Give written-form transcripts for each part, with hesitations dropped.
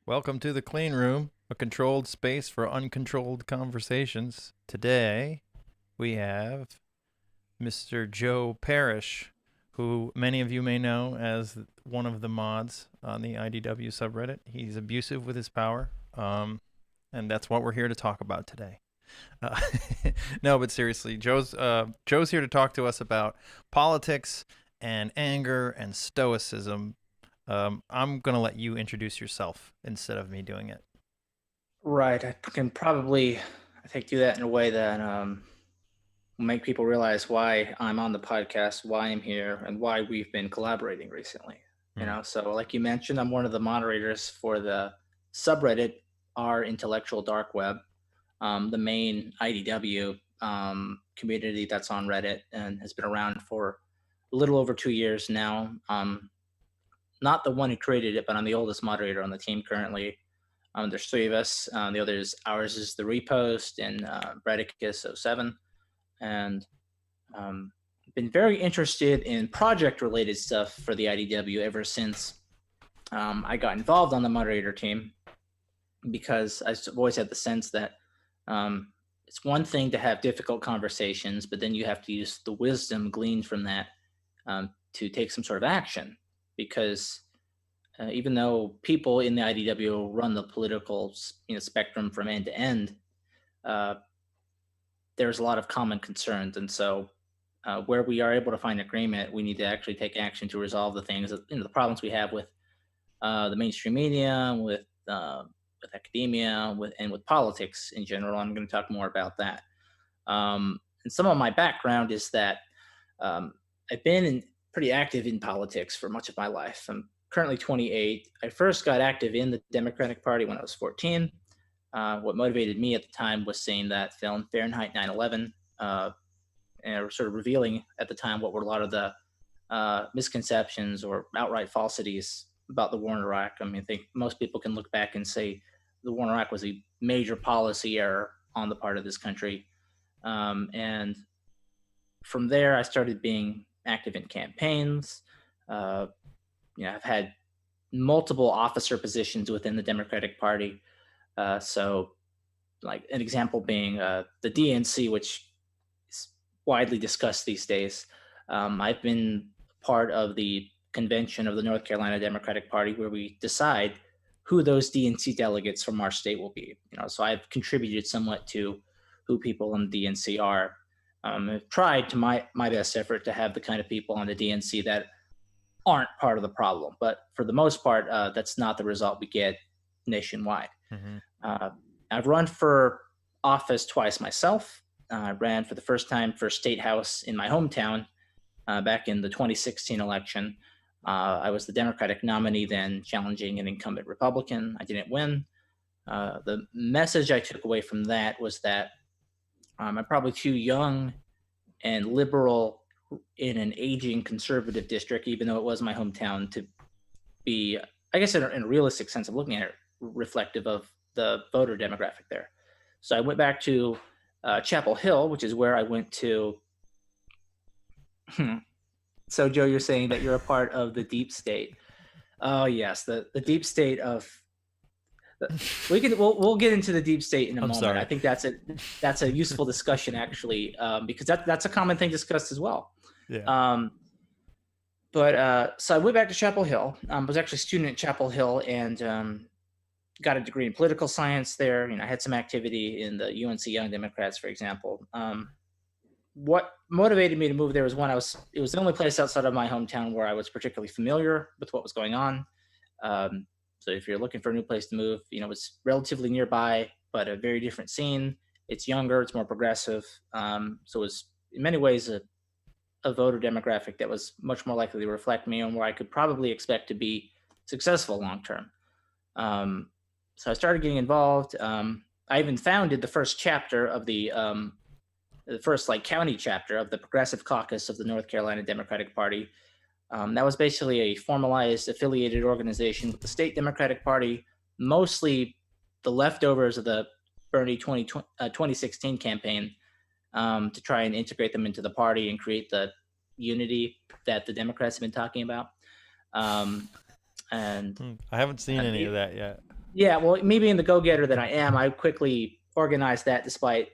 Welcome to the Clean Room, a controlled space for uncontrolled conversations. Today, we have Mr. Joe Parrish, who many of you may know as one of the mods on the IDW subreddit. He's abusive with his power, and that's what we're here to talk about today. Uh, no, but seriously, Joe's here to talk to us about politics and anger and stoicism. I'm gonna let you introduce yourself instead of me doing it. Right. I can probably, I think, do that in a way that will make people realize why I'm on the podcast, why I'm here, and why we've been collaborating recently. Hmm. So like you mentioned, I'm one of the moderators for the subreddit, our intellectual dark web, the main IDW community that's on Reddit and has been around for a little over 2 years now. Not the one who created it, but I'm the oldest moderator on the team currently. There's three of us. The others, ours is the repost and Bradicus07. And been very interested in project related stuff for the IDW ever since I got involved on the moderator team, because I've always had the sense that it's one thing to have difficult conversations, but then you have to use the wisdom gleaned from that to take some sort of action. Because even though people in the IDW run the political spectrum from end to end, uh, there's a lot of common concerns, and so where we are able to find agreement, we need to actually take action to resolve the things, the problems we have with the mainstream media, with academia, with politics in general. I'm going to talk more about that. And some of my background is that um, I've been pretty active in politics for much of my life. I'm currently 28. I first got active in the Democratic Party when I was 14. What motivated me at the time was seeing that film Fahrenheit 9/11, and sort of revealing at the time what were a lot of the misconceptions or outright falsities about the war in Iraq. I mean, I think most people can look back and say the war in Iraq was a major policy error on the part of this country. And from there, I started being active in campaigns. Uh, I've had multiple officer positions within the Democratic Party. So, like an example being the DNC, which is widely discussed these days. I've been part of the convention of the North Carolina Democratic Party, where we decide who those DNC delegates from our state will be. So I've contributed somewhat to who people in the DNC are. I've tried to my best effort to have the kind of people on the DNC that aren't part of the problem, but for the most part, that's not the result we get nationwide. Mm-hmm. Uh, I've run for office twice myself. I ran for the first time for state house in my hometown back in the 2016 election. I was the Democratic nominee then, challenging an incumbent Republican. I didn't win. The message I took away from that was that I'm probably too young and liberal in an aging conservative district, even though it was my hometown, to be, I guess, in a realistic sense of looking at it, reflective of the voter demographic there. So I went back to Chapel Hill, which is where I went to. So, Joe, you're saying that you're a part of the deep state. Oh, yes, the deep state of. We'll get into the deep state in a I'm moment. I sorry. think that's a useful discussion actually, because that's a common thing discussed as well. Yeah. But so I went back to Chapel Hill. I was actually a student at Chapel Hill, and got a degree in political science there. I had some activity in the UNC Young Democrats, for example. What motivated me to move there was it was the only place outside of my hometown where I was particularly familiar with what was going on. Um, so if you're looking for a new place to move, it's relatively nearby, but a very different scene. It's younger, it's more progressive. So it was in many ways a voter demographic that was much more likely to reflect me and where I could probably expect to be successful long term. So I started getting involved. I even founded the first chapter of the first county chapter of the Progressive Caucus of the North Carolina Democratic Party. That was basically a formalized affiliated organization with the state Democratic Party, mostly the leftovers of the Bernie 2016 campaign, to try and integrate them into the party and create the unity that the Democrats have been talking about. And I haven't seen any the, of that yet. Yeah, well, me being the go-getter that I am, I quickly organized that despite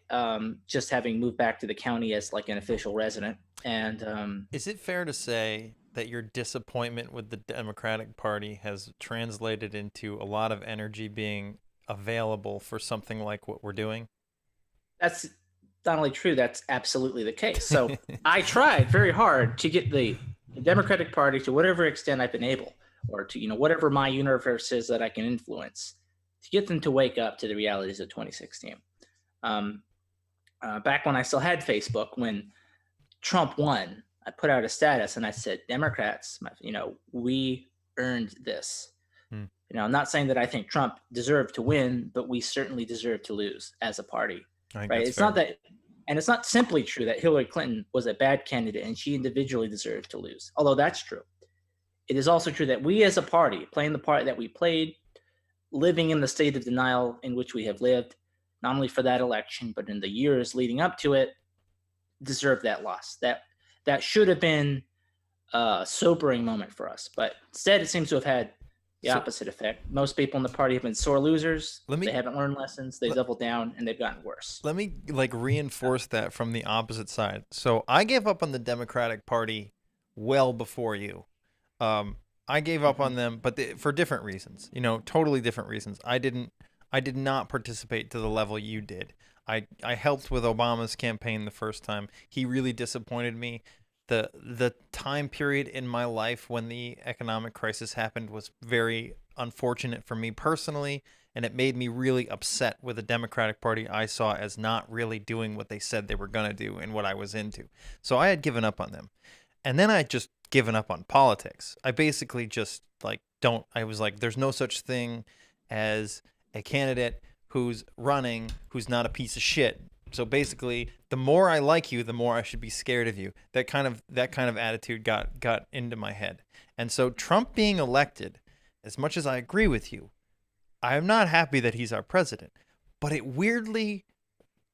just having moved back to the county as like an official resident. And Is it fair to say that your disappointment with the Democratic Party has translated into a lot of energy being available for something like what we're doing? that's not only true, that's absolutely the case. So I tried very hard to get the Democratic Party to whatever extent I've been able, or to whatever my universe is that I can influence, to get them to wake up to the realities of 2016. Um, Back when I still had Facebook, when Trump won, I put out a status and I said, Democrats, we earned this. Hmm. I'm not saying that I think Trump deserved to win, but we certainly deserve to lose as a party, I think right? that's It's not fair. that, and it's not simply true that Hillary Clinton was a bad candidate and she individually deserved to lose, although that's true. It is also true that we as a party, playing the part that we played, living in the state of denial in which we have lived, not only for that election, but in the years leading up to it, deserve that loss. That should have been a sobering moment for us, but instead it seems to have had the So opposite effect. Most people in the party have been sore losers. let They me haven't learned lessons. They let, doubled down and they've gotten worse. let me like reinforce that from the opposite side. So I gave up on the Democratic Party well before you. Um, I gave up Mm-hmm. on them, but for different reasons. Totally different reasons. I did not participate to the level you did. I helped with Obama's campaign the first time. He really disappointed me. The time period in my life when the economic crisis happened was very unfortunate for me personally, and it made me really upset with the Democratic Party I saw as not really doing what they said they were going to do and what I was into. So I had given up on them. And then I just given up on politics. I basically just like don't I was like there's no such thing as a candidate who's running who's not a piece of shit. So basically, the more I like you, the more I should be scared of you. That kind of attitude got into my head. And so Trump being elected, as much as I agree with you, I am not happy that he's our president. But it weirdly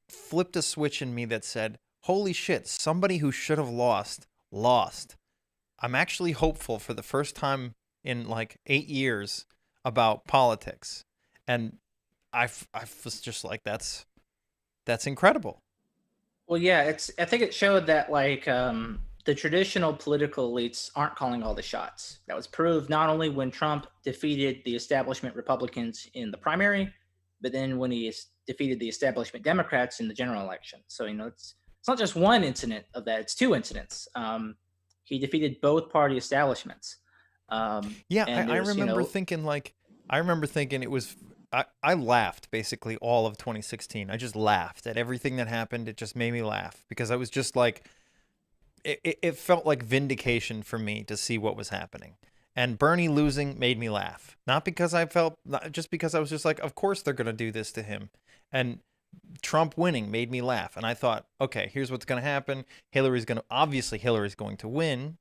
flipped a switch in me that said, "Holy shit, somebody who should have lost." I'm actually hopeful for the first time in like 8 years about politics. And I was just like, that's incredible. Well, yeah, I think it showed that like the traditional political elites aren't calling all the shots. That was proved not only when Trump defeated the establishment Republicans in the primary, but then when he defeated the establishment Democrats in the general election. So it's not just one incident of that; it's two incidents. He defeated both party establishments, Yeah, and I there's remember thinking like I remember thinking it was I laughed basically all of 2016. I just laughed at everything that happened. It just made me laugh because I was just like it felt like vindication for me to see what was happening. And Bernie losing made me laugh. Not because I felt just because I was just like of course they're going to do this to him. And Trump winning made me laugh. And I thought, okay, here's what's going to happen. Hillary's going to win.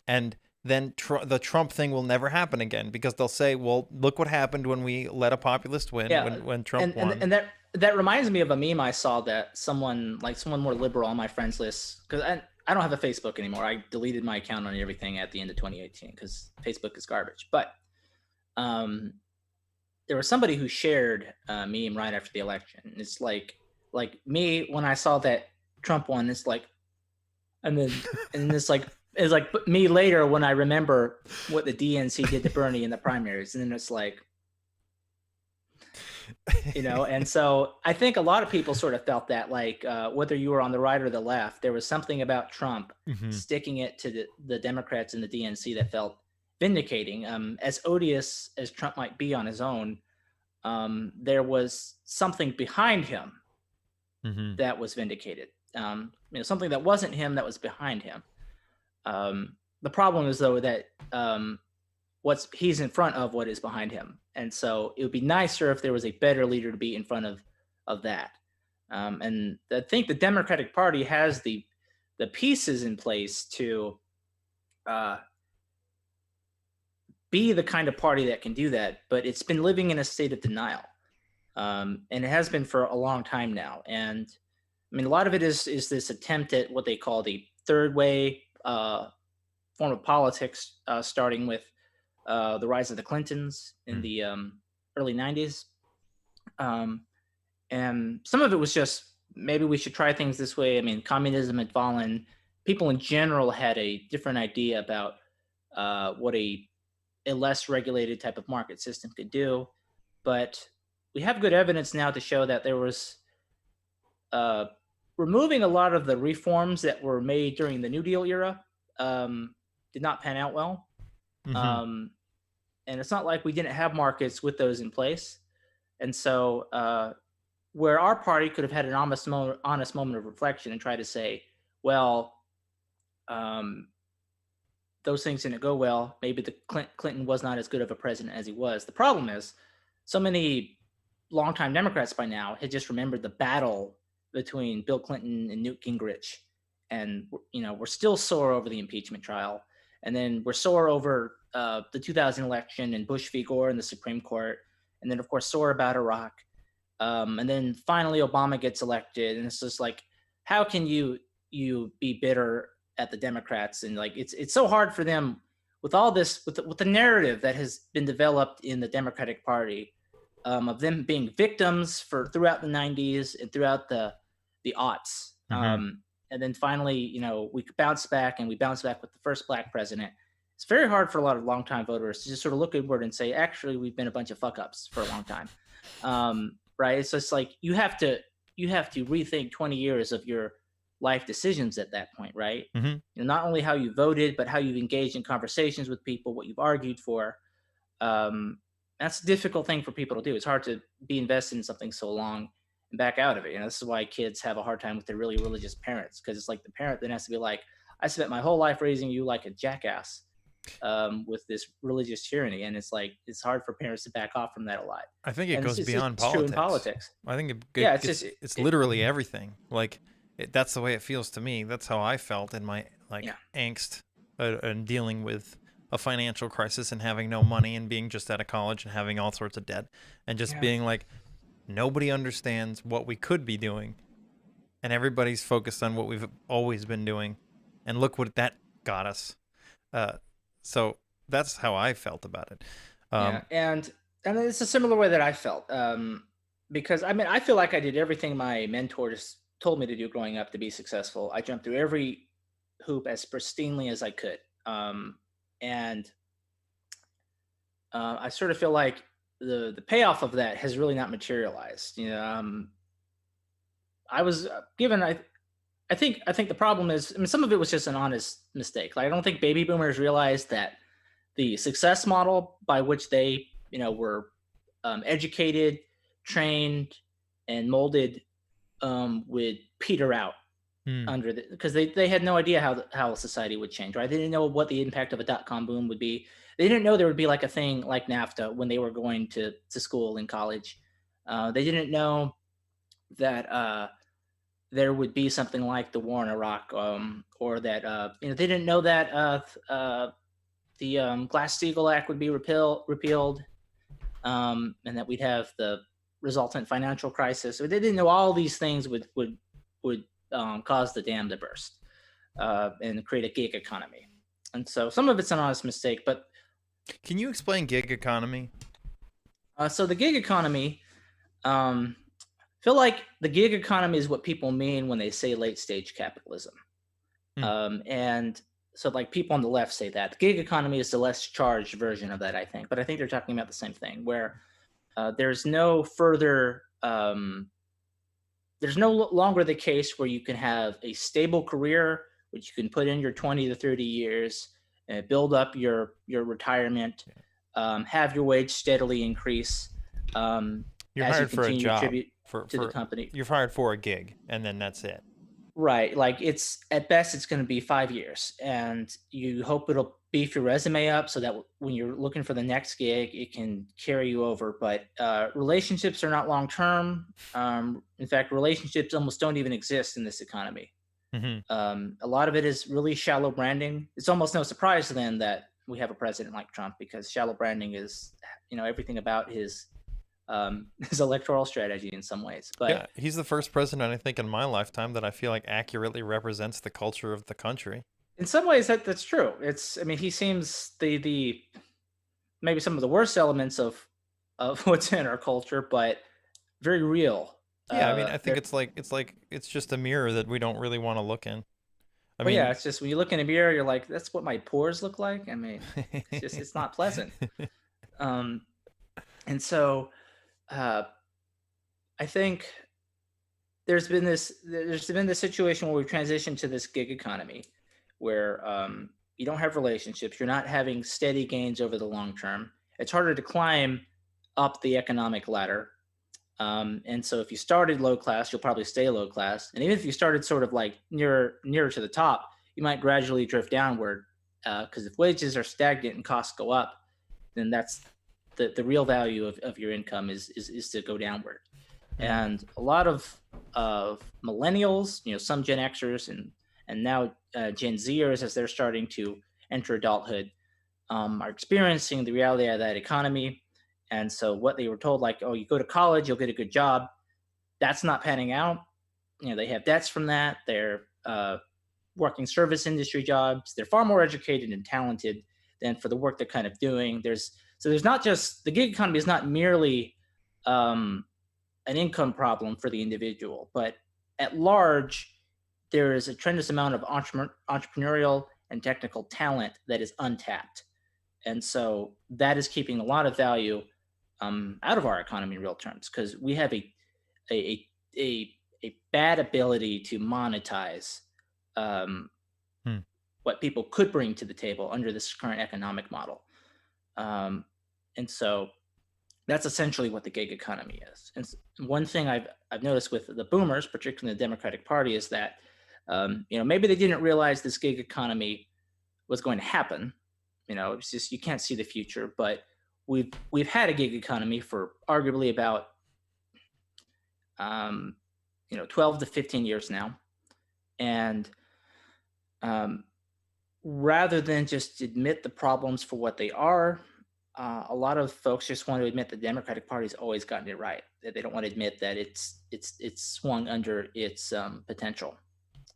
And then the Trump thing will never happen again because they'll say, well, look what happened when we let a populist win, yeah, when Trump and won. and that reminds me of a meme I saw that someone more liberal on my friends list, because I don't have a Facebook anymore. I deleted my account on everything at the end of 2018 because Facebook is garbage. But um, there was somebody who shared a meme right after the election. It's like me when I saw that Trump won. It's like, and it's like it's like me later when I remember what the DNC did to Bernie in the primaries, and then it's like, and so I think a lot of people sort of felt that, like, whether you were on the right or the left, there was something about Trump Hmm. sticking it to the Democrats and the DNC that felt vindicating. As odious as Trump might be on his own, there was something behind him Hmm. that was vindicated. Something that wasn't him that was behind him. The problem is though that what's he's in front of what is behind him, and so it would be nicer if there was a better leader to be in front of that. And I think the Democratic Party has the pieces in place to uh, be the kind of party that can do that, but it's been living in a state of denial, and it has been for a long time now. And I mean, a lot of it is this attempt at what they call the third way form of politics, starting with the rise of the Clintons in Hmm. the early 90s. And some of it was just maybe we should try things this way. I mean, communism had fallen. People in general had a different idea about what a less regulated type of market system could do. But we have good evidence now to show that there was uh, removing a lot of the reforms that were made during the New Deal era did not pan out well. Mm-hmm. Um, and it's not like we didn't have markets with those in place. And so, where our party could have had an honest moment of reflection and try to say, well, um, those things didn't go well. Maybe the Clinton was not as good of a president as he was. The problem is, so many longtime Democrats by now had just remembered the battle between Bill Clinton and Newt Gingrich, and we're still sore over the impeachment trial, and then we're sore over the 2000 election and Bush v. Gore in the Supreme Court, and then of course sore about Iraq, and then finally Obama gets elected, and it's just like, how can you be bitter at the Democrats? And like it's so hard for them with all this with the narrative that has been developed in the Democratic Party, of them being victims for throughout the 90s and throughout the aughts. Mm-hmm. And then finally, we bounce back, and we bounce back with the first black president. It's very hard for a lot of longtime voters to just sort of look inward and say, actually, we've been a bunch of fuck ups for a long time. Right? It's just like you have to rethink 20 years of your life decisions at that point, right? Mm-hmm. Not only how you voted, but how you've engaged in conversations with people, what you've argued for. That's a difficult thing for people to do. It's hard to be invested in something so long and back out of it. This is why kids have a hard time with their really religious parents, because it's like the parent then has to be like, I spent my whole life raising you like a jackass, with this religious tyranny, and it's like it's hard for parents to back off from that a lot. I think it And goes beyond it's true in politics. politics. I think Yeah, it's literally everything. Like that's the way it feels to me. That's how I felt in my angst and dealing with a financial crisis and having no money and being just out of college and having all sorts of debt and just being like, nobody understands what we could be doing, and everybody's focused on what we've always been doing, and look what that got us. So that's how I felt about it. And it's a similar way that I felt, because I feel like I did everything my mentors told me to do growing up to be successful. I jumped through every hoop as pristinely as I could, and I sort of feel like the payoff of that has really not materialized. I was given I think the problem is, some of it was just an honest mistake. Like, I don't think baby boomers realized that the success model by which they were educated, trained, and molded would peter out under because they had no idea how society would change, right? They didn't know what the impact of a dot-com boom would be. They didn't know there would be like a thing like NAFTA when they were going to school in college. They didn't know that there would be something like the war in Iraq, or that they didn't know that the Glass-Steagall Act would be repealed, and that we'd have the resultant financial crisis. So they didn't know all these things would cause the dam to burst and create a gig economy. And so some of it's an honest mistake, but can you explain gig economy? So the gig economy, feel like the gig economy is what people mean when they say late stage capitalism. And so like people on the left say that the gig economy is the less charged version of that, I think, but I think they're talking about the same thing, where there's no further, there's no longer the case where you can have a stable career, which you can put in your 20 to 30 years, build up your retirement, have your wage steadily increase. You're hired for a job to the company. You're hired for a gig, and then that's it. Right. Like it's at best, it's going to be 5 years, and you hope it'll beef your resume up so that when you're looking for the next gig, it can carry you over. But relationships are not long term. In fact, relationships almost don't even exist in this economy. A lot of it is really shallow branding. It's almost no surprise then that we have a president like Trump, because shallow branding is, everything about his electoral strategy in some ways. But yeah, he's the first president, I think, in my lifetime that I feel like accurately represents the culture of the country. In some ways, that's true. He seems the maybe some of the worst elements of of what's in our culture, but very real. Yeah, I mean, I think There, it's just a mirror that we don't really want to look in. I well, yeah, mean, it's just when you look in a mirror, you're like, that's what my pores look like. I mean, it's not pleasant. Um, and so uh, I think there's been this situation where we've transitioned to this gig economy, where you don't have relationships, you're not having steady gains over the long term. It's harder to climb up the economic ladder. And so if you started low class, you'll probably stay low class. And even if you started sort of like nearer to the top, you might gradually drift downward. Because if wages are stagnant and costs go up, then that's the real value of your income is to go downward. mm, And a lot of millennials, some Gen Xers and now Gen Zers, as they're starting to enter adulthood, are experiencing the reality of that economy. And so what they were told, like, oh, you go to college, you'll get a good job, that's not panning out. They have debts from that. They're working service industry jobs. They're far more educated and talented than for the work they're kind of doing. There's not just the gig economy is not merely um, an income problem for the individual, but at large, there is a tremendous amount of entrepreneurial and technical talent that is untapped. And so that is keeping a lot of value out of our economy in real terms, because we have a, a, a bad ability to monetize um, hmm. what people could bring to the table under this current economic model. Um, and so that's essentially what the gig economy is. And one thing I've noticed with the boomers, particularly the Democratic Party, is that maybe they didn't realize this gig economy was going to happen. It's just you can't see the future, but we've had a gig economy for arguably about 12 to 15 years now, and um, rather than just admit the problems for what they are, a lot of folks just want to admit the Democratic Party's always gotten it right. They don't want to admit that it's swung under its potential,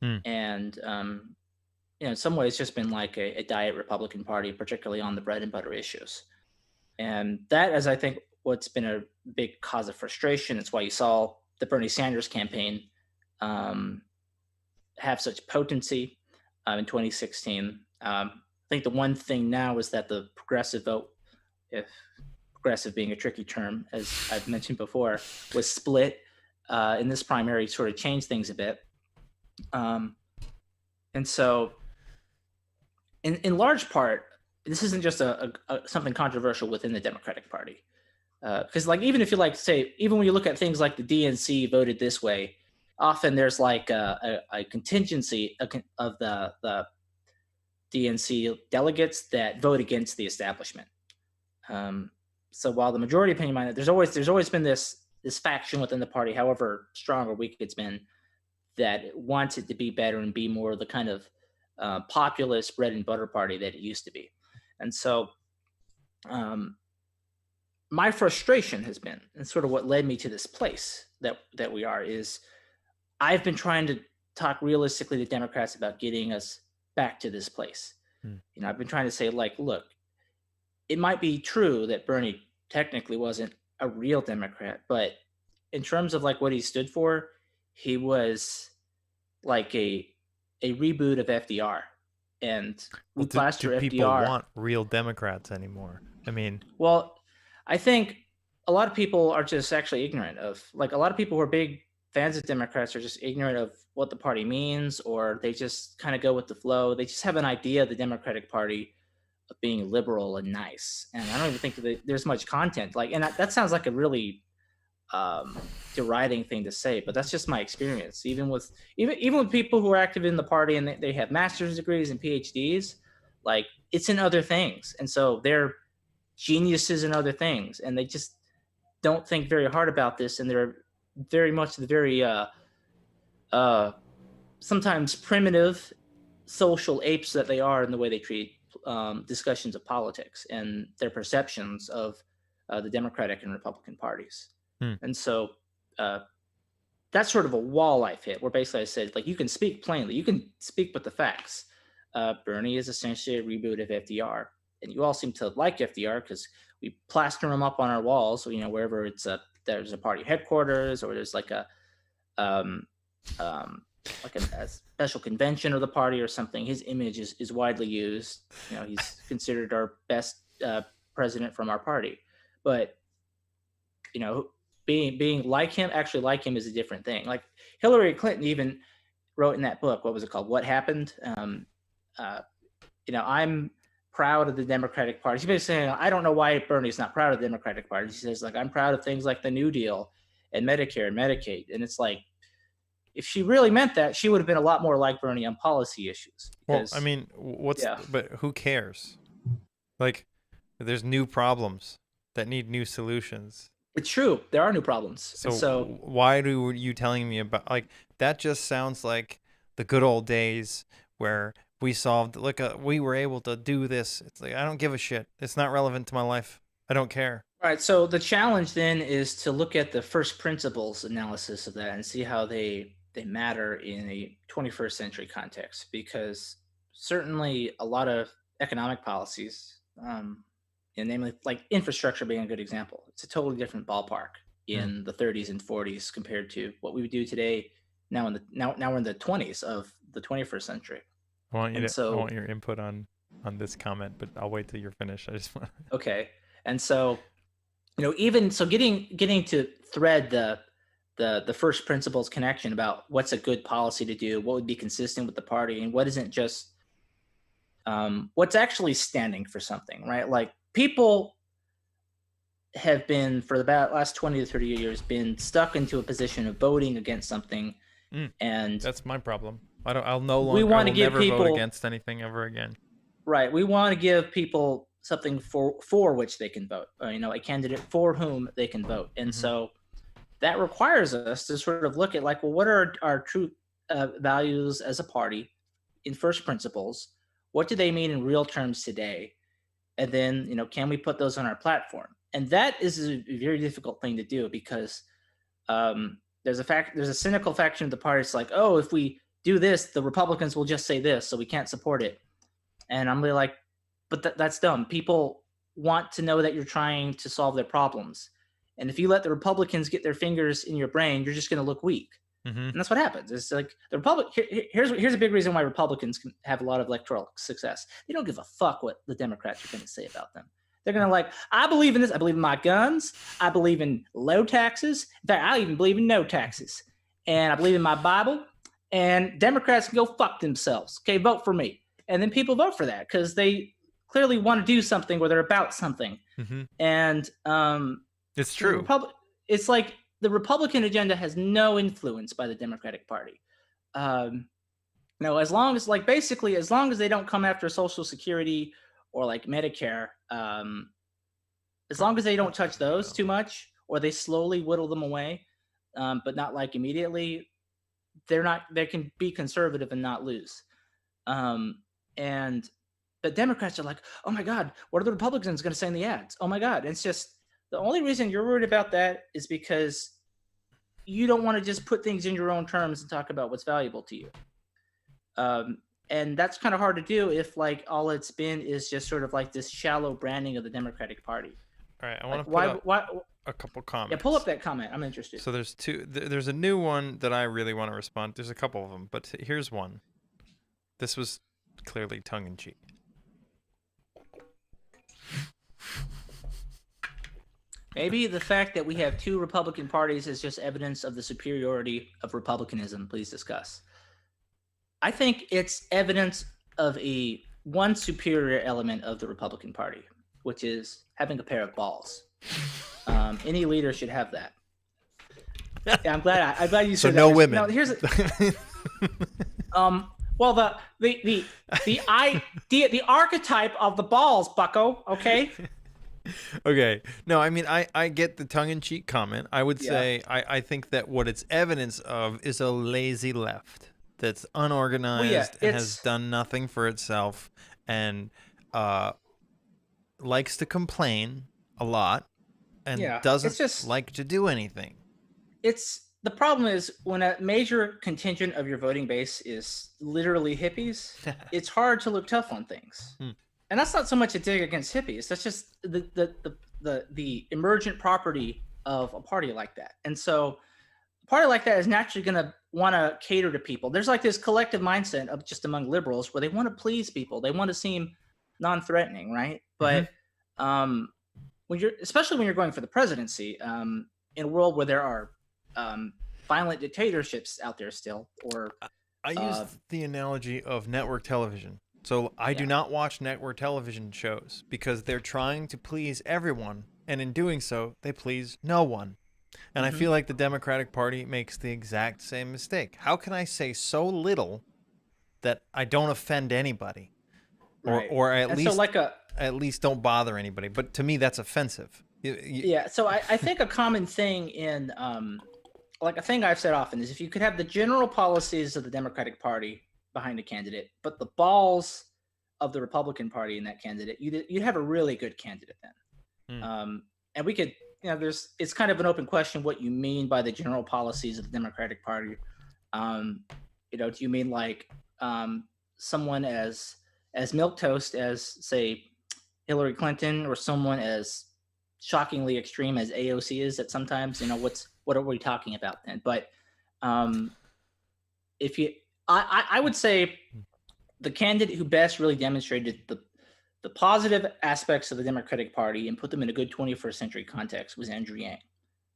Mm. and in some ways, just been like a diet Republican Party, particularly on the bread and butter issues. And that is, I think, what's been a big cause of frustration. It's why you saw the Bernie Sanders campaign um, have such potency in 2016. I think the one thing now is that the progressive vote, if progressive being a tricky term, as I've mentioned before, was split in this primary, sort of changed things a bit. Um, and so, in large part, this isn't just something controversial within the Democratic Party. Because even if you say, even when you look at things like the DNC voted this way, often there's like a contingency of the DNC delegates that vote against the establishment. Um, so while the majority opinion might, there's always been this faction within the party, however strong or weak it's been, that wants it to be better and be more the kind of populist bread and butter party that it used to be. And so um, my frustration has been, and sort of what led me to this place that we are, is I've been trying to talk realistically to Democrats about getting us back to this place. Mm. I've been trying to say, like, look, it might be true that Bernie technically wasn't a real Democrat, but in terms of like what he stood for, he was like a reboot of FDR. And Well, we do plaster people FDR. want real Democrats anymore? I mean, Well, I think a lot of people are just actually ignorant of, like, a lot of people who are big fans of Democrats are just ignorant of what the party means, or they just kind of go with the flow. They just have an idea of the Democratic Party of being liberal and nice. And I don't even think that there's much content. Like, and that sounds like a really deriding thing to say, but that's just my experience. Even with people who are active in the party and they have master's degrees and PhDs, like, it's in other things, and so they're geniuses in other things, and they just don't think very hard about this, and they're very much the very uh, sometimes primitive social apes that they are in the way they treat discussions of politics and their perceptions of the Democratic and Republican parties. hmm. And so uh, that's sort of a wall I've hit, where basically I said, like, you can speak plainly, you can speak with the facts. Bernie is essentially a reboot of FDR, and you all seem to like FDR because we plaster them up on our walls. So, wherever there's a party headquarters, or there's um, um, a special convention of the party or something. His image is widely used. He's considered our best president from our party. But you know, being like him, actually like him, is a different thing. Like Hillary Clinton even wrote in that book, what was it called? What Happened? Uh, I'm proud of the Democratic Party. She's basically saying, I don't know why Bernie's not proud of the Democratic Party. She says, like, I'm proud of things like the New Deal and Medicare and Medicaid. And it's like, if she really meant that, she would have been a lot more like Bernie on policy issues. Well, I mean, but who cares? Like, there's new problems that need new solutions. It's true. There are new problems. So why are you telling me about, like, that just sounds like the good old days where we solved, we were able to do this. It's like, I don't give a shit. It's not relevant to my life. I don't care. All right. So the challenge then is to look at the first principles analysis of that and see how they matter in a 21st century context, because certainly a lot of economic policies, and namely like infrastructure being a good example, it's a totally different ballpark in the 30s and 40s compared to what we would do today. Now we're in the 20s of the 21st century. I want your input on this comment, but I'll wait till you're finished. I just want. Okay. And so, even so, getting to thread the first principles connection about what's a good policy to do, what would be consistent with the party, and what isn't just what's actually standing for something, right? Like, people have been, for the last 20 to 30 years, been stuck into a position of voting against something. And that's my problem. I'll no longer, I will never vote against anything ever again. Right. We want to give people something for which they can vote, a candidate for whom they can vote. And so that requires us to sort of look at, like, well, what are our true values as a party in first principles? What do they mean in real terms today? And then, can we put those on our platform? And that is a very difficult thing to do, because there's a cynical faction of the party. It's like, oh, if we do this, the Republicans will just say this, so we can't support it. And I'm really like, but that's dumb. People want to know that you're trying to solve their problems. And if you let the Republicans get their fingers in your brain, you're just going to look weak. And that's what happens. It's like here's a big reason why Republicans can have a lot of electoral success. They don't give a fuck what the Democrats are going to say about them. They're going to I believe in this. I believe in my guns. I believe in low taxes. In fact, I even believe in no taxes. And I believe in my Bible. And Democrats can go fuck themselves. Okay, vote for me. And then people vote for that because they clearly want to do something where they're about something. And it's true. It's like the Republican agenda has no influence by the Democratic Party. As long as as long as they don't come after Social Security or like Medicare, as long as they don't touch those too much, or they slowly whittle them away, but not like immediately, they can be conservative and not lose. But Democrats are like, oh my God, what are the Republicans going to say in the ads? Oh my God. And it's just, the only reason you're worried about that is because you don't want to just put things in your own terms and talk about what's valuable to you. And that's kind of hard to do if all it's been is just sort of like this shallow branding of the Democratic Party. All right. I want to put a couple comments. Yeah, pull up that comment. I'm interested. So there's two. There's a new one that I really want to respond. There's a couple of them, but here's one. This was clearly tongue-in-cheek. Maybe the fact that we have two Republican parties is just evidence of the superiority of Republicanism. Please discuss. I think it's evidence of one superior element of the Republican Party, which is having a pair of balls. Any leader should have that. Yeah, I'm glad you said that. So no women. No, here's well, the archetype of the balls, Bucko. Okay. Okay. No, I mean, I get the tongue-in-cheek comment. I would say I think that what it's evidence of is a lazy left that's unorganized and has done nothing for itself and likes to complain a lot and doesn't like to do anything. The problem is when a major contingent of your voting base is literally hippies, it's hard to look tough on things. And that's not so much a dig against hippies. That's just the emergent property of a party like that. And so a party like that is naturally going to want to cater to people. There's like this collective mindset of just among liberals where they want to please people. They want to seem non-threatening, right? But when you're, especially when you're going for the presidency, in a world where there are violent dictatorships out there still, or I use the analogy of network television. So I do not watch network television shows because they're trying to please everyone, and in doing so, they please no one. And I feel like the Democratic Party makes the exact same mistake. How can I say so little that I don't offend anybody, or at least at least don't bother anybody? But to me, that's offensive. Yeah. So I think a common thing in like a thing I've said often is if you could have the general policies of the Democratic Party behind a candidate, but the balls of the Republican Party in that candidate, you'd have a really good candidate then. And we could, it's kind of an open question what you mean by the general policies of the Democratic Party. Do you mean like someone as milquetoast as, say, Hillary Clinton, or someone as shockingly extreme as AOC is at sometimes? What are we talking about then? But if you, I would say the candidate who best really demonstrated the positive aspects of the Democratic Party and put them in a good 21st century context was Andrew Yang.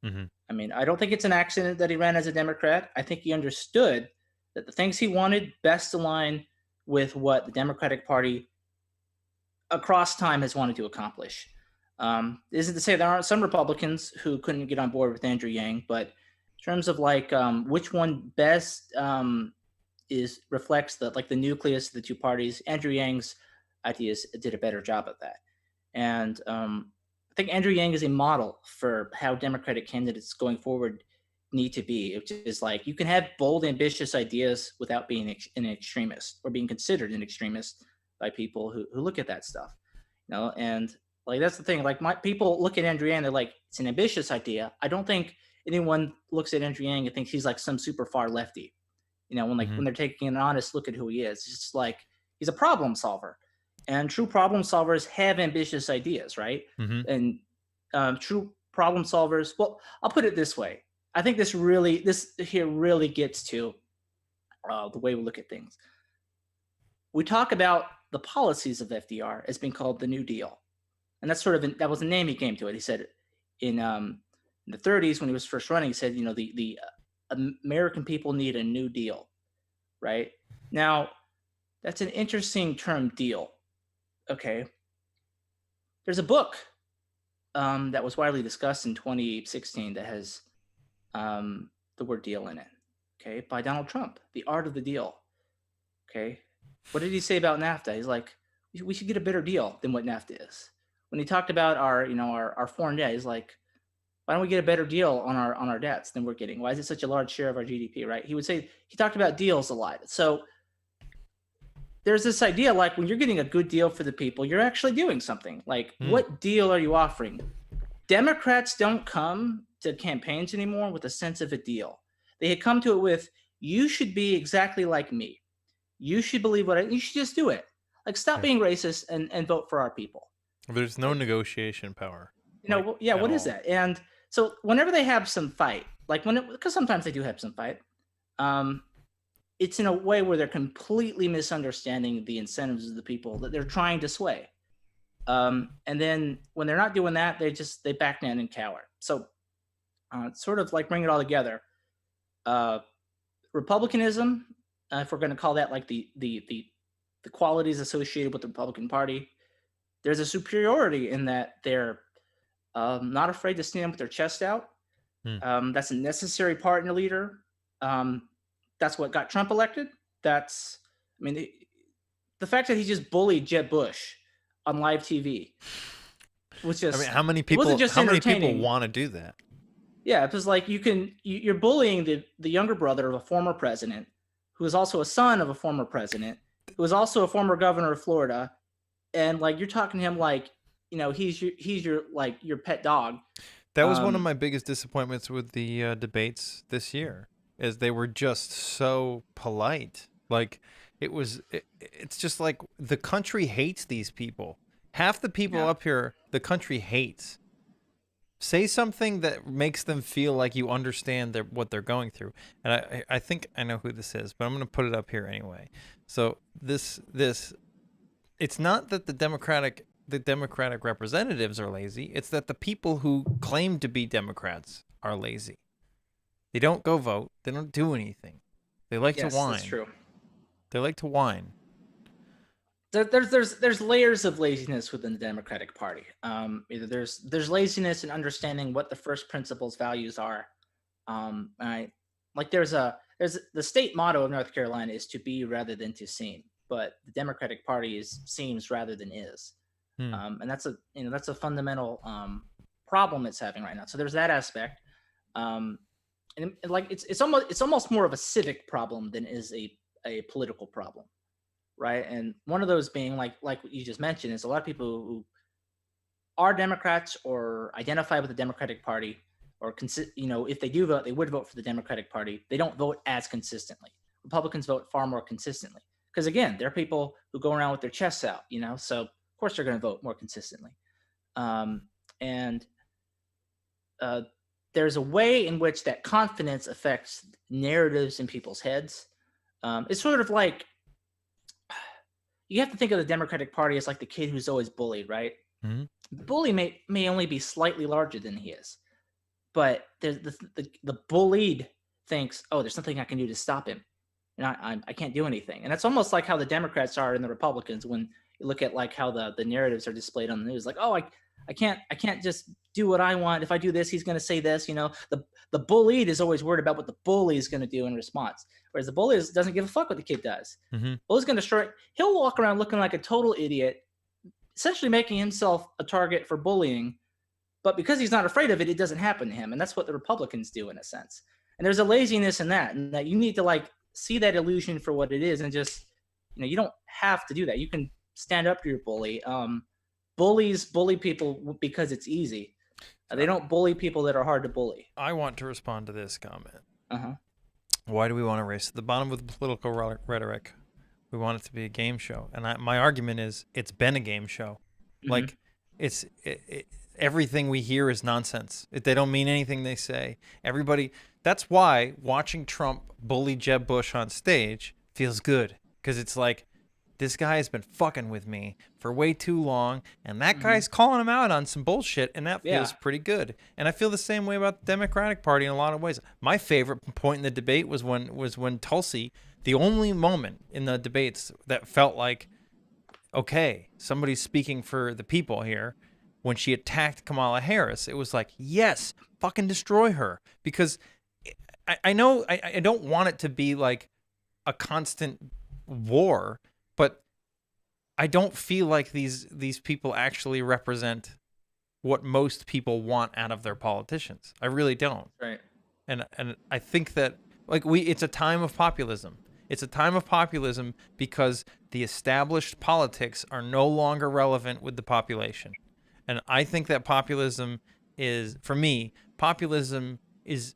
I mean, I don't think it's an accident that he ran as a Democrat. I think he understood that the things he wanted best align with what the Democratic Party across time has wanted to accomplish. Isn't to say there aren't some Republicans who couldn't get on board with Andrew Yang, but in terms of like which one best reflects the nucleus of the two parties, Andrew Yang's ideas did a better job of that. And I think Andrew Yang is a model for how Democratic candidates going forward need to be, which is like you can have bold, ambitious ideas without being an extremist or being considered an extremist by people who look at that stuff. And like that's the thing. Like people look at Andrew Yang, they're like, it's an ambitious idea. I don't think anyone looks at Andrew Yang and thinks he's like some super far lefty. When they're taking an honest look at who he is, it's just like he's a problem solver. And true problem solvers have ambitious ideas, right? And true problem solvers, well, I'll put it this way. I think this here really gets to the way we look at things. We talk about the policies of FDR as being called the New Deal. And that's that was the name he came to it. He said in the 30s when he was first running, he said, the American people need a new deal, right? Now, that's an interesting term, deal. Okay. There's a book that was widely discussed in 2016 that has the word deal in it, okay, by Donald Trump, The Art of the Deal. Okay. What did he say about NAFTA? He's like, we should get a better deal than what NAFTA is. When he talked about our foreign debt, he's like, why don't we get a better deal on our debts than we're getting? Why is it such a large share of our GDP, right? He talked about deals a lot. So there's this idea like when you're getting a good deal for the people, you're actually doing something. Like, what deal are you offering? Democrats don't come to campaigns anymore with a sense of a deal. They had come to it with, you should be exactly like me. You should believe you should just do it. Like, stop being racist and vote for our people. There's no negotiation power. What is that? And so whenever they have some fight, because sometimes they do have some fight, it's in a way where they're completely misunderstanding the incentives of the people that they're trying to sway. And then when they're not doing that, they back down and cower. So sort of like bring it all together. Republicanism, if we're going to call that like the qualities associated with the Republican Party, there's a superiority in that they're not afraid to stand with their chest out. That's a necessary part in a leader. That's what got Trump elected. The fact that he just bullied Jeb Bush on live TV was just. How many people want to do that? Yeah, because like you're bullying the younger brother of a former president, who is also a son of a former president, who is also a former governor of Florida, and like you're talking to him like, he's your pet dog. That was one of my biggest disappointments with the debates this year, is they were just so polite Like it's just like the country hates these people. Half the people Yeah. up here, the country hates. Say something that makes them feel like you understand what they're going through. And I think I know who this is, but I'm going to put it up here anyway. So this it's not that the Democratic representatives are lazy. It's that the people who claim to be Democrats are lazy. They don't go vote. They don't do anything. They like to Yes, that's whine. true. They like to whine. There's layers of laziness within the Democratic Party. Either there's laziness in understanding what the first principles values are. I like there's the state motto of North Carolina is to be rather than to seem, but the Democratic Party is seems rather than is, Hmm. and that's a fundamental problem it's having right now. So there's that aspect, um, and like it's almost more of a civic problem than is a political problem, right? And one of those being like what you just mentioned is a lot of people who are Democrats or identify with the Democratic Party, or if they do vote, they would vote for the Democratic Party. They don't vote as consistently. Republicans vote far more consistently because again, they're people who go around with their chests out, so of course they're going to vote more consistently. And uh, there's a way in which that confidence affects narratives in people's heads. It's sort of like you have to think of the Democratic Party as like the kid who's always bullied, right? Mm-hmm. The bully may only be slightly larger than he is, but there's the bullied thinks, oh, there's something I can do to stop him, and I can't do anything. And that's almost like how the Democrats are and the Republicans when you look at like how the narratives are displayed on the news, like, oh, I can't just do what I want. If I do this, he's going to say this. The bullied is always worried about what the bully is going to do in response, whereas the bully doesn't give a fuck what the kid does. Mm-hmm. Bully's going to destroy. He'll walk around looking like a total idiot, essentially making himself a target for bullying. But because he's not afraid of it, it doesn't happen to him. And that's what the Republicans do in a sense. And there's a laziness in that, and that you need to like see that illusion for what it is, and just you don't have to do that. You can stand up to your bully. Bullies bully people because it's easy. They don't bully people that are hard to bully. I want to respond to this comment. Uh-huh. Why do we want to race to the bottom with political rhetoric? We want it to be a game show. And my argument is it's been a game show. Mm-hmm. Like, everything we hear is nonsense. They don't mean anything they say. That's why watching Trump bully Jeb Bush on stage feels good. Because it's like, this guy has been fucking with me for way too long, and that guy's calling him out on some bullshit, and that feels pretty good. And I feel the same way about the Democratic Party in a lot of ways. My favorite point in the debate was when Tulsi, the only moment in the debates that felt like, okay, somebody's speaking for the people here, when she attacked Kamala Harris, it was like, yes, fucking destroy her. Because I know I don't want it to be like a constant war, but I don't feel like these people actually represent what most people want out of their politicians. I really don't. Right. And I think that it's a time of populism. It's a time of populism because the established politics are no longer relevant with the population. And I think that populism is, for me, populism is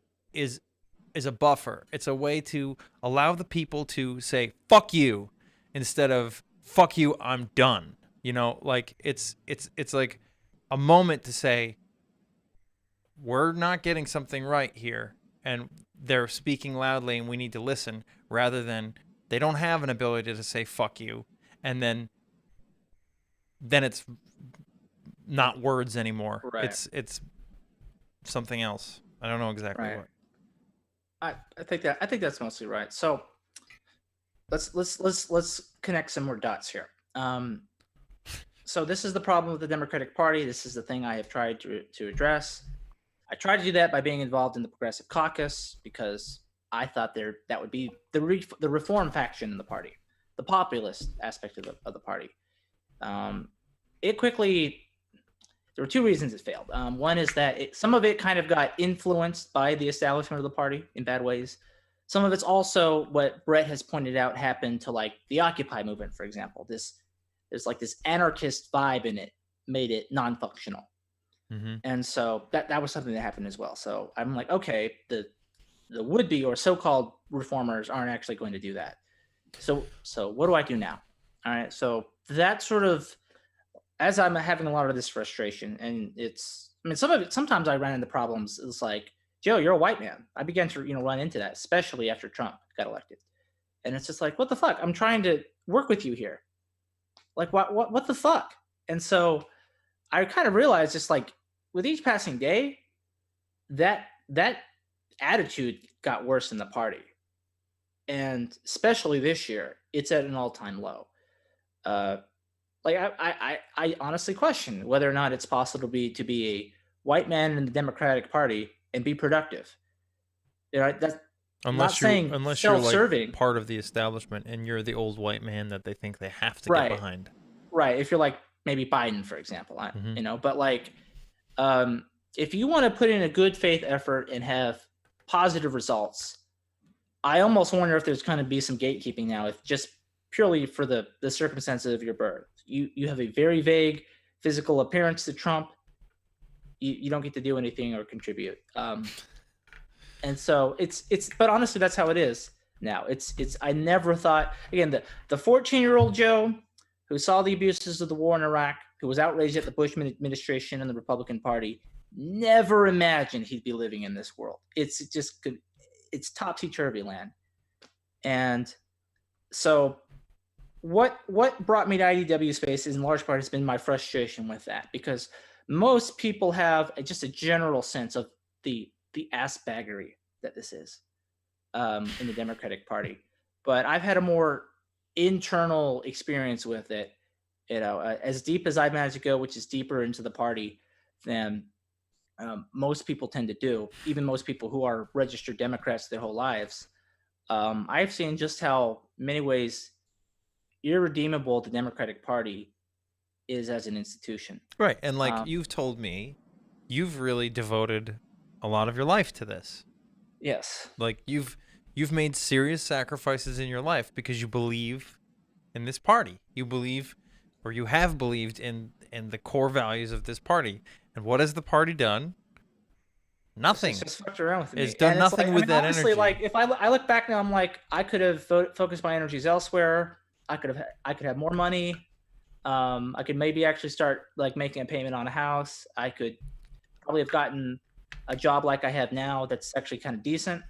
a buffer. It's a way to allow the people to say fuck you instead of fuck you, I'm done. Like it's like a moment to say we're not getting something right here, and they're speaking loudly and we need to listen, rather than they don't have an ability to say fuck you, and then it's not words anymore. Right. It's something else. I don't know exactly what. I think that's mostly right. So let's connect some more dots here. So this is the problem with the Democratic Party. This is the thing I have tried to address. I tried to do that by being involved in the Progressive Caucus because I thought that would be the reform faction in the party, the populist aspect of the party. It quickly. There were two reasons it failed. One is that some of it kind of got influenced by the establishment of the party in bad ways. Some of it's also what Brett has pointed out happened to like the Occupy movement, for example. There's like this anarchist vibe in it, made it non-functional. Mm-hmm. And so that was something that happened as well. So I'm like, okay, the would-be or so-called reformers aren't actually going to do that. So what do I do now? All right. So that sort of, as I'm having a lot of this frustration, and I mean, some of it, sometimes I run into problems. It's like, Joe, you're a white man. I began to, run into that, especially after Trump got elected. And it's just like, what the fuck? I'm trying to work with you here. Like, what the fuck? And so I kind of realized, just like with each passing day, that attitude got worse in the party, and especially this year, it's at an all-time low. Uh, like I honestly question whether or not it's possible to be a white man in the Democratic Party and be productive. That's not saying Unless you're like self-serving. part of the establishment and you're the old white man that they think they have to get Right, behind. right. If you're like maybe Biden, for example, but like, um, if you want to put in a good faith effort and have positive results, I almost wonder if there's going to be some gatekeeping now, if just purely for the circumstances of your birth. You have a very vague physical appearance to Trump. You don't get to do anything or contribute. And so but honestly, that's how it is now. I never thought, again, the 14-year-old Joe who saw the abuses of the war in Iraq, who was outraged at the Bush administration and the Republican Party, never imagined he'd be living in this world. It's topsy-turvy land. And so what brought me to IDW space is in large part has been my frustration with that, because most people have just a general sense of the ass baggery that this is in the Democratic Party. But I've had a more internal experience with it, as deep as I've managed to go, which is deeper into the party than most people tend to do, even most people who are registered Democrats their whole lives. I've seen just how many ways irredeemable the Democratic Party is as an institution. Right. And like you've told me, you've really devoted a lot of your life to this. Yes. Like you've made serious sacrifices in your life because you believe in this party. You believe, or you have believed in the core values of this party. And what has the party done? Nothing. It's just fucked around with me. It's done nothing with that honestly, energy. Like, if I look back now, I'm like, I could have focused my energies elsewhere. I could have more money. I could maybe actually start like making a payment on a house. I could probably have gotten a job like I have now that's actually kind of decent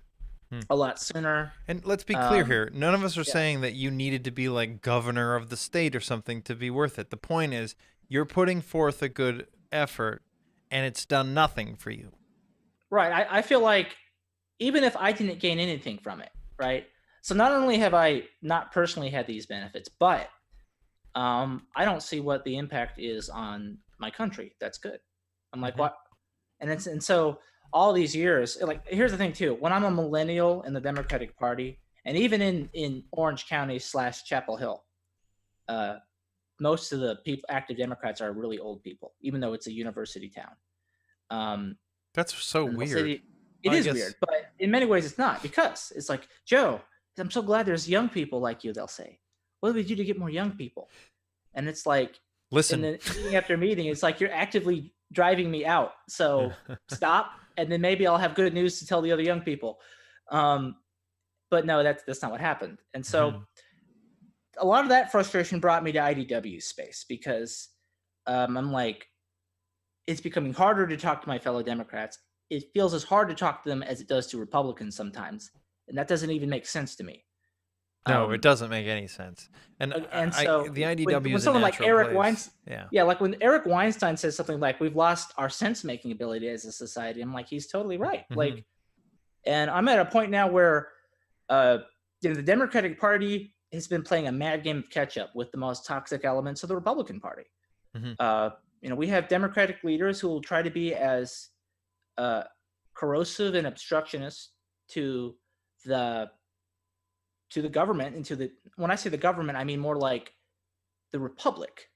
a lot sooner. And let's be clear here. None of us are saying that you needed to be like governor of the state or something to be worth it. The point is you're putting forth a good effort and it's done nothing for you. Right. I feel like even if I didn't gain anything from it, right? So not only have I not personally had these benefits, but I don't see what the impact is on my country. That's good. I'm like, what? And so all these years, like, here's the thing too. When I'm a millennial in the Democratic Party, and even in Orange County / Chapel Hill, most of the active Democrats are really old people, even though it's a university town. That's so weird. It is weird, but in many ways it's not, because it's like, Joe, I'm so glad there's young people like you, they'll say. What do we do to get more young people? And it's like, listen, and then meeting after meeting, it's like, you're actively driving me out. So stop, and then maybe I'll have good news to tell the other young people. But no, that's not what happened. And so a lot of that frustration brought me to IDW space, because I'm like, it's becoming harder to talk to my fellow Democrats. It feels as hard to talk to them as it does to Republicans sometimes. And that doesn't even make sense to me. No, it doesn't make any sense. And so the IDW is someone like Eric Weinstein, yeah, like when Eric Weinstein says something like, we've lost our sense-making ability as a society, I'm like, he's totally right. Like, and I'm at a point now where the Democratic Party has been playing a mad game of catch-up with the most toxic elements of the Republican Party. We have Democratic leaders who will try to be as corrosive and obstructionist to the government, and when I say the government, I mean more like the republic,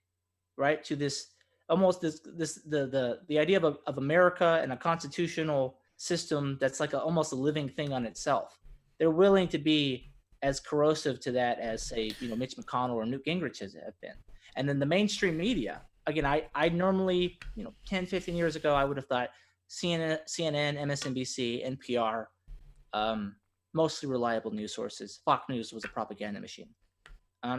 right? To this almost the idea of America and a constitutional system that's like almost a living thing on itself. They're willing to be as corrosive to that as, say, Mitch McConnell or Newt Gingrich have been. And then the mainstream media, again, I normally, 10, 15 years ago, I would have thought CNN, MSNBC, NPR, mostly reliable news sources. Fox News was a propaganda machine.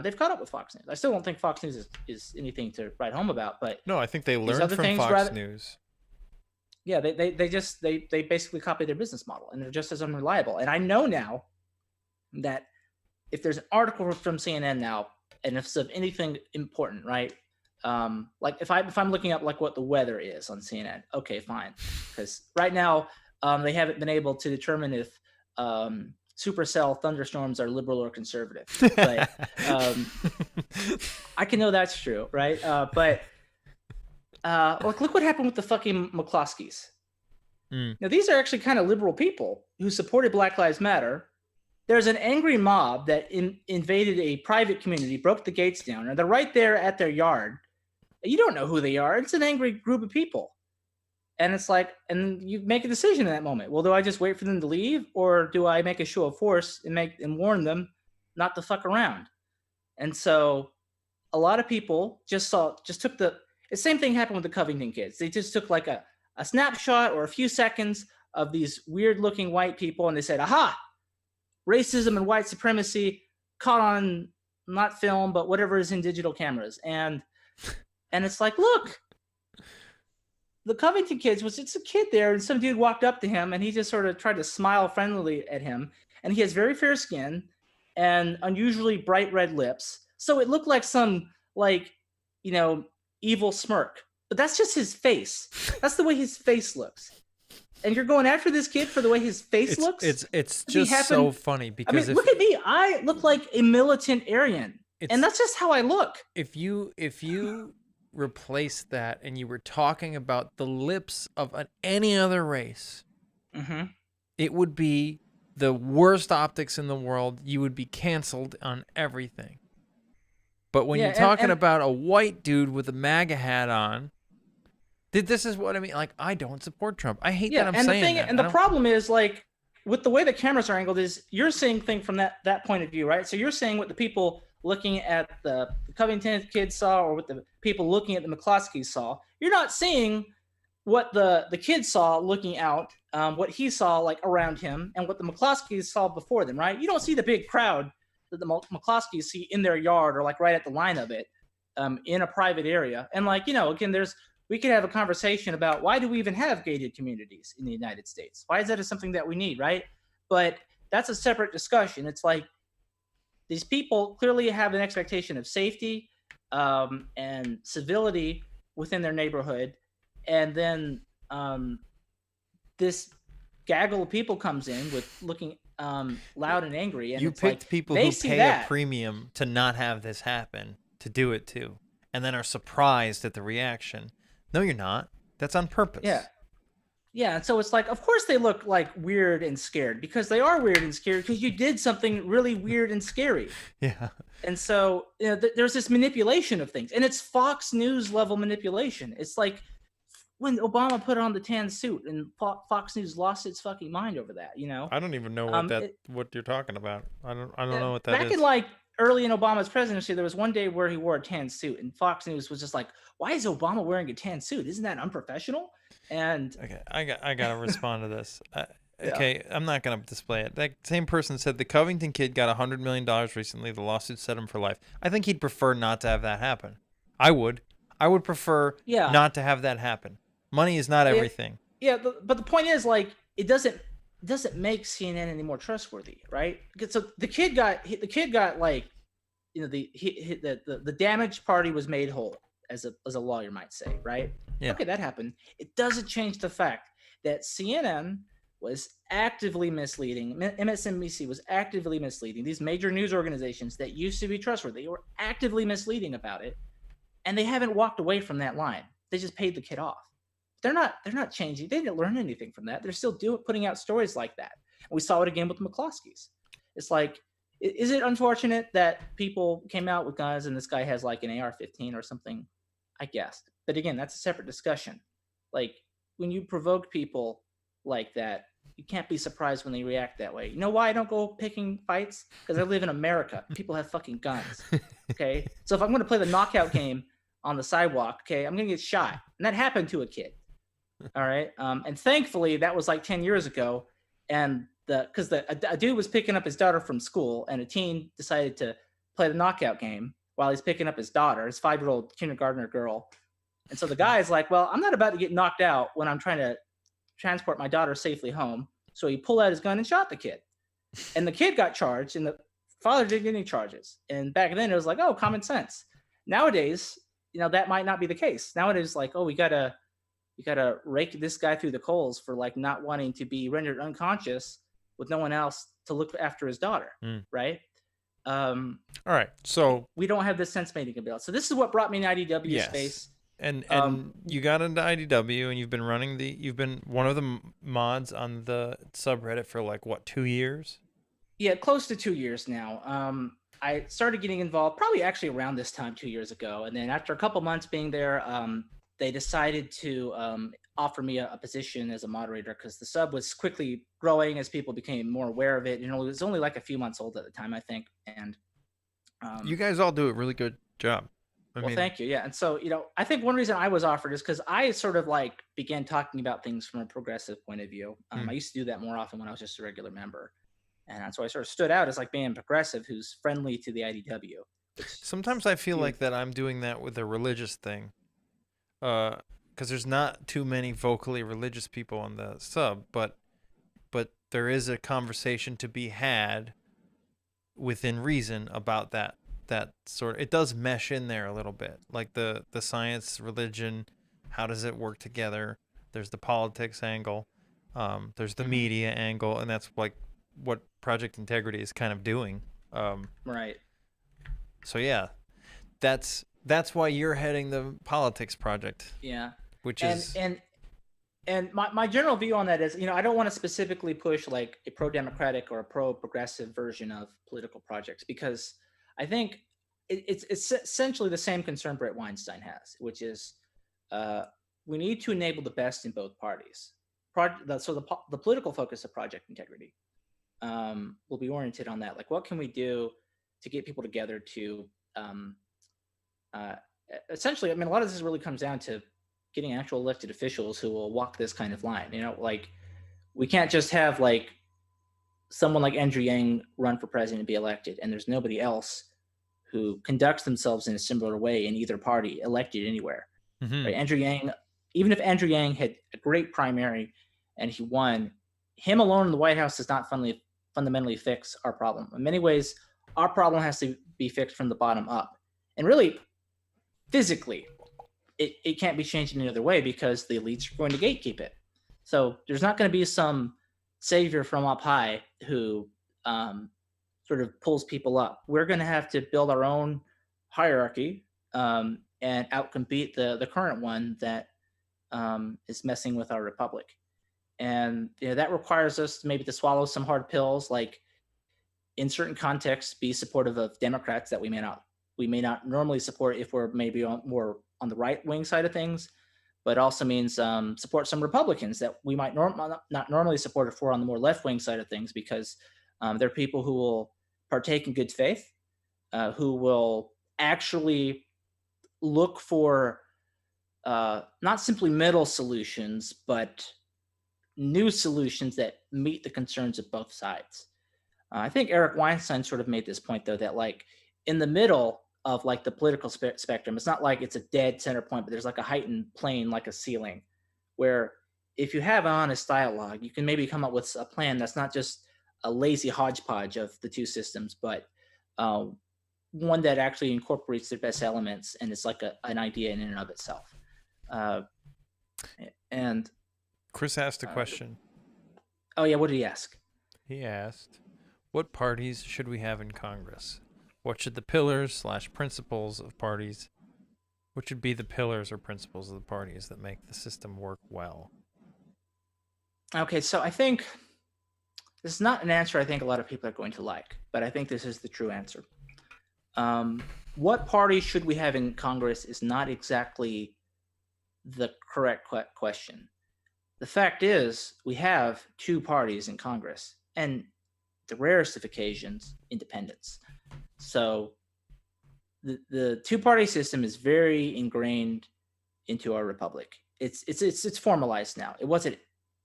They've caught up with Fox News. I still don't think Fox News is anything to write home about, but No, I think they these learned other from things Fox rather, News. yeah, they basically copy their business model, and they're just as unreliable. And I know now that if there's an article from CNN now, and if it's of anything important, right? Like if I'm looking up like what the weather is on CNN, okay, fine, because right now they haven't been able to determine if supercell thunderstorms are liberal or conservative, but I can know that's true, right? But look what happened with the fucking McCloskeys. Now these are actually kind of liberal people who supported Black Lives Matter. There's an angry mob that invaded a private community, broke the gates down, and they're right there at their yard. You don't know who they are. It's an angry group of people. And it's like, and you make a decision in that moment. Well, do I just wait for them to leave, or do I make a show of force and warn them not to fuck around? And so a lot of people just took the same thing happened with the Covington kids. They just took like a snapshot or a few seconds of these weird looking white people, and they said, aha, racism and white supremacy caught on not film, but whatever is in digital cameras. And it's like, look, the Covington kids was just a kid there, and some dude walked up to him, and he just sort of tried to smile friendly at him. And he has very fair skin and unusually bright red lips. So it looked like some, like, evil smirk. But that's just his face. That's the way his face looks. And you're going after this kid for the way his face looks? It's just so funny because look at me. I look like a militant Aryan. And that's just how I look. If you replace that and you were talking about the lips of any other race, it would be the worst optics in the world. You would be canceled on everything. But when you're talking about a white dude with a MAGA hat on, this is what I mean. Like, I don't support Trump. I hate that I'm saying that. And the problem is, like, with the way the cameras are angled, is you're seeing things from that point of view, right? So you're saying what the people looking at the Covington kids saw, or what the people looking at the McCloskeys saw. You're not seeing what the kid saw looking out, what he saw like around him, and what the McCloskeys saw before them, right? You don't see the big crowd that the McCloskeys see in their yard, or like right at the line of it, in a private area. And like, again, we could have a conversation about why do we even have gated communities in the United States? Why is that something that we need, right? But that's a separate discussion. It's like, these people clearly have an expectation of safety and civility within their neighborhood. And then this gaggle of people comes in with looking loud and angry. And you picked people who pay a premium to not have this happen, to do it too, and then are surprised at the reaction. No, you're not. That's on purpose. Yeah. Yeah, and so it's like, of course they look like weird and scared, because they are weird and scared because you did something really weird and scary. Yeah. And so there's this manipulation of things, and it's Fox News level manipulation. It's like when Obama put on the tan suit and Fox News lost its fucking mind over that. I don't even know what you're talking about. I don't know what that is. Back in like early in Obama's presidency, there was one day where he wore a tan suit, and Fox News was just like, why is Obama wearing a tan suit? Isn't that unprofessional? And okay, I gotta respond to this. Okay, I'm not gonna display it. That same person said the Covington kid got $100 million recently. The lawsuit set him for life. I think he'd prefer not to have that happen. I would prefer not to have that happen. Money is not everything. But the point is, like, it doesn't make CNN any more trustworthy, right? So the kid got like, the damaged party was made whole, as a lawyer might say, right? Yeah. Okay, that happened. It doesn't change the fact that CNN was actively misleading. MSNBC was actively misleading. These major news organizations that used to be trustworthy were actively misleading about it, and they haven't walked away from that line. They just paid the kid off. They're not changing. They didn't learn anything from that. They're still putting out stories like that. And we saw it again with the McCloskeys. It's like, is it unfortunate that people came out with guns and this guy has like an AR-15 or something? I guess. But again, that's a separate discussion. Like, when you provoke people like that, you can't be surprised when they react that way. You know why I don't go picking fights? Because I live in America. People have fucking guns. Okay? So if I'm going to play the knockout game on the sidewalk, okay, I'm going to get shot. And that happened to a kid. All right? And thankfully, that was like 10 years ago. And a dude was picking up his daughter from school, and a teen decided to play the knockout game while he's picking up his daughter, his 5-year-old kindergartner girl. And so the guy's like, well, I'm not about to get knocked out when I'm trying to transport my daughter safely home. So he pulled out his gun and shot the kid. And the kid got charged, and the father didn't get any charges. And back then it was like, oh, common sense. Nowadays, that might not be the case. Nowadays, like, oh, we gotta rake this guy through the coals for like not wanting to be rendered unconscious with no one else to look after his daughter, right? All right, so we don't have this sense-making ability. So this is what brought me in IDW space. And you got into IDW, and you've been one of the mods on the subreddit for like what, 2 years? Yeah, close to 2 years now. I started getting involved probably actually around this time 2 years ago, and then after a couple months being there, they decided to offer me a position as a moderator because the sub was quickly growing as people became more aware of it. It was only like a few months old at the time, I think. And you guys all do a really good job. I mean, thank you. Yeah. And so, I think one reason I was offered is because I sort of like began talking about things from a progressive point of view. I used to do that more often when I was just a regular member. And so I sort of stood out as like being progressive who's friendly to the IDW. Sometimes I feel like that I'm doing that with a religious thing. Because there's not too many vocally religious people on the sub, but there is a conversation to be had within reason about that sort of, it does mesh in there a little bit, like the science, religion, how does it work together? There's the politics angle, there's the media angle, and that's like what Project Integrity is kind of doing. Right. So yeah, that's why you're heading the politics project. Yeah. Which is and my general view on that is, I don't want to specifically push like a pro-democratic or a pro-progressive version of political projects, because I think it's essentially the same concern Brett Weinstein has, which is we need to enable the best in both parties. So the political focus of Project Integrity will be oriented on that. Like, what can we do to get people together to essentially, I mean, a lot of this really comes down to getting actual elected officials who will walk this kind of line. Like, we can't just have like someone like Andrew Yang run for president and be elected, and there's nobody else who conducts themselves in a similar way in either party elected anywhere. Right? Andrew Yang, even if Andrew Yang had a great primary and he won, him alone in the White House does not fundamentally fix our problem. In many ways, our problem has to be fixed from the bottom up. And really, physically, it can't be changed in any other way because the elites are going to gatekeep it. So there's not going to be some savior from up high who sort of pulls people up. We're going to have to build our own hierarchy and outcompete the current one that is messing with our republic. And that requires us maybe to swallow some hard pills, like in certain contexts, be supportive of Democrats that we may not normally support if we're maybe more on the right wing side of things, but also means support some Republicans that we might not normally support if we're on the more left wing side of things, because they're people who will partake in good faith, who will actually look for not simply middle solutions, but new solutions that meet the concerns of both sides. I think Eric Weinstein sort of made this point, though, that like in the middle of like the political spectrum, it's not like it's a dead center point, but there's like a heightened plane, like a ceiling, where if you have an honest dialogue, you can maybe come up with a plan that's not just a lazy hodgepodge of the two systems, but one that actually incorporates their best elements, and it's like an idea in and of itself. And Chris asked a question. Oh yeah, what did he ask? He asked, what parties should we have in Congress? What should the pillars/principles of parties, what should be the pillars or principles of the parties that make the system work well? Okay, so I think this is not an answer I think a lot of people are going to like, but I think this is the true answer. What party should we have in Congress is not exactly the correct question. The fact is, we have two parties in Congress, and the rarest of occasions, independents. So the two-party system is very ingrained into our republic. It's formalized now. It wasn't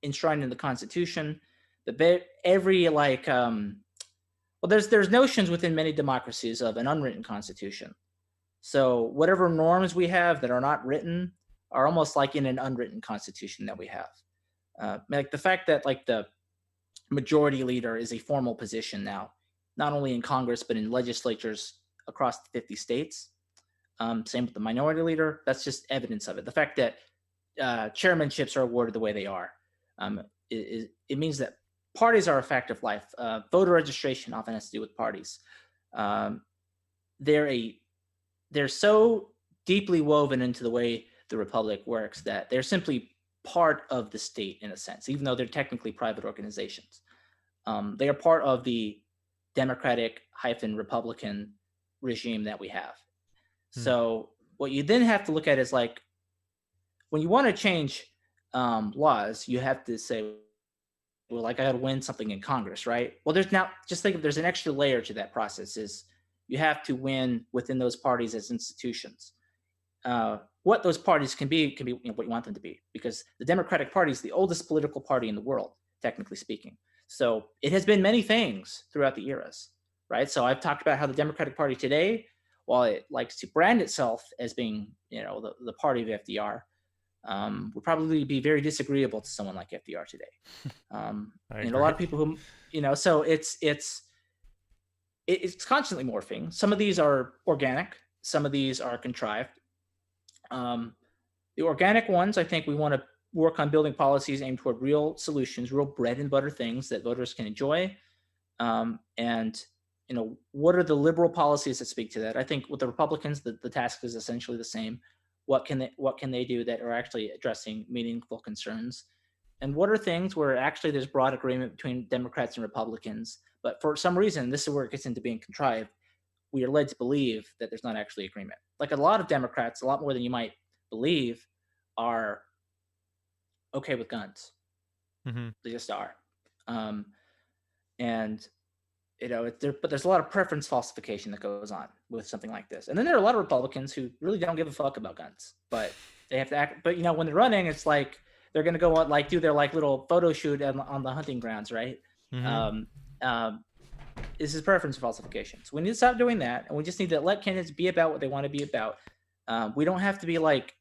enshrined in the Constitution, every well, there's notions within many democracies of an unwritten constitution. So whatever norms we have that are not written are almost like in an unwritten constitution that we have. Like the fact that like the majority leader is a formal position now, not only in Congress but in legislatures across the 50 states. Same with the minority leader. That's just evidence of it. The fact that chairmanships are awarded the way they are, it means that parties are a fact of life. Voter registration often has to do with parties. Um, they're so deeply woven into the way the republic works that they're simply part of the state in a sense, even though they're technically private organizations. They are part of the democratic hyphen Republican regime that we have. So what you then have to look at is like when you want to change laws, you have to say, well, like I got to win something in Congress, right? Well, there's now just think if there's an extra layer to that process is you have to win within those parties as institutions. What those parties can be what you want them to be, because the Democratic Party is the oldest political party in the world, technically speaking. So it has been many things throughout the eras, right? So I've talked about how the Democratic Party today, while it likes to brand itself as being, the party of FDR, would probably be very disagreeable to someone like FDR today. And a lot of people who, so it's constantly morphing. Some of these are organic, some of these are contrived. The organic ones, I think we want to work on building policies aimed toward real solutions, real bread and butter things that voters can enjoy. And what are the liberal policies that speak to that? I think with the Republicans, the task is essentially the same. What can they do that are actually addressing meaningful concerns? And what are things where actually there's broad agreement between Democrats and Republicans, but for some reason, this is where it gets into being contrived. We are led to believe that there's not actually agreement. Like a lot of Democrats, a lot more than you might believe, are okay with guns. Mm-hmm. They just are. And but there's a lot of preference falsification that goes on with something like this. And then there are a lot of Republicans who really don't give a fuck about guns, but they have to act. But when they're running, it's like they're going to go on, like do their like little photo shoot on the hunting grounds, right? Mm-hmm. This is preference falsification. So we need to stop doing that, and we just need to let candidates be about what they want to be about. We don't have to be like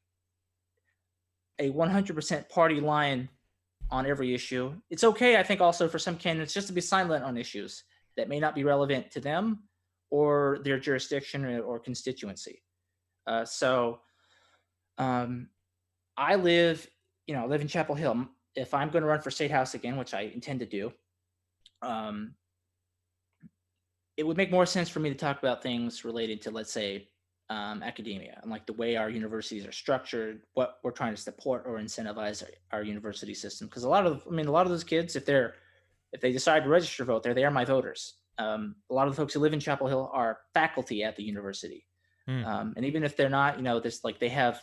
a 100% party line on every issue. It's okay, I think, also for some candidates just to be silent on issues that may not be relevant to them or their jurisdiction or constituency. I live in Chapel Hill. If I'm going to run for State House again, which I intend to do, it would make more sense for me to talk about things related to, let's say, academia and like the way our universities are structured, what we're trying to support or incentivize our university system. Because a lot of those kids, if they decide to register vote, they are my voters. A lot of the folks who live in Chapel Hill are faculty at the university. And even if they're not, they have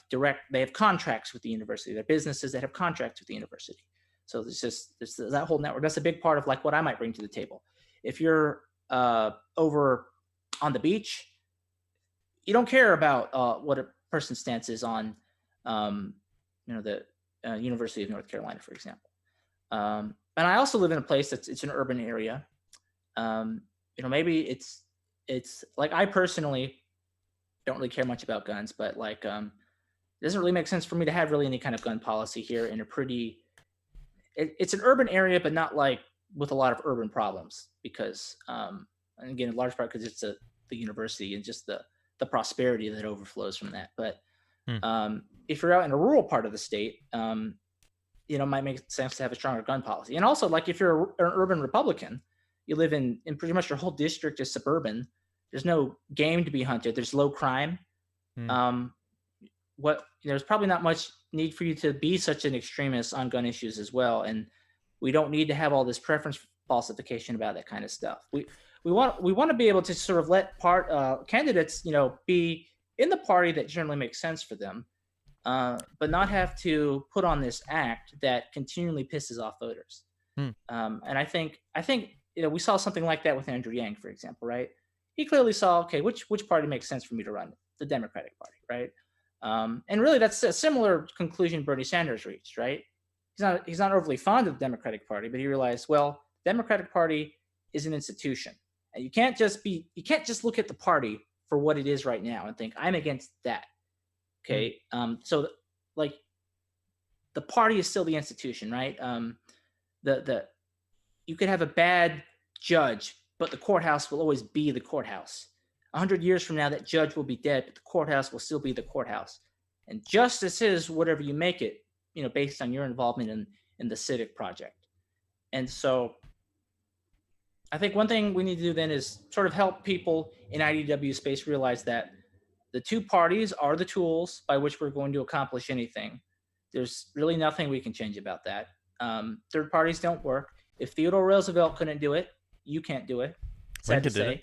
contracts with the university. They're businesses that have contracts with the university. So there's that whole network. That's a big part of like what I might bring to the table. If you're over on the beach, you don't care about what a person's stance is on, the University of North Carolina, for example. And I also live in a place it's an urban area. Maybe it's like I personally don't really care much about guns, but like it doesn't really make sense for me to have really any kind of gun policy here in a pretty. It's an urban area, but not like with a lot of urban problems because, and again, in large part because it's the university and just the prosperity that overflows from that. But if you're out in a rural part of the state, it might make sense to have a stronger gun policy. And also, like if you're an urban Republican, you live in pretty much your whole district is suburban. There's no game to be hunted. There's low crime. There's probably not much need for you to be such an extremist on gun issues as well. And we don't need to have all this preference falsification about that kind of stuff. We want to be able to sort of let candidates, be in the party that generally makes sense for them, but not have to put on this act that continually pisses off voters. And I think we saw something like that with Andrew Yang, for example, right? He clearly saw, okay, which party makes sense for me to run? The Democratic Party, right? And really, that's a similar conclusion Bernie Sanders reached, right? He's not overly fond of the Democratic Party, but he realized, well, Democratic Party is an institution, and you can't just look at the party for what it is right now and think I'm against that. Okay, so like the party is still the institution, right? The you could have a bad judge, but the courthouse will always be the courthouse. 100 years from now, that judge will be dead, but the courthouse will still be the courthouse. And justice is whatever you make it, based on your involvement in the civic project. And so I think one thing we need to do then is sort of help people in IDW space realize that the two parties are the tools by which we're going to accomplish anything. There's really nothing we can change about that. Third parties don't work. If Theodore Roosevelt couldn't do it, you can't do it. Sad to say.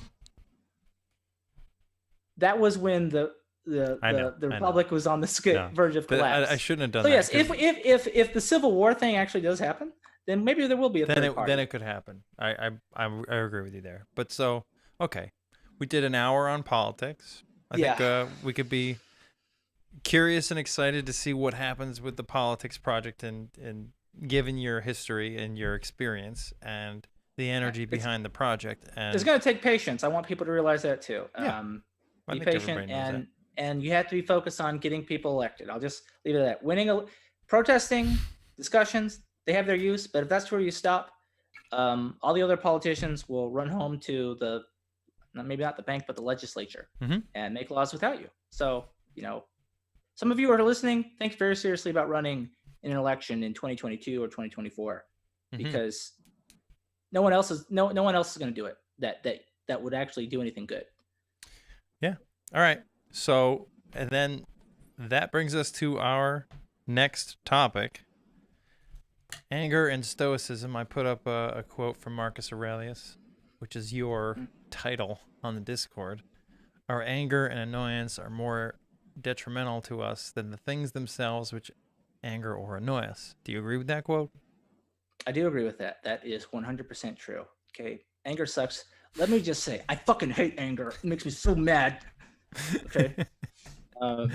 That was when the Republic was on the verge of collapse. I shouldn't have done that. So yes, if the Civil War thing actually does happen, then maybe there will be a third party. Then it could happen. I agree with you there. But so, okay. We did an hour on politics. I think we could be curious and excited to see what happens with the politics project and given your history and your experience and the energy behind the project. And it's going to take patience. I want people to realize that too. Yeah. Be patient and you have to be focused on getting people elected. I'll just leave it at that. Protesting, discussions, they have their use, but if that's where you stop, all the other politicians will run home to maybe not the bank, but the legislature and make laws without you. So, some of you who are listening, think very seriously about running in an election in 2022 or 2024, because no one else is going to do it that would actually do anything good. Yeah. All right. So, and then that brings us to our next topic, anger and stoicism. I put up a quote from Marcus Aurelius, which is your title on the Discord. Our anger and annoyance are more detrimental to us than the things themselves which anger or annoy us. Do you agree with that quote? I do agree with that. That is 100% true. Okay. Anger sucks. Let me just say, I fucking hate anger. It makes me so mad. Okay. No,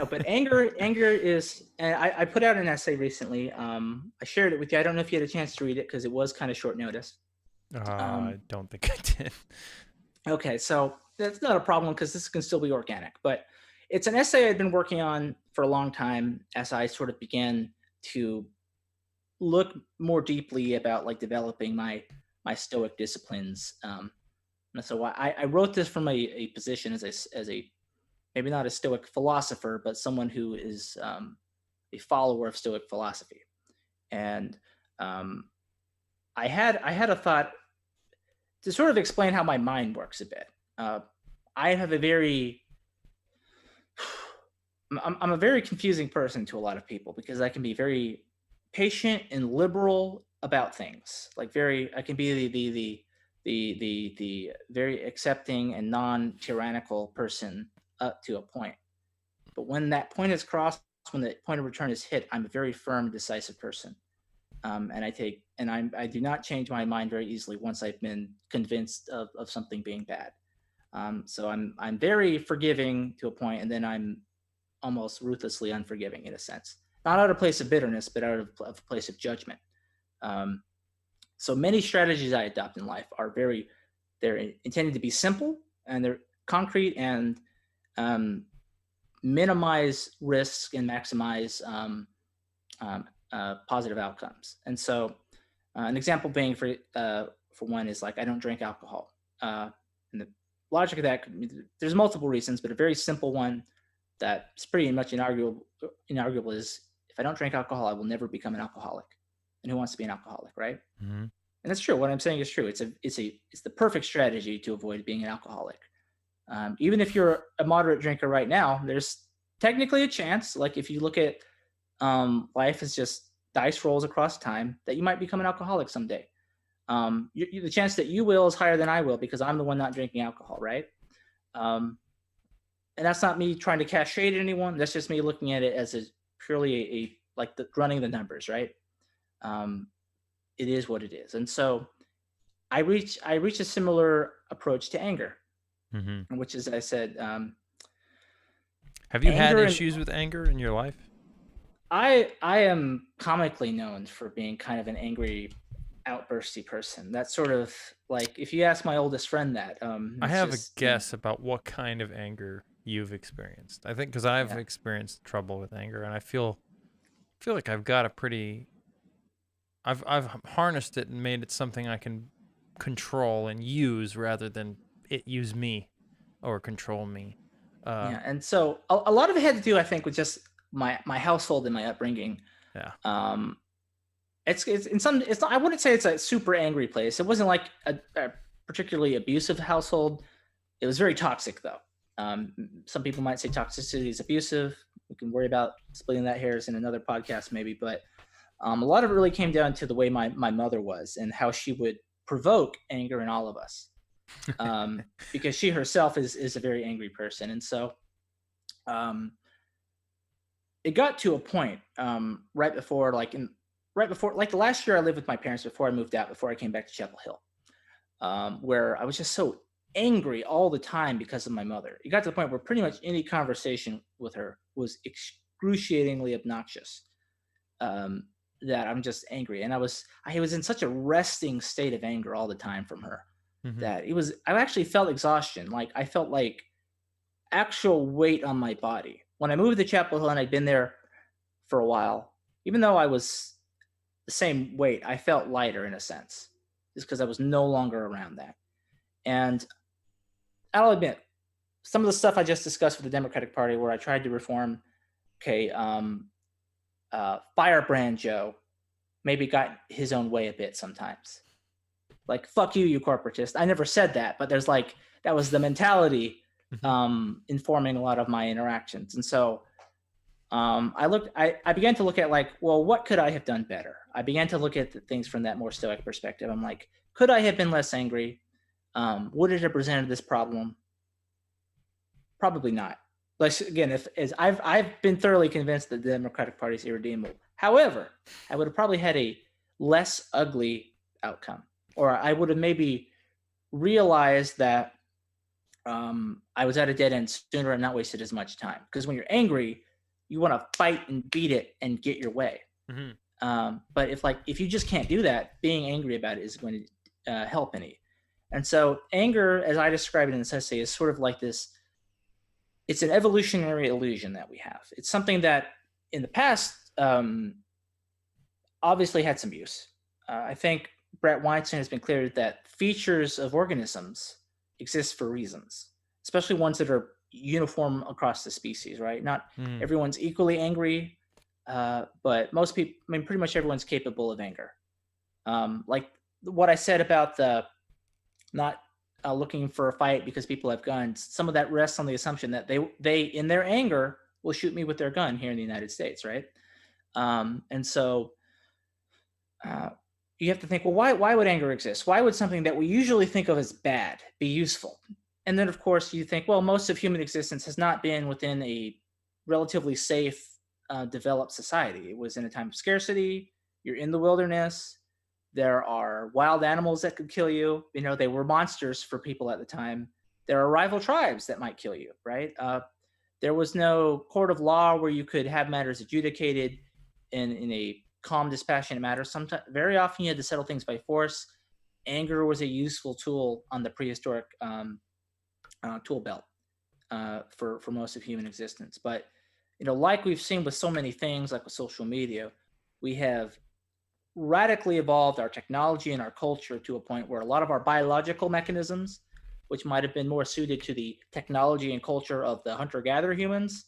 but anger is, and I put out an essay recently. I shared it with you. I don't know if you had a chance to read it because it was kind of short notice. I don't think I did. Okay. So that's not a problem because this can still be organic, but it's an essay I'd been working on for a long time as I sort of began to look more deeply about like developing my Stoic disciplines. And so I wrote this from a position as a maybe not a Stoic philosopher, but someone who is a follower of Stoic philosophy. And I had a thought to sort of explain how my mind works a bit. I have I'm a very confusing person to a lot of people because I can be very patient and liberal about things. Like I can be the very accepting and non-tyrannical person up to a point. But when that point is crossed, when the point of return is hit, I'm a very firm, decisive person. And I do not change my mind very easily once I've been convinced of something being bad. So I'm very forgiving to a point, and then I'm almost ruthlessly unforgiving in a sense. Not out of a place of bitterness, but out of a place of judgment. So many strategies I adopt in life they're intended to be simple and they're concrete and minimize risks and maximize positive outcomes. And so an example being for one is like, I don't drink alcohol. And the logic of that, there's multiple reasons, but a very simple one that's pretty much inarguable is if I don't drink alcohol, I will never become an alcoholic. And who wants to be an alcoholic, right? Mm-hmm. And that's true. What I'm saying is true. It's the perfect strategy to avoid being an alcoholic. Even if you're a moderate drinker right now, there's technically a chance, like if you look at life as just dice rolls across time, that you might become an alcoholic someday. The chance that you will is higher than I will because I'm the one not drinking alcohol, right? And that's not me trying to cast shade at anyone. That's just me looking at it as purely running the numbers, right? It is what it is. And so I reach a similar approach to anger, which is, I said, have you had issues with anger in your life? I am comically known for being kind of an angry outbursty person. That's sort of like if you ask my oldest friend that, I it's have a just, guess about what kind of anger you've experienced. I think because I've yeah, experienced trouble with anger, and I feel like I've got a pretty I've harnessed it and made it something I can control and use rather than it use me or control me. yeah. Um, And so a lot of it had to do, I think, with just my household and my upbringing. yeah. Um, it's in some, it's not, I wouldn't say it's a super angry place. It wasn't like a particularly abusive household. It was very toxic though. Some people might say toxicity is abusive. We can worry about splitting that hairs in another podcast maybe, but a lot of it really came down to the way my mother was and how she would provoke anger in all of us. Because she herself is a very angry person. And so um, it got to a point right before like the last year I lived with my parents before I moved out, before I came back to Chapel Hill, where I was just so angry all the time because of my mother. It got to the point where pretty much any conversation with her was excruciatingly obnoxious. Um, that I'm just angry, and I was in such a resting state of anger all the time from her Hmm. that I actually felt exhaustion. Like I felt like actual weight on my body when I moved to Chapel Hill, and I'd been there for a while. Even though I was the same weight, I felt lighter in a sense, just because I was no longer around that. And I'll admit, some of the stuff I just discussed with the Democratic Party, where I tried to reform, okay, Firebrand Joe maybe got his own way a bit sometimes. Like, fuck you, you corporatist. I never said that, but there's like, that was the mentality Hmm. informing a lot of my interactions. And so I began to look at like, well, what could I have done better? I began to look at the things from that more stoic perspective. I'm like, could I have been less angry? Would it have presented this problem? Probably not. Like again, if as I've been thoroughly convinced that the Democratic Party is irredeemable. However, I would have probably had a less ugly outcome, or I would have maybe realized that I was at a dead end sooner and not wasted as much time. Because when you're angry, you want to fight and beat it and get your way. Hmm. But if you just can't do that, being angry about it is going to help any. And so anger, as I describe it in this essay, is sort of like this. It's an evolutionary illusion that we have. It's something that in the past obviously had some use. I think Brett Weinstein has been clear that features of organisms exist for reasons, especially ones that are uniform across the species, right? Not Mm. everyone's equally angry, but most people, I mean, pretty much everyone's capable of anger. Like what I said about the not looking for a fight because people have guns, some of that rests on the assumption that they in their anger will shoot me with their gun here in the United States, right? And so uh, you have to think, well, why would anger exist? Why would something that we usually think of as bad be useful? And then, of course, you think, well, most of human existence has not been within a relatively safe, developed society. It was in a time of scarcity. You're in the wilderness. There are wild animals that could kill you. You know, they were monsters for people at the time. There are rival tribes that might kill you, right? There was no court of law where you could have matters adjudicated in a calm, dispassionate manner. Sometimes, very often, you had to settle things by force. Anger was a useful tool on the prehistoric tool belt for most of human existence. But you know, like we've seen with so many things, like with social media, we have radically evolved our technology and our culture to a point where a lot of our biological mechanisms, which might have been more suited to the technology and culture of the hunter-gatherer humans,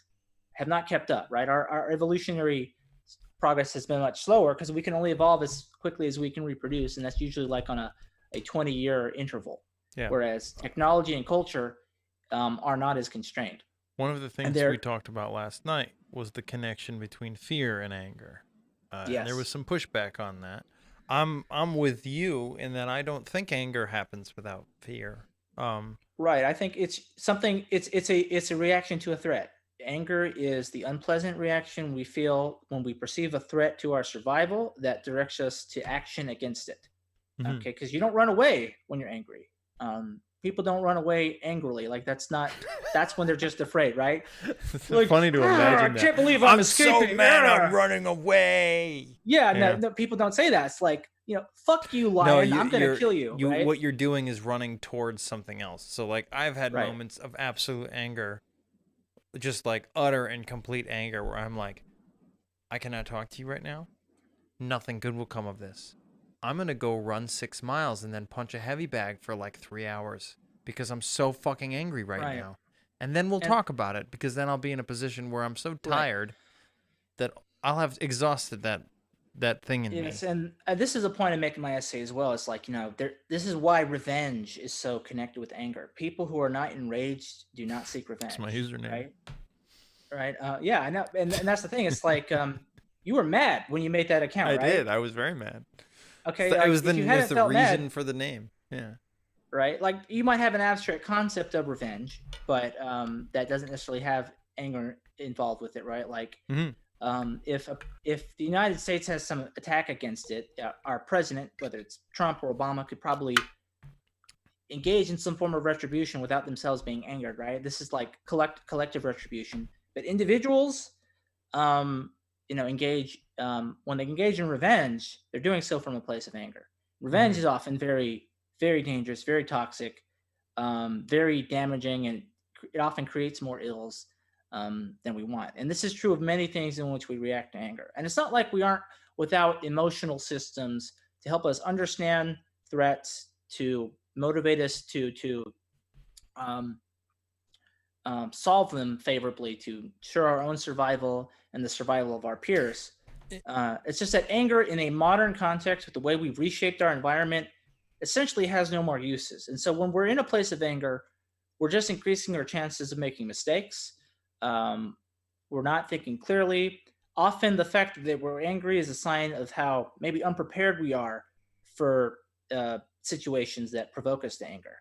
have not kept up. Right, our evolutionary progress has been much slower because we can only evolve as quickly as we can reproduce, and that's usually like on a 20-year interval. Yeah. Whereas technology and culture are not as constrained. One of the And things we they're, talked about last night was the connection between fear and anger, and there was yes, some pushback on that. I'm with you in that I don't think anger happens without fear. right. I think it's something. It's a reaction to a threat. Anger is the unpleasant reaction we feel when we perceive a threat to our survival that directs us to action against it. Mhm. Okay, because you don't run away when you're angry. people don't run away angrily. Like that's when they're just afraid, right? It's Like, funny to I imagine that. can't believe I'm so escaping. mad I'm Argh." running away. Yeah, no, Yeah. no, people don't say that. It's like, fuck you, No, lion. I'm gonna kill you, right? what you're doing is running towards something else. So like I've had Right. moments of absolute anger, just like utter and complete anger where I'm like, I cannot talk to you right now. Nothing good will come of this. I'm going to go run 6 miles and then punch a heavy bag for like 3 hours because I'm so fucking angry right Right. now. And then we'll And talk about it because then I'll be in a position where I'm so right. tired that I'll have exhausted that thing in me. Yes, and this is a point I make in my essay as well. It's like, this is why revenge is so connected with anger. People who are not enraged do not seek revenge. That's my username. Right? Right. Yeah, I know. And that's the thing. It's like, you were mad when you made that account, I right? did. I was very mad. Okay. It was if you hadn't felt reason mad, for the name. Yeah. right? Like, you might have an abstract concept of revenge, but that doesn't necessarily have anger involved with it, right? Like, if the United States has some attack against it, our president, whether it's Trump or Obama, could probably engage in some form of retribution without themselves being angered, right? This is like collective retribution. But individuals, engage when they engage in revenge, they're doing so from a place of anger. Revenge is often very, very dangerous, very toxic, very damaging, and it often creates more ills than we want. And this is true of many things in which we react to anger. And it's not like we aren't without emotional systems to help us understand threats, to motivate us to solve them favorably, to ensure our own survival and the survival of our peers. It's just that anger in a modern context, with the way we've reshaped our environment, essentially has no more uses. And so when we're in a place of anger, we're just increasing our chances of making mistakes. We're not thinking clearly. Often the fact that we're angry is a sign of how maybe unprepared we are for situations that provoke us to anger.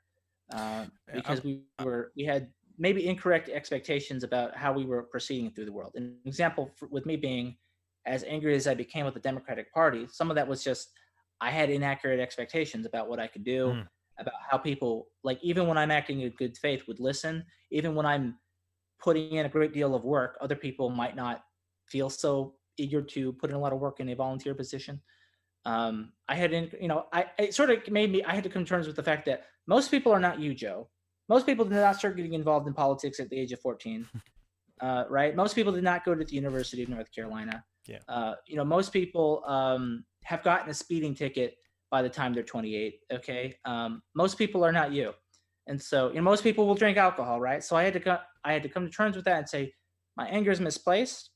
Because we had maybe incorrect expectations about how we were proceeding through the world. An example with me being as angry as I became with the Democratic Party, some of that was just I had inaccurate expectations about what I could do, about how people, like, even when I'm acting in good faith, would listen. Even when I'm putting in a great deal of work, other people might not feel so eager to put in a lot of work in a volunteer position. It sort of made me, I had to come to terms with the fact that most people are not you, Joe. Most people did not start getting involved in politics at the age of 14, right? Most people did not go to the University of North Carolina. Yeah. Most people have gotten a speeding ticket by the time they're 28. Okay. Most people are not you. And so, most people will drink alcohol, right? So I had to come to terms with that and say, my anger is misplaced.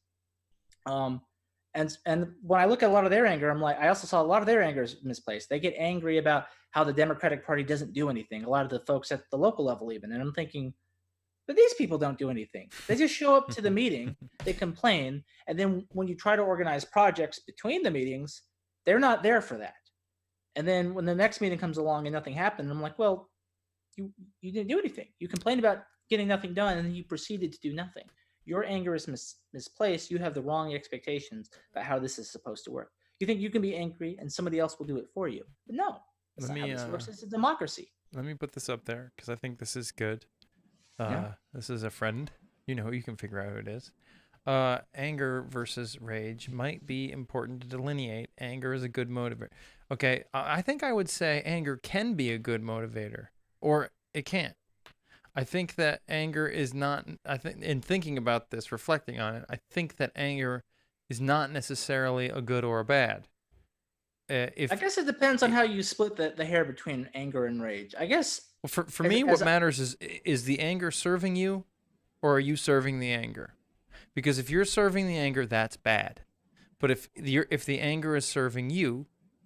And when I look at a lot of their anger, I'm like, I also saw a lot of their anger is misplaced. They get angry about how the Democratic Party doesn't do anything. A lot of the folks at the local level, even. And I'm thinking, but these people don't do anything. They just show up to the meeting, they complain, and then when you try to organize projects between the meetings, they're not there for that. And then when the next meeting comes along and nothing happened, I'm like, well, you didn't do anything. You complained about getting nothing done, and then you proceeded to do nothing. Your anger is misplaced. You have the wrong expectations about how this is supposed to work. You think you can be angry and somebody else will do it for you. But no, that's not how this works. It's a democracy. Let me put this up there because I think this is good. Yeah. This is a friend. You can figure out who it is. Anger versus rage might be important to delineate. Anger is a good motivator. Okay, I think I would say anger can be a good motivator, or it can't. I think that anger is not, in thinking about this, reflecting on it, I think that anger is not necessarily a good or a bad. I guess it depends on how you split the hair between anger and rage. I guess. Well, for me, what matters is the anger serving you, or are you serving the anger? Because if you're serving the anger, that's bad. But if the anger is serving you,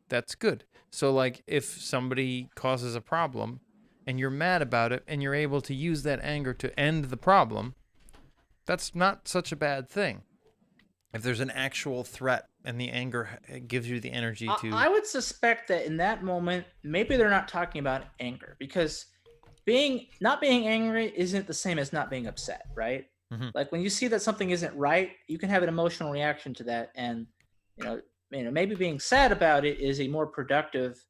that's good. So like if somebody causes a problem and you're mad about it and you're able to use that anger to end the problem, that's not such a bad thing. If there's an actual threat and the anger gives you the energy to... I would suspect that in that moment, maybe they're not talking about anger, because not being angry isn't the same as not being upset, right? Mm-hmm. Like when you see that something isn't right, you can have an emotional reaction to that, and maybe being sad about it is a more productive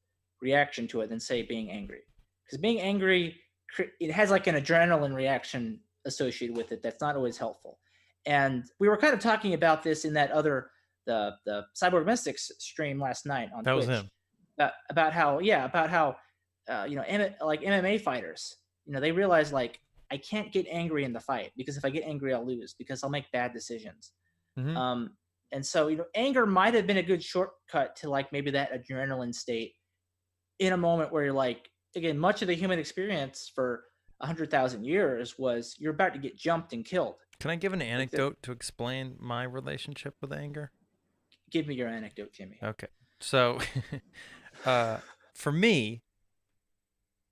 reaction to it than, say, being angry. Because being angry it has like an adrenaline reaction associated with it that's not always helpful. And we were kind of talking about this in that other the Cyborg Mystics stream last night on That was Twitch him. about how like MMA fighters, they realize like I can't get angry in the fight because if I get angry I'll lose because I'll make bad decisions. Hmm. Um, and so anger might have been a good shortcut to like maybe that adrenaline state in a moment where you're like, again, much of the human experience for 100,000 years was you're about to get jumped and killed. Can I give an Like, anecdote to explain my relationship with anger? give me your anecdote, Jimmy. Okay. So, for me,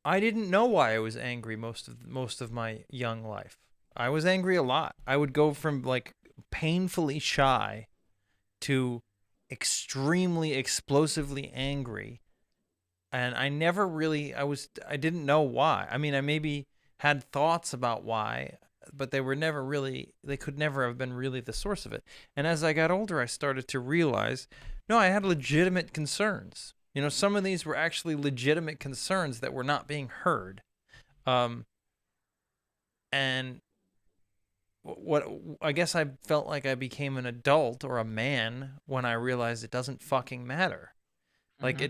I didn't know why I was angry most of my young life. I was angry a lot. I would go from like painfully shy to extremely explosively angry, and I never really I didn't know why. I mean, I maybe had thoughts about why, but they could never have been really the source of it. And as I got older, I started to realize, no, I had legitimate concerns. Some of these were actually legitimate concerns that were not being heard. And what I guess I felt like I became an adult or a man when I realized it doesn't fucking matter. Like Mhm.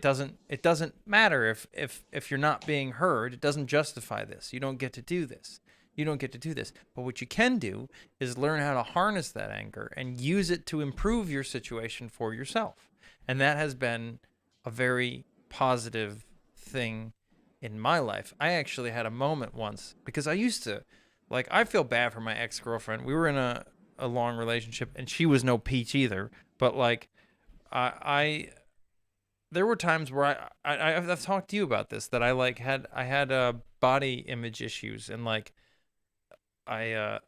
it doesn't matter if you're not being heard. It doesn't justify this. You don't get to do this. You don't get to do this. But what you can do is learn how to harness that anger and use it to improve your situation for yourself. And that has been a very positive thing in my life. I actually had a moment once because I used to, like, I feel bad for my ex-girlfriend. We were in a long relationship and she was no peach either. But like, I there were times where I've talked to you about this, that I had body image issues, and like I I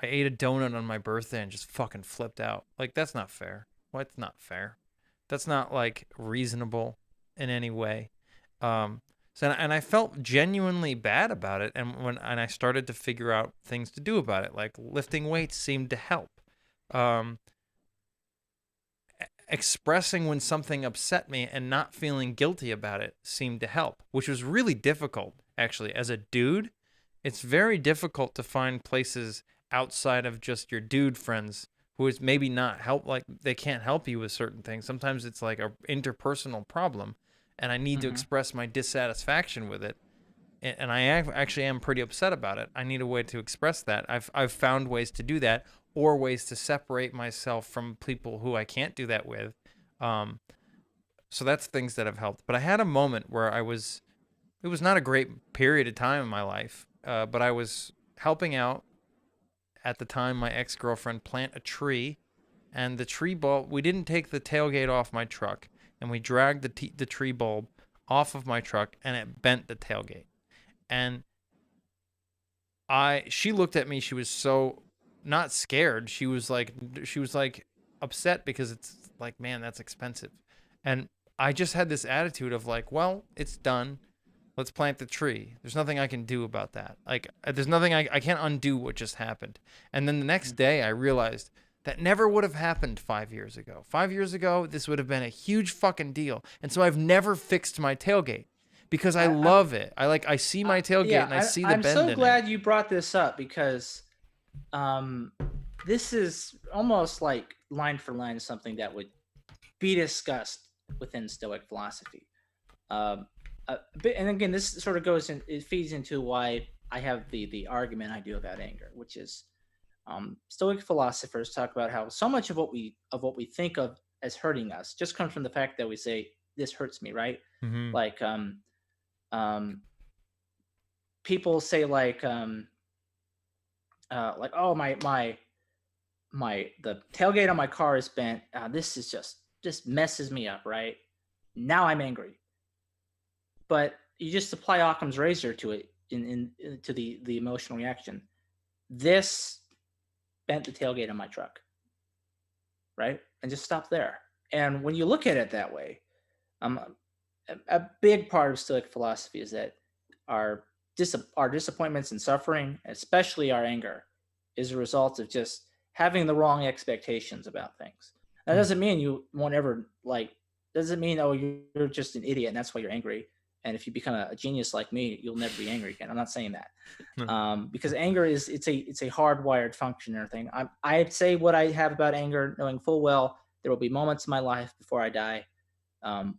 ate a donut on my birthday and just fucking flipped out. Like, that's not fair. What's not fair? That's not like reasonable in any way. And I felt genuinely bad about it, and I started to figure out things to do about it, like lifting weights seemed to help. Um, Expressing when something upset me and not feeling guilty about it seemed to help, which was really difficult, actually. As a dude, it's very difficult to find places outside of just your dude friends who is maybe not help, like they can't help you with certain things. Sometimes it's like a interpersonal problem, and I need to Mhm. express my dissatisfaction with it. And I actually am pretty upset about it. I need a way to express that. I've found ways to do that, or ways to separate myself from people who I can't do that with. Um, so that's things that have helped. But I had a moment where it was not a great period of time in my life, but I was helping out at the time my ex-girlfriend plant a tree, and the tree bulb, we didn't take the tailgate off my truck, and we dragged the tree bulb off of my truck, and it bent the tailgate. And she looked at me, she was so not scared, she was like upset, because it's like, man, that's expensive. And I just had this attitude of like, well, it's done, let's plant the tree, there's nothing I can do about that. Like, there's nothing I can't undo what just happened. And then the next day I realized that never would have happened 5 years ago. 5 years ago, this would have been a huge fucking deal. And so I've never fixed my tailgate because I I'm love it. I see my tailgate yeah, and I see the I'm bend so in it. glad you brought this up because um, this is almost like line for line something that would be discussed within Stoic philosophy. Um, and again, this sort of goes in, it feeds into why I have the argument I do about anger, which is Stoic philosophers talk about how so much of what we think of as hurting us just comes from the fact that we say this hurts me, right? Mm-hmm. Like um, people say like oh my the tailgate on my car is bent. This is just messes me up, right? Now I'm angry, but you just apply Occam's razor to it to the emotional reaction. This bent the tailgate on my truck, right? And just stop there. And when you look at it that way, um, a big part of Stoic philosophy is that our our disappointments and suffering, especially our anger, is a result of just having the wrong expectations about things. That doesn't mean you won't ever like. Doesn't mean oh you're just an idiot and that's why you're angry. And if you become a genius like me, you'll never be angry again. I'm not saying that, Hmm. because anger it's a hardwired function or thing. I'd say what I have about anger, knowing full well there will be moments in my life before I die,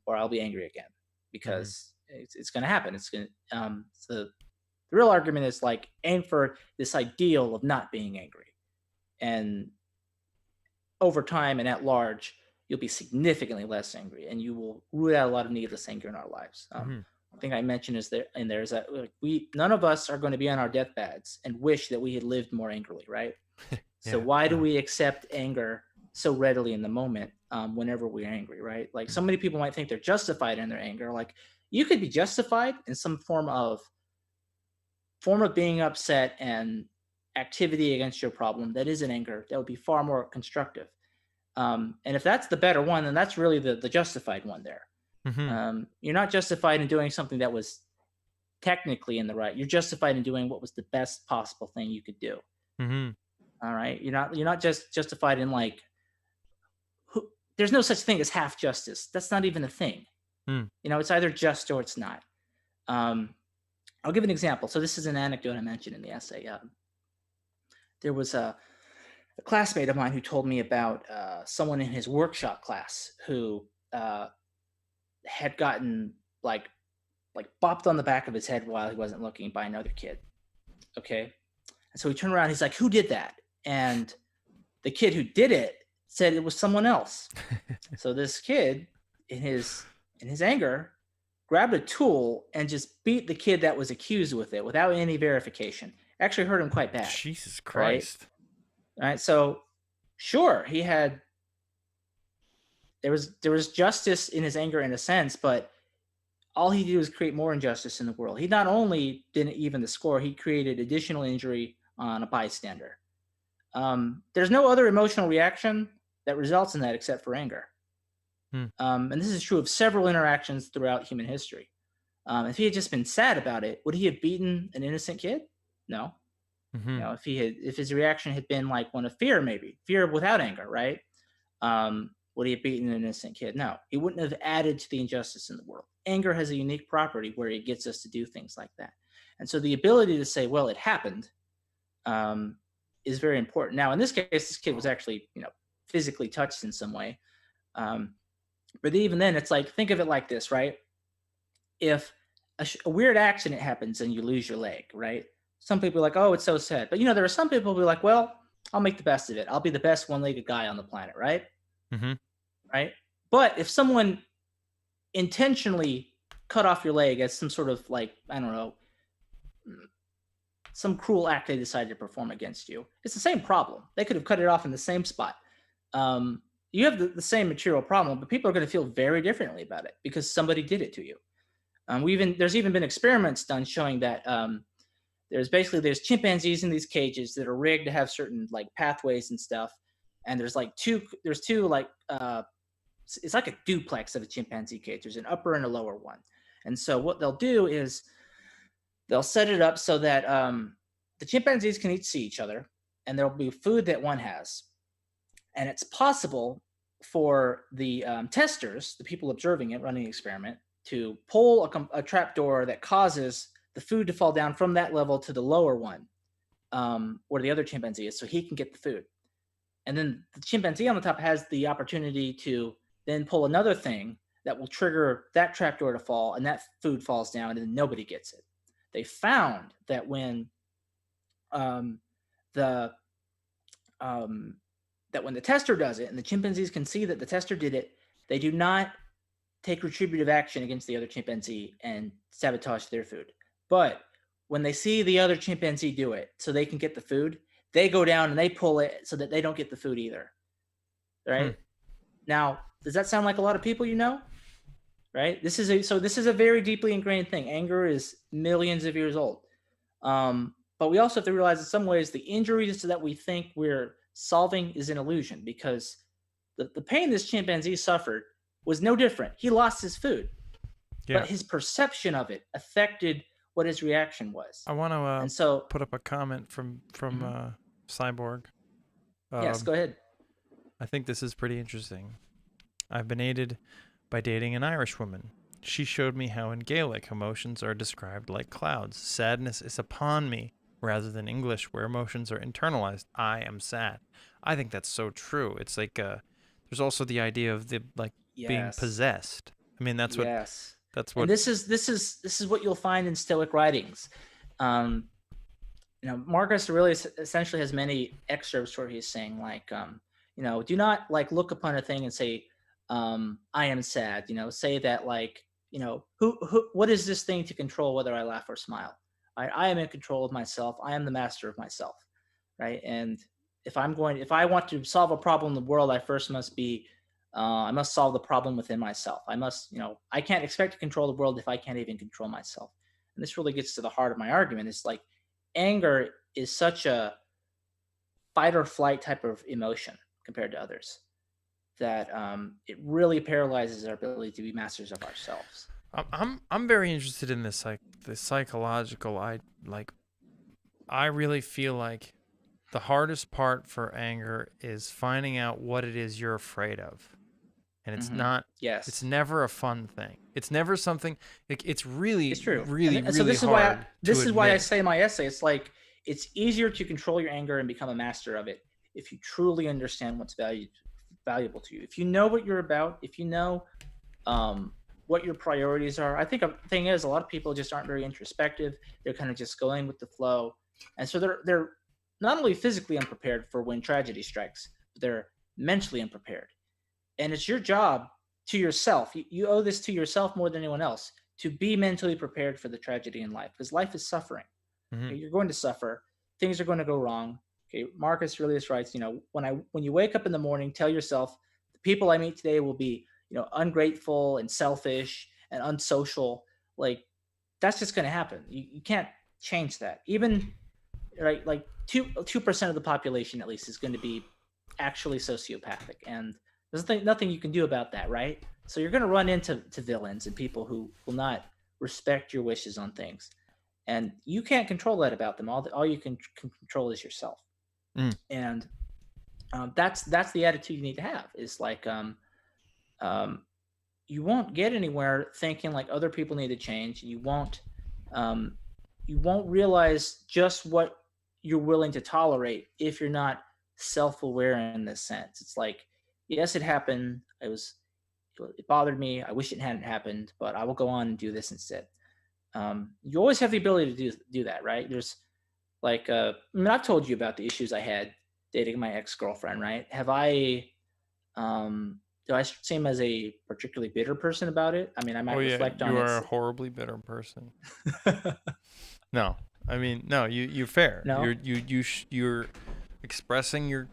where I'll be angry again, Hmm. because it's going to happen. It's going to so the real argument is like aim for this ideal of not being angry, and over time and at large, you'll be significantly less angry, and you will root out a lot of needless anger in our lives. Hmm. One thing I mentioned is is that like, we none of us are going to be on our deathbeds and wish that we had lived more angrily, right? So Yeah. why do No. we accept anger so readily in the moment, whenever we're angry, right? Like so many people might think they're justified in their anger. Like you could be justified in some form of being upset and activity against your problem that is an anger that would be far more constructive. And if that's the better one, then that's really the justified one there. Hmm. You're not justified in doing something that was technically in the right. You're justified in doing what was the best possible thing you could do. Hmm. All right. You're not just justified in like who, there's no such thing as half justice. That's not even a thing. Mm. It's either just or it's not. Um, I'll give an example. So this is an anecdote I mentioned in the essay. There was a classmate of mine who told me about someone in his workshop class who had gotten like bopped on the back of his head while he wasn't looking by another kid. Okay, and so he turned around. He's like, "Who did that?" And the kid who did it said it was someone else. So this kid, in his anger, grabbed a tool and just beat the kid that was accused with it without any verification. Actually hurt him quite bad. Jesus Right. Christ. All right. So sure, there was justice in his anger in a sense, but all he did was create more injustice in the world. He not only didn't even the score, he created additional injury on a bystander. There's no other emotional reaction that results in that except for anger. Hmm. And this is true of several interactions throughout human history. If he had just been sad about it, would he have beaten an innocent kid? No. Hmm. If his reaction had been like one of fear, maybe fear without anger, right? Would he have beaten an innocent kid? No, he wouldn't have added to the injustice in the world. Anger has a unique property where it gets us to do things like that. And so the ability to say, well, it happened, um, is very important. Now, in this case, this kid was actually, physically touched in some way. Um, but even then, it's like, think of it like this, right? If a weird accident happens and you lose your leg, right? Some people are like, oh, it's so sad. But, there are some people who are like, well, I'll make the best of it. I'll be the best one-legged guy on the planet, right? Hmm. Right? But if someone intentionally cut off your leg as some sort of like, I don't know, some cruel act they decided to perform against you, it's the same problem. They could have cut it off in the same spot. You have the same material problem, but people are going to feel very differently about it because somebody did it to you. There's even been experiments done showing that there's chimpanzees in these cages that are rigged to have certain like pathways and stuff, and there's two like it's like a duplex of a chimpanzee cage. There's an upper and a lower one. And so what they'll do is they'll set it up so that the chimpanzees can each see each other, and there'll be food that one has. And it's possible for the testers, the people observing it, running the experiment, to pull a trap door that causes the food to fall down from that level to the lower one, where the other chimpanzee is, so he can get the food. And then the chimpanzee on the top has the opportunity to then pull another thing that will trigger that trapdoor to fall, and that food falls down, and then nobody gets it. They found that when the when the tester does it, and the chimpanzees can see that the tester did it, they do not take retributive action against the other chimpanzee and sabotage their food. But when they see the other chimpanzee do it, so they can get the food, they go down and they pull it so that they don't get the food either. Right? Now, does that sound like a lot of people right? This is a very deeply ingrained thing. Anger is millions of years old. But we also have to realize in some ways the injuries that we think we're solving is an illusion, because the pain this chimpanzee suffered was no different. He lost his food, Yeah. but his perception of it affected what his reaction was. I want to And so, put up a comment from Cyborg. yes, go ahead. I think this is pretty interesting. I've been aided by dating an Irish woman. She showed me how in Gaelic emotions are described like clouds. Sadness is upon me, rather than English, where emotions are internalized. I am sad. I think that's so true. It's like there's also the idea of the like being Yes. possessed. I mean, Yes. that's And what. this is what you'll find in Stoic writings. Um, Marcus Aurelius essentially has many excerpts where he's saying like, do not like look upon a thing and say, I am sad. Say that like, what is this thing to control whether I laugh or smile? I am in control of myself. I am the master of myself, right? And if I want to solve a problem in the world, I must solve the problem within myself. I can't expect to control the world if I can't even control myself. And this really gets to the heart of my argument. It's like anger is such a fight or flight type of emotion compared to others that it really paralyzes our ability to be masters of ourselves. I'm very interested in this like the psychological. I really feel like the hardest part for anger is finding out what it is you're afraid of. And Mm-hmm. it's Yes, never a fun thing. It's never something like it's it's really true. really And so really hard to this is why I admit. say in my essay, it's like it's easier to control your anger and become a master of it if you truly understand what's valuable to you. If you know what you're about, if you know um, what your priorities are. I think a thing is a lot of people just aren't very introspective. They're kind of just going with the flow, and so they're not only physically unprepared for when tragedy strikes, but they're mentally unprepared. And it's your job to yourself. You owe this to yourself more than anyone else to be mentally prepared for the tragedy in life because life is suffering. Hmm. Okay, you're going to suffer. Things are going to go wrong. Okay, Marcus Aurelius writes, when you wake up in the morning, tell yourself the people I meet today will be, ungrateful and selfish and unsocial. Like that's just going to happen. You can't change that. Even right, like 2% of the population at least is going to be actually sociopathic, and there's nothing you can do about that, right? So you're going to run into villains and people who will not respect your wishes on things, and you can't control that about them. All you can control is yourself, Mm. and that's the attitude you need to have. Is like um, you won't get anywhere thinking like other people need to change. Um, you won't realize just what you're willing to tolerate if you're not self-aware in this sense. It's like, yes, it happened. It bothered me. I wish it hadn't happened, but I will go on and do this instead. You always have the ability to do that, right? There's like, I've told you about the issues I had dating my ex-girlfriend, right? Do I seem as a particularly bitter person about it? I mean, I Oh might yeah, reflect you on it. are a horribly bitter person. No, I mean no, you're fair. No, You're expressing your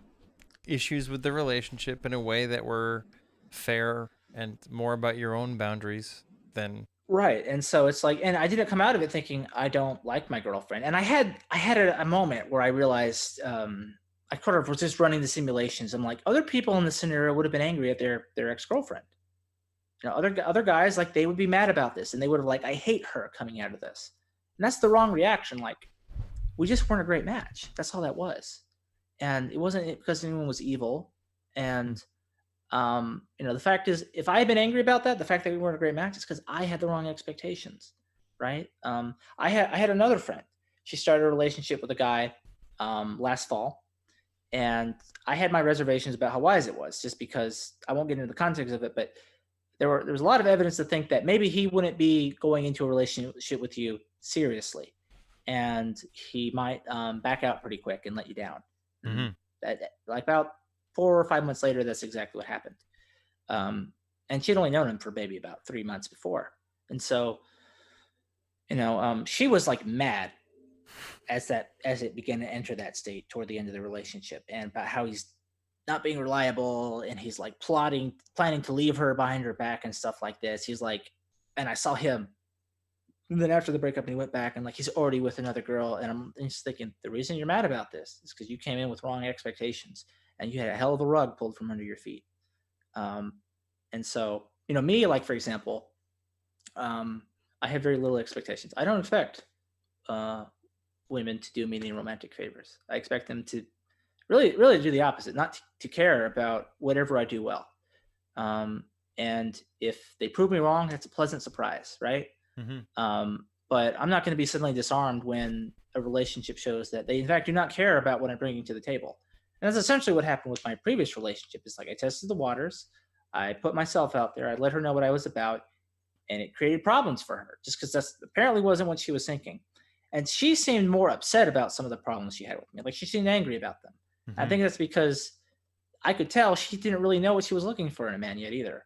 issues with the relationship in a way that were fair and more about your own boundaries than. right. And so it's like, and I didn't come out of it thinking I don't like my girlfriend. And I had a moment where I realized I kind of was just running the simulations. I'm like, other people in the scenario would have been angry at their ex girlfriend. Other guys like they would be mad about this, and they would have like, I hate her coming out of this. And that's the wrong reaction. Like we just weren't a great match. That's all that was. And it wasn't because anyone was evil. And the fact is, if I had been angry about that, the fact that we weren't a great match is because I had the wrong expectations, right? I had another friend. She started a relationship with a guy last fall, and I had my reservations about how wise it was, just because I won't get into the context of it, but there was a lot of evidence to think that maybe he wouldn't be going into a relationship with you seriously, and he might back out pretty quick and let you down. And Mm-hmm. like about 4 or 5 months later, that's exactly what happened. Um, and she'd only known him for maybe about 3 months before, and so she was like mad as it began to enter that state toward the end of the relationship, and about how he's not being reliable, and he's like planning to leave her behind her back and stuff like this. He's like, and I saw him. And then after the breakup, and he went back and like he's already with another girl, and I'm just thinking the reason you're mad about this is because you came in with wrong expectations and you had a hell of a rug pulled from under your feet. Um, and so me, like for example, um, I have very little expectations. I don't expect uh, women to do me any romantic favors. I expect them to really do the opposite, not to care about whatever I do well. Um, And if they prove me wrong, that's a pleasant surprise, right? Mm-hmm. But I'm not going to be suddenly disarmed when a relationship shows that they, in fact, do not care about what I'm bringing to the table. And that's essentially what happened with my previous relationship. It's like I tested the waters, I put myself out there, I let her know what I was about, and it created problems for her just because that's apparently wasn't what she was thinking. And she seemed more upset about some of the problems she had with me. Like she seemed angry about them. I Mm-hmm. think that's because I could tell she didn't really know what she was looking for in a man yet either.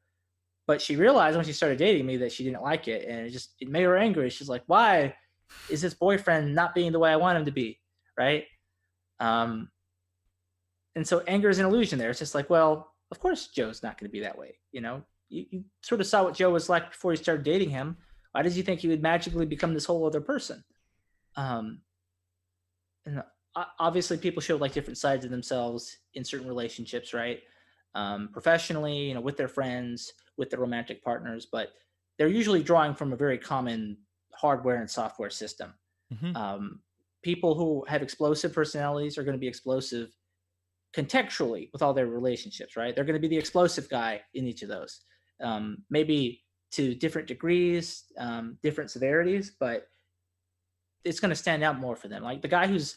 But she realized when she started dating me that she didn't like it, and it made her angry. She's like, "Why is this boyfriend not being the way I want him to be?" Right? Um, and so anger is an illusion there. It's just like, well, of course Joe's not going to be that way. You sort of saw what Joe was like before you started dating him. Why did you think he would magically become this whole other person? Um, and obviously, people show like different sides of themselves in certain relationships, right? Professionally, with their friends, with their romantic partners, but they're usually drawing from a very common hardware and software system. Mm-hmm. Um, People who have explosive personalities are going to be explosive contextually with all their relationships, right? They're going to be the explosive guy in each of those, maybe to different degrees, different severities, but it's going to stand out more for them. Like the guy who's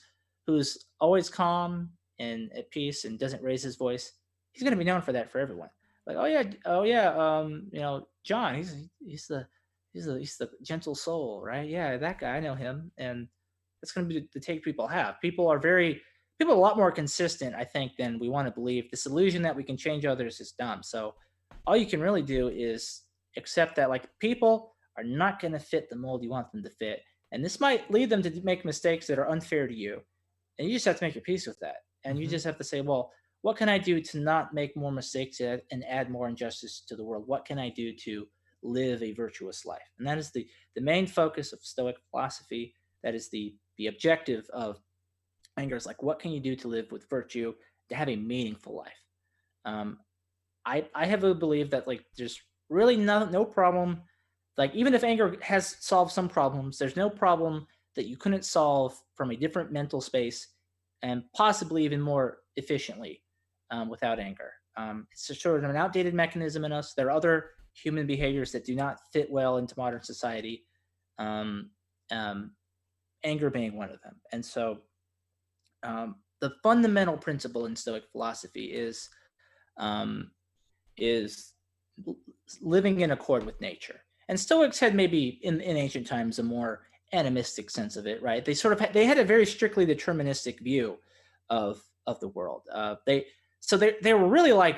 always calm and at peace and doesn't raise his voice, he's going to be known for that for everyone. Like, oh yeah, John, he's the gentle soul, right? Yeah, that guy, I know him, and that's going to be the take people have. People are a lot more consistent, I think, than we want to believe. This illusion that we can change others is dumb. So all you can really do is accept that like people are not going to fit the mold you want them to fit, and this might lead them to make mistakes that are unfair to you. And you just have to make your peace with that. And you Mm-hmm. just have to say, well, what can I do to not make more mistakes and add more injustice to the world? What can I do to live a virtuous life? And that is the main focus of Stoic philosophy. That is the objective of anger is like, what can you do to live with virtue, to have a meaningful life? Um, I have a belief that like there's really no problem. Like even if anger has solved some problems, there's no problem that you couldn't solve from a different mental space and possibly even more efficiently without anger. It's a sort of an outdated mechanism in us. There are other human behaviors that do not fit well into modern society. Um, um, Anger being one of them. And so the fundamental principle in Stoic philosophy um, is living in accord with nature. And Stoics had maybe in ancient times a more animistic sense of it, right? They had a very strictly deterministic view of the world. They were really like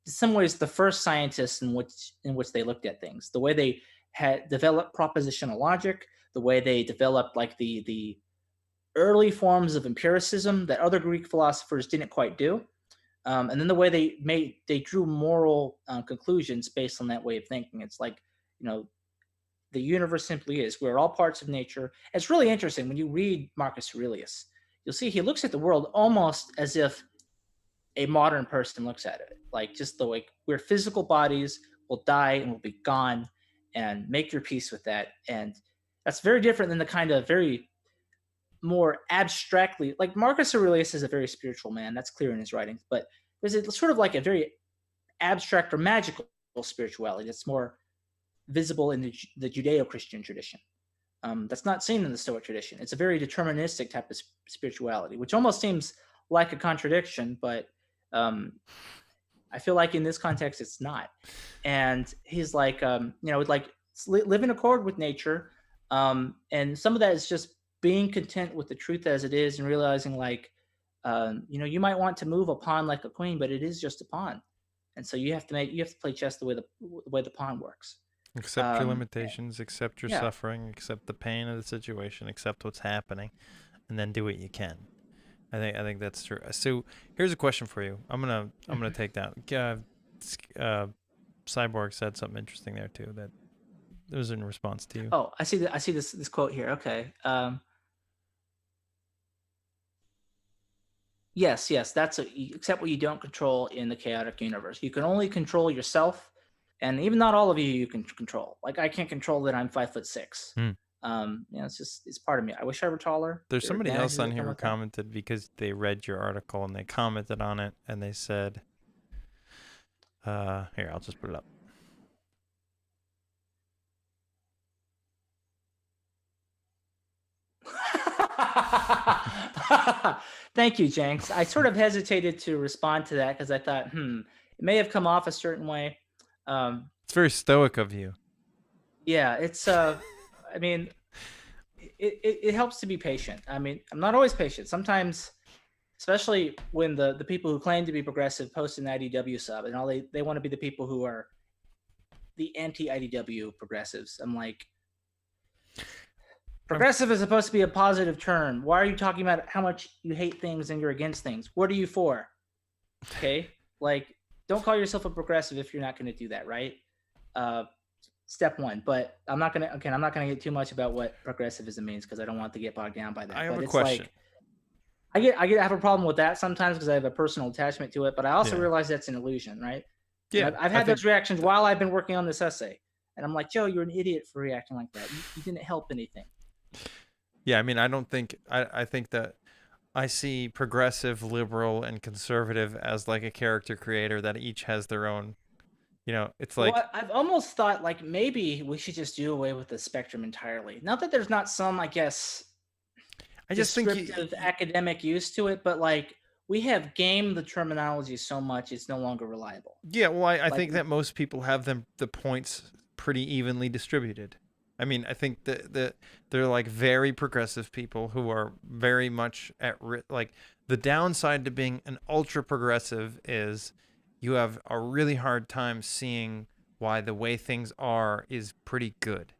in some ways the first scientists in which they looked at things. The way they had developed propositional logic, the way they developed like the early forms of empiricism that other Greek philosophers didn't quite do, and then the way they drew moral conclusions based on that way of thinking. It's like you know the universe simply is. We're all parts of nature. It's really interesting when you read Marcus Aurelius. You'll see he looks at the world almost as if a modern person looks at it, like just the way we're physical bodies, will die and will be gone, and make your peace with that. And that's very different than the kind of very more abstractly, like Marcus Aurelius is a very spiritual man. That's clear in his writings, but there's sort of like a very abstract or magical spirituality that's more visible in the Judeo-Christian tradition. That's not seen in the Stoic tradition. It's a very deterministic type of spirituality, which almost seems like a contradiction, but um, I feel like in this context, it's not. And he's like, like live in accord with nature. And some of that is just being content with the truth as it is and realizing like, you might want to move a pawn like a queen, but it is just a pawn. And so you have to play chess the way the pawn works. Accept your Um, limitations, accept your yeah. suffering, accept the pain of the situation, accept what's happening, and then do what you can. I think that's true. So here's a question for you. I'm gonna take that. Cyborg said something interesting there too. That it was in response to you. Oh, I see this quote here. Okay. Yes, yes, except what you don't control in the chaotic universe. You can only control yourself, and even not all of you can control. Like I can't control that I'm 5'6". Hmm. It's part of me. I wish I were taller. There's There are somebody else advantages on that come here who with that. commented because they read your article and they commented on it and they said, "Here, I'll just put it up." Thank you, Jenks. I sort of hesitated to respond to that because I thought, it may have come off a certain way. It's very stoic of you. Yeah, I mean, it helps to be patient. I mean, I'm not always patient. Sometimes, especially when the people who claim to be progressive post an IDW sub and all they want to be the people who are the anti-IDW progressives. I'm like, progressive is supposed to be a positive term. Why are you talking about how much you hate things and you're against things? What are you for? Okay, like, don't call yourself a progressive if you're not going to do that, right? Step one. But I'm not gonna get too much about what progressivism means because I don't want to get bogged down by that. I have But a it's question. like I have a problem with that sometimes because I have a personal attachment to it. But I also realize that's an illusion, right? Yeah, I've had those reactions while I've been working on this essay, and I'm like, Joe, you're an idiot for reacting like that. You didn't help anything. Yeah, I mean, I think that I see progressive, liberal, and conservative as like a character creator that each has their own. It's like, Well, I've almost thought like maybe we should just do away with the spectrum entirely. Not that there's not some, I guess, I just think descriptive academic use to it, but like we have gamed the terminology so much it's no longer reliable. Yeah, well, I Like, think that most people have the points pretty evenly distributed. I mean, I think that they're like very progressive people who are very much at like the downside to being an ultra progressive is you have a really hard time seeing why the way things are is pretty good.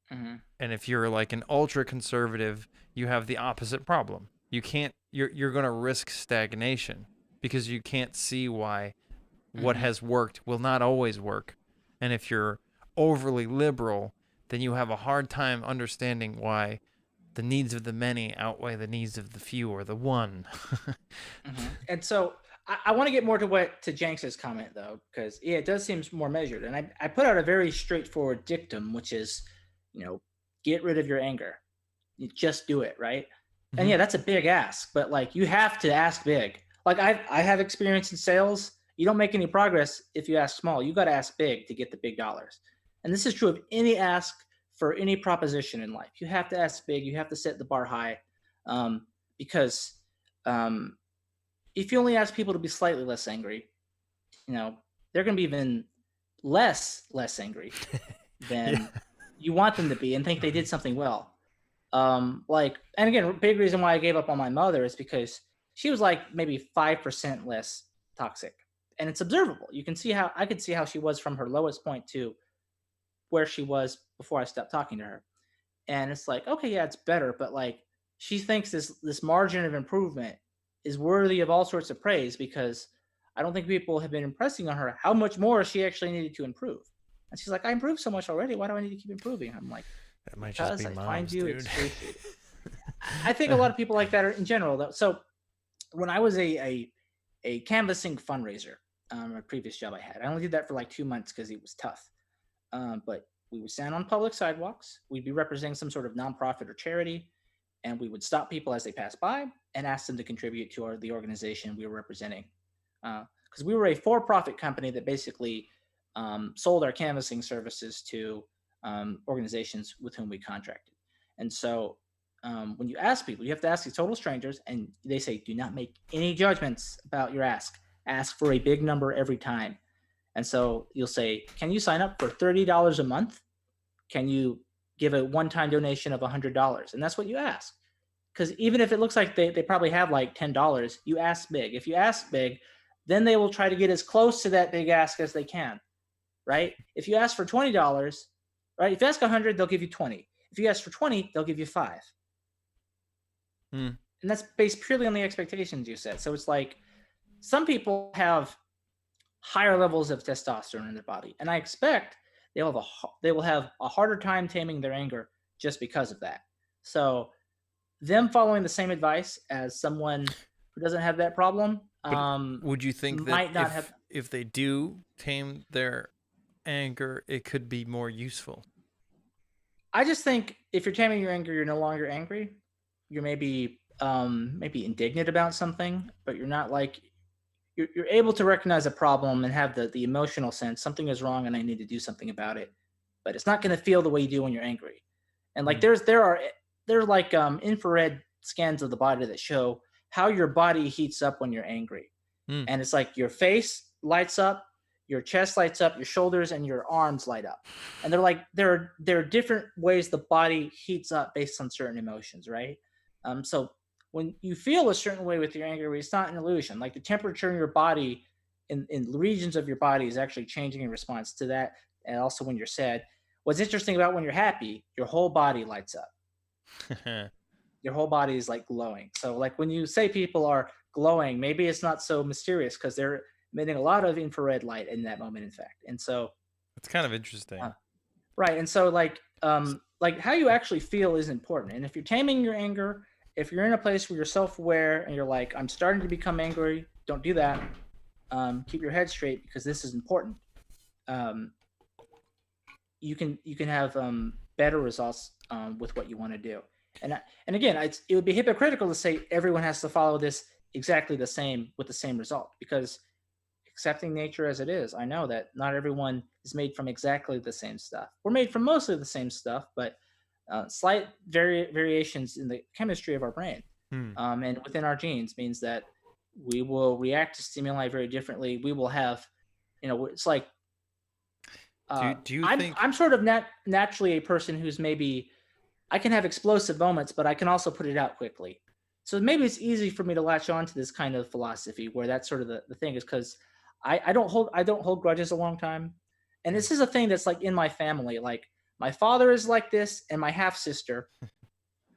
And if you're like an ultra conservative, you have the opposite problem. You can't you're going to risk stagnation because you can't see why what has worked will not always work. And if you're overly liberal, then you have a hard time understanding why the needs of the many outweigh the needs of the few or the one. And so I want to get more to Jenks's comment though, because it does seem more measured. And I put out a very straightforward dictum, which is, get rid of your anger. You just do it, right? And yeah, that's a big ask, but like you have to ask big. Like I have experience in sales. You don't make any progress if you ask small. You got to ask big to get the big dollars. And this is true of any ask for any proposition in life. You have to ask big. You have to set the bar high, because if you only ask people to be slightly less angry, they're going to be even less angry than you want them to be and think they did something well. And again, a big reason why I gave up on my mother is because she was like maybe 5% less toxic. And it's observable. You can see how I could see how she was from her lowest point to where she was before I stopped talking to her. And it's like, okay, yeah, it's better, but like she thinks this margin of improvement is worthy of all sorts of praise because I don't think people have been impressing on her how much more she actually needed to improve. And she's like, I improved so much already. Why do I need to keep improving? I'm like, that might just be I moms, find you dude. I think a lot of people like that are in general though. So when I was a canvassing fundraiser, a previous job I had, I only did that for like 2 months because it was tough. But we would stand on public sidewalks. We'd be representing some sort of nonprofit or charity, and we would stop people as they passed by and ask them to contribute to the organization we were representing. Because we were a for-profit company that basically sold our canvassing services to organizations with whom we contracted. And so when you ask people, you have to ask these total strangers, and they say, do not make any judgments about your ask. Ask for a big number every time. And so you'll say, can you sign up for $30 a month? Can you give a one-time donation of $100? And that's what you ask. Because even if it looks like they probably have like $10, you ask big. If you ask big, then they will try to get as close to that big ask as they can, right? If you ask for $20, right? If you ask 100, they'll give you 20. If you ask for 20, they'll give you 5. And that's based purely on the expectations you set. So it's like some people have higher levels of testosterone in their body, and I expect they will have a harder time taming their anger just because of that. So them following the same advice as someone who doesn't have that problem, would you think that if they do tame their anger, it could be more useful? I just think if you're taming your anger, you're no longer angry. You're maybe indignant about something, but you're not like you're able to recognize a problem and have the emotional sense something is wrong and I need to do something about it. But it's not going to feel the way you do when you're angry. And like there are they're like infrared scans of the body that show how your body heats up when you're angry. Hmm. And it's like your face lights up, your chest lights up, your shoulders and your arms light up. And they're like there are different ways the body heats up based on certain emotions, right? So when you feel a certain way with your anger, it's not an illusion. Like the temperature in your body, in regions of your body, is actually changing in response to that. And also when you're sad. What's interesting about when you're happy, your whole body lights up. Your whole body is like glowing. So like when you say people are glowing, maybe it's not so mysterious because they're emitting a lot of infrared light in that moment, in fact. And so It's kind of interesting. uh, right. And so like how you actually feel is important. And if you're taming your anger, if you're in a place where you're self-aware and you're like, I'm starting to become angry, don't do that. Keep your head straight because this is important. Um, you can have better results with what you want to do. And again, it would be hypocritical to say everyone has to follow this exactly the same with the same result because accepting nature as it is, I know that not everyone is made from exactly the same stuff. We're made from mostly the same stuff, but slight variations in the chemistry of our brain Hmm. and within our genes means that we will react to stimuli very differently. We will have, it's like Do you I'm think? I'm sort of naturally a person who's maybe I can have explosive moments, but I can also put it out quickly. So maybe it's easy for me to latch on to this kind of philosophy where that's sort of the thing is because I don't hold grudges a long time. And Hmm. this is a thing that's like in my family. Like my father is like this, and my half sister,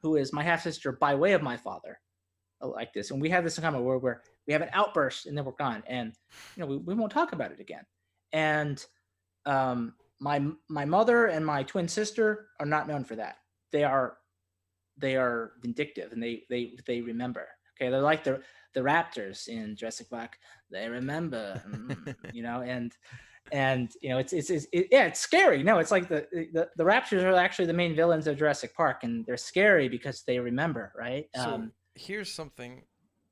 who is my half sister by way of my father, like this. And we have this in common where we have an outburst and then we're gone. And we won't talk about it again. And my mother and my twin sister are not known for that. They are they are vindictive and they remember. Okay, they're like the raptors in Jurassic Park. They remember, and yeah, it's scary. No, it's like the raptors are actually the main villains of Jurassic Park, and they're scary because they remember, right? So here's something.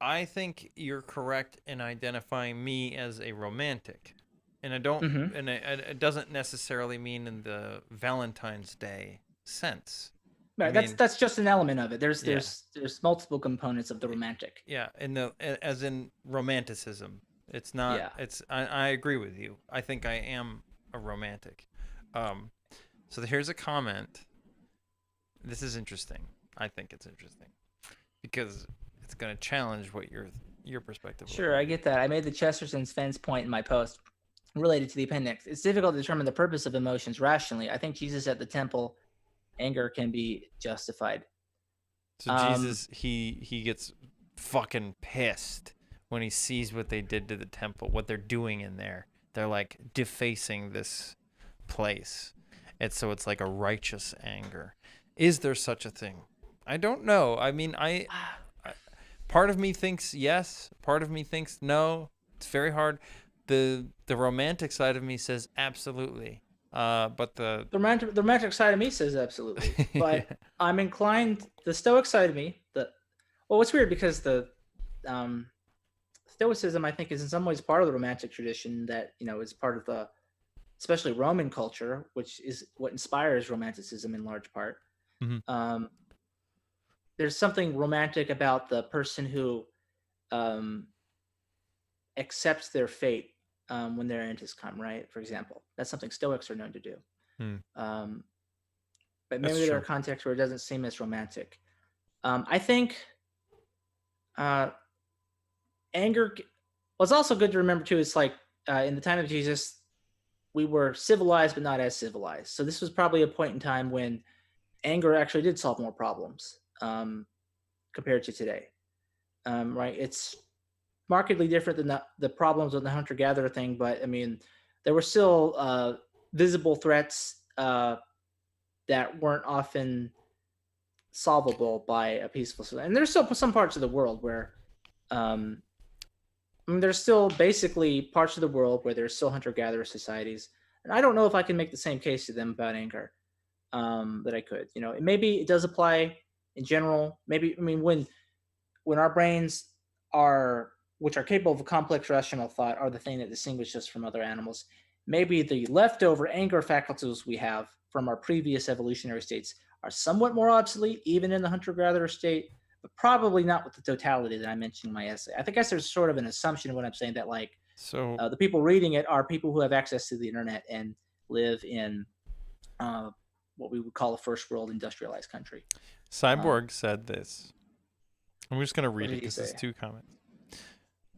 I think you're correct in identifying me as a romantic, and I don't, Mhm. and it doesn't necessarily mean in the Valentine's Day sense. I Right, that's mean, that's just an element of it. There's yeah, there's there's multiple components of the romantic. yeah, in the as in romanticism. It's not. Yeah. It's. I agree with you. I think I am a romantic. Um, so here's a comment. This is interesting. I think it's interesting because it's going to challenge what your perspective would Sure, be. I get that. I made the Chesterton's fence point in my post related to the appendix. It's difficult to determine the purpose of emotions rationally. I think Jesus at the temple, anger can be justified. So Um, Jesus, he gets fucking pissed when he sees what they did to the temple, what they're doing in there. They're like defacing this place. And so it's like a righteous anger. Is there such a thing? I don't know. I mean, I part of me thinks yes, part of me thinks no. It's very hard. The romantic side of me says absolutely. But the the romantic side of me says absolutely, but I'm inclined. The Stoic side of me, it's weird because the um, Stoicism, I think, is in some ways part of the romantic tradition that is part of the especially Roman culture, which is what inspires Romanticism in large part. Mhm. Um, there's something romantic about the person who um, accepts their fate when their end has come, right? For example, that's something Stoics are known to do. Hmm. Um, but That's maybe there are true. contexts where it doesn't seem as romantic. I think uh, anger. Well, it's also good to remember too. It's like in the time of Jesus, we were civilized, but not as civilized. So this was probably a point in time when anger actually did solve more problems compared to today. Right? It's markedly different than the problems with the hunter gatherer thing, but I mean, there were still visible threats that weren't often solvable by a peaceful solution. And there's still some parts of the world where, um, I mean, there's still basically parts of the world where there's still hunter gatherer societies. And I don't know if I can make the same case to them about anger that I could. Maybe it does apply in general. Maybe, I mean, when our brains are which are capable of complex rational thought are the thing that distinguishes us from other animals. Maybe the leftover anger faculties we have from our previous evolutionary states are somewhat more obsolete, even in the hunter-gatherer state, but probably not with the totality that I mentioned in my essay. I guess there's sort of an assumption in what I'm saying that like So the people reading it are people who have access to the internet and live in uh, what we would call a first world industrialized country. Cyborg said this. I'm just going to What read it did he because it's say? 2 comments.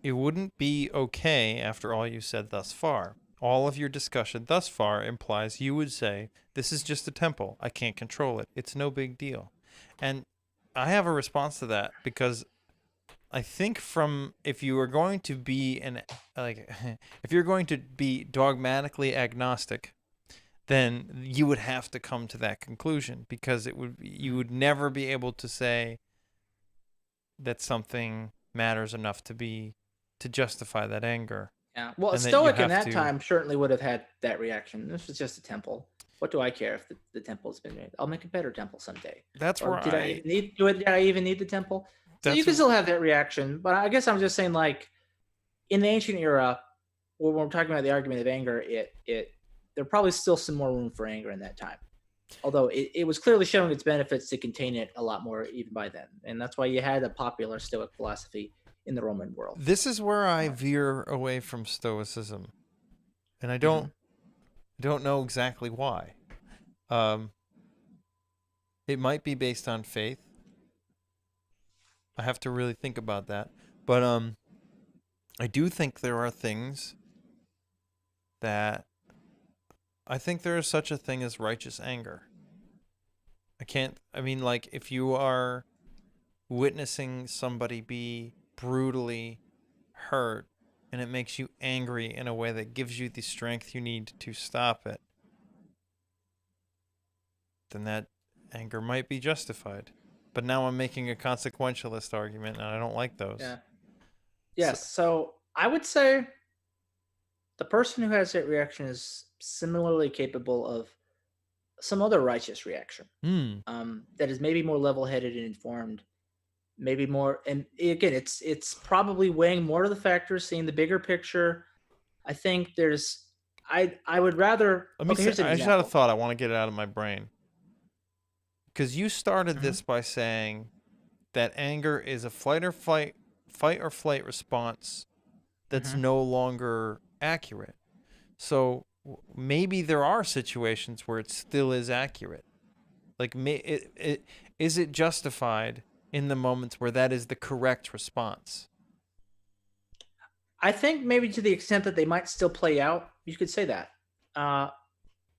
It wouldn't be okay after all you said thus far. All of your discussion thus far implies you would say, this is just a temple. I can't control it. It's no big deal. And I have a response to that because I think if you are going to be if you're going to be dogmatically agnostic, then you would have to come to that conclusion because you would never be able to say that something matters enough to justify that anger. Yeah. Well, a And that you Stoic in have that to. time certainly would have had that reaction. This is just a temple. What do I care if the temple's been made? I'll make a better temple someday. That's Or where did I even need do it? Did I even need the temple? So you that's can still have that reaction, but I guess I'm just saying, like in the ancient era, when we're talking about the argument of anger, there probably still some more room for anger in that time. Although it was clearly showing its benefits to contain it a lot more even by then, and that's why you had a popular Stoic philosophy in the Roman world. this is where I veer away from Stoicism, and I Mhm. don't know exactly why. Um, it might be based on faith. I have to really think about that, but I do think there are things that I think there is such a thing as righteous anger. I mean, like, if you are witnessing somebody be brutally hurt and it makes you angry in a way that gives you the strength you need to stop it, then that anger might be justified. But now I'm making a consequentialist argument, and I don't like those. Yeah. So, Yes. So I would say the person who has that reaction is similarly capable of some other righteous reaction that is maybe more level-headed and informed, maybe more. And again, it's probably weighing more of the factors, seeing the bigger picture. I think there's. I would rather. let me Okay, say, here's an I just had a example. thought. I want to get it out of my brain. Because you started Mhm. this by saying that anger is a fight or flight response that's Mhm. no longer accurate. So maybe there are situations where it still is accurate. Like, is it justified in the moments where that is the correct response? I think maybe to the extent that they might still play out, you could say that. Uh,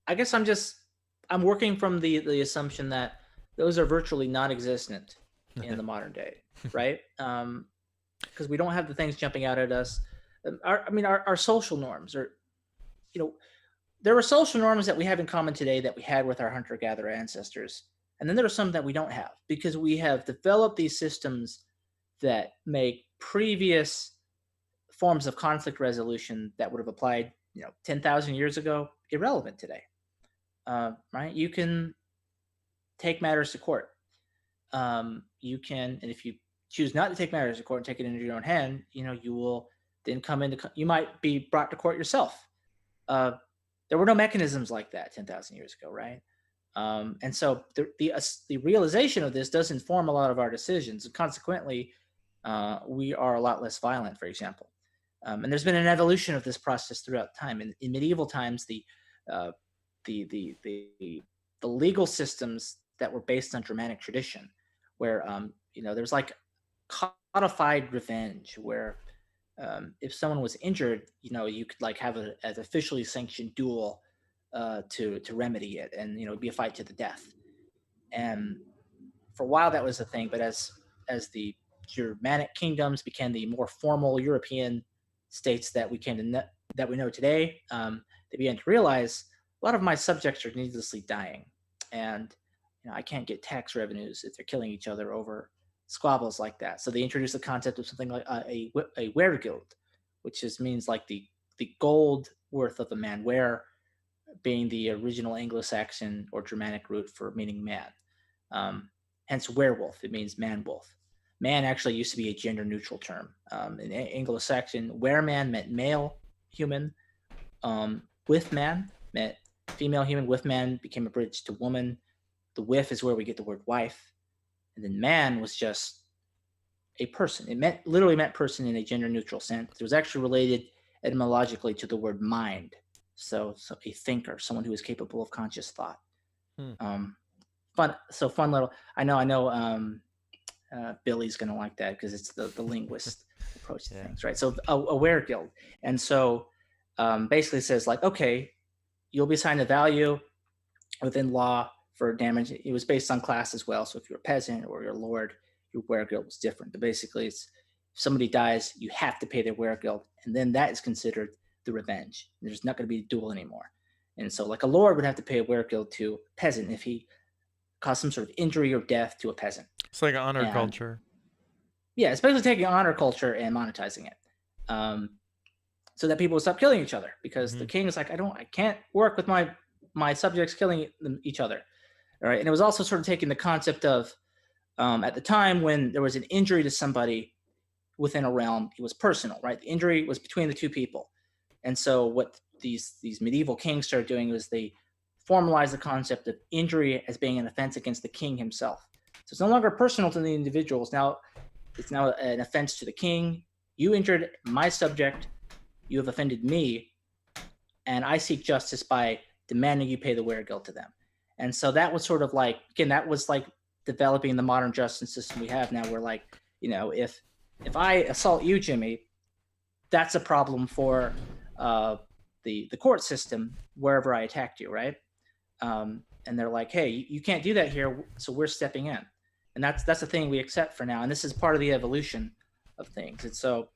I guess I'm working from the assumption that those are virtually non-existent in the modern day, right? Because we don't have the things jumping out at us. Our social norms are, you know, there are social norms that we have in common today that we had with our hunter-gatherer ancestors, and then there are some that we don't have because we have developed these systems that make previous forms of conflict resolution that would have applied, 10,000 years ago irrelevant today. Right? You can take matters to court. You can, and if you choose not to take matters to court and take it into your own hand, you will then come into. You might be brought to court yourself. Uh, there were no mechanisms like that 10,000 years ago, right? And so the realization of this does inform a lot of our decisions, and consequently, we are a lot less violent, for example. And there's been an evolution of this process throughout time. In medieval times, uh, the the legal systems that were based on Germanic tradition, where there's like codified revenge, where if someone was injured, you could like have an officially sanctioned duel to remedy it, and it'd be a fight to the death. And for a while that was a thing, but as the Germanic kingdoms became the more formal European states that that we know today, they began to realize a lot of my subjects are needlessly dying, and I can't get tax revenues if they're killing each other over squabbles like that. So they introduced the concept of something like a weregild, which just means like the gold worth of a man, were being the original Anglo-Saxon or Germanic root for meaning man. Um, Hence, werewolf. It means man wolf. Man actually used to be a gender neutral term. In Anglo-Saxon, wereman meant male human. With man meant female human. With man became a bridge to woman. The wif is where we get the word wife. And then man was just a person. It literally meant person in a gender neutral sense. It was actually related etymologically to the word mind. So a thinker, someone who is capable of conscious thought. Hmm. Fun little. I know. Billy's gonna like that because it's the linguist approach to things, right? So a were guild, and so basically says like, okay, you'll be assigned a value within law for damage. It was based on class as well. So if you're a peasant or you're a lord, your were guild was different. But basically, it's if somebody dies, you have to pay their were guild, and then that is considered the revenge. There's not going to be a duel anymore. And so, like a lord would have to pay a were guild to a peasant if he caused some sort of injury or death to a peasant. It's like honor And culture. yeah, it's basically taking honor culture and monetizing it, so that people will stop killing each other because the king is like, I can't work with my subjects killing each other. All right, and it was also sort of taking the concept of at the time when there was an injury to somebody within a realm, it was personal, right? The injury was between the two people, and so what these medieval kings started doing was they formalized the concept of injury as being an offense against the king himself. So it's no longer personal to the individuals. It's now an offense to the king. You injured my subject. You have offended me, and I seek justice by demanding you pay the were guild to them. And so that was sort of like, again, that was like developing the modern justice system we have now. Where like, if I assault you, Jimmy, that's a problem for the court system wherever I attacked you, right? And they're like, hey, you can't do that here, so we're stepping in. And that's the thing we accept for now. And this is part of the evolution of things. And so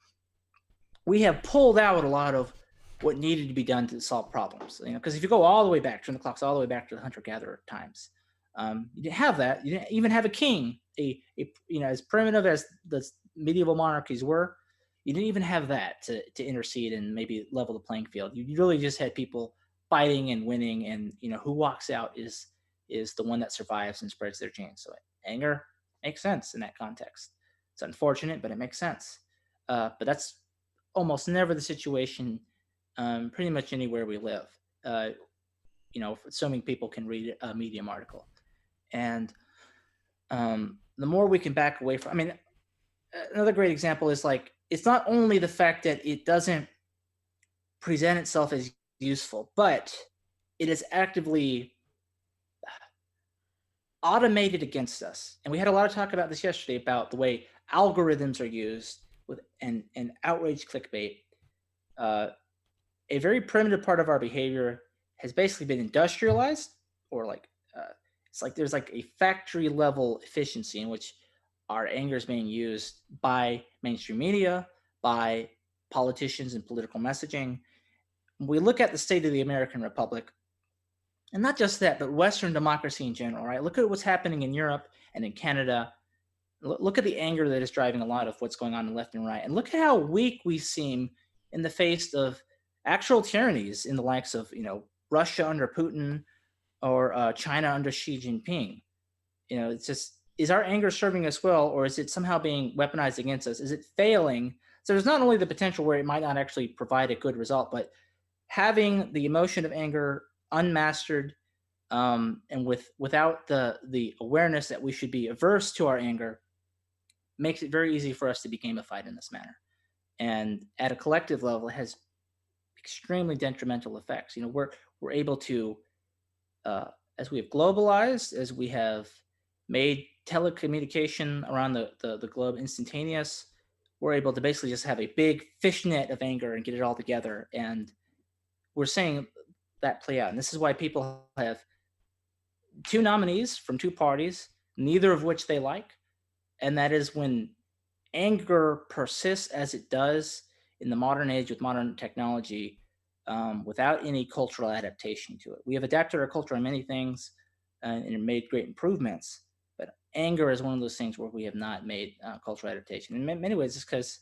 we have pulled out a lot of what needed to be done to solve problems. Because if you go all the way back, turn the clocks all the way back to the hunter-gatherer times, you didn't have that. You didn't even have a king. As primitive as the medieval monarchies were, you didn't even have that to intercede and maybe level the playing field. You really just had people fighting and winning, and who walks out is the one that survives and spreads their genes. So anger makes sense in that context. It's unfortunate, but it makes sense. But that's almost never the situation pretty much anywhere we live. Assuming people can read a Medium article. And the more we can back away from, another great example is like, it's not only the fact that it doesn't present itself as useful, but it is actively automated against us. And we had a lot of talk about this yesterday about the way algorithms are used with and outrage clickbait. A very primitive part of our behavior has basically been industrialized, or like it's like there's like a factory level efficiency in which our anger is being used by mainstream media, by politicians and political messaging. We look at the state of the American Republic, and not just that, but Western democracy in general, right? Look at what's happening in Europe and in Canada. Look at the anger that is driving a lot of what's going on in left and right. And look at how weak we seem in the face of actual tyrannies in the likes of, Russia under Putin or China under Xi Jinping. It's just, is our anger serving us well, or is it somehow being weaponized against us? Is it failing? So there's not only the potential where it might not actually provide a good result, but having the emotion of anger unmastered and without the awareness that we should be averse to our anger makes it very easy for us to be gamified in this manner. And at a collective level, it has extremely detrimental effects. We're able to, as we have globalized, as we have made telecommunication around the globe instantaneous, we're able to basically just have a big fishnet of anger and get it all together. And we're seeing that play out. And this is why people have two nominees from two parties, neither of which they like. And that is when anger persists as it does in the modern age with modern technology, without any cultural adaptation to it. We have adapted our culture on many things and made great improvements, but anger is one of those things where we have not made cultural adaptation. In many ways, it's because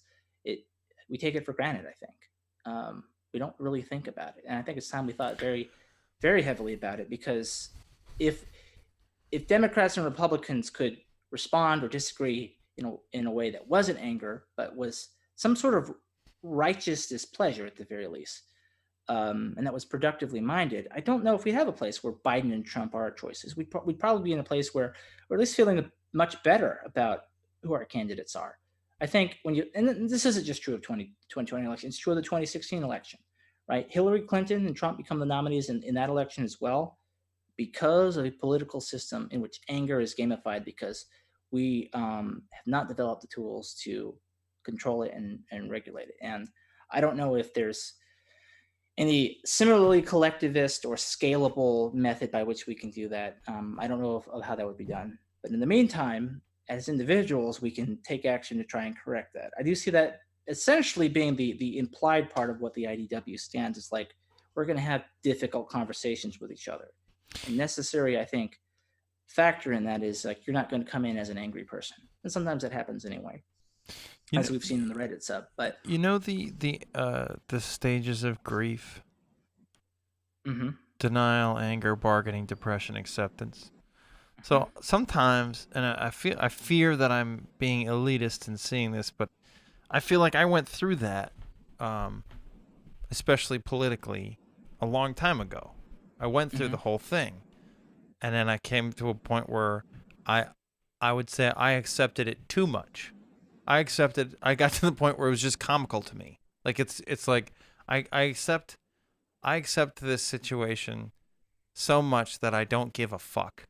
we take it for granted, I think. We don't really think about it. And I think it's time we thought very, very heavily about it, because if Democrats and Republicans could respond or disagree in a way that wasn't anger, but was some sort of righteous displeasure at the very least, and that was productively minded, I don't know if we have a place where Biden and Trump are our choices. We'd probably be in a place where we're at least feeling much better about who our candidates are. I think when you, and this isn't just true of 2020 election, it's true of the 2016 election, right? Hillary Clinton and Trump become the nominees in that election as well because of a political system in which anger is gamified because we have not developed the tools to control it and regulate it. And I don't know if there's any similarly collectivist or scalable method by which we can do that. I don't know of how that would be done. But in the meantime, as individuals, we can take action to try and correct that. I do see that essentially being the implied part of what the IDW stands. Is like we're going to have difficult conversations with each other. A necessary, I think, factor in that is like you're not going to come in as an angry person, and sometimes that happens anyway, You as know, we've seen in the Reddit sub. But the stages of grief: mm-hmm, denial, anger, bargaining, depression, acceptance. So sometimes, and I fear that I'm being elitist in seeing this, but I feel like I went through that, especially politically, a long time ago. I went through mm-hmm, the whole thing, and then I came to a point where I I would say I accepted it too much. I got to the point where it was just comical to me. Like it's like I accept this situation so much that I don't give a fuck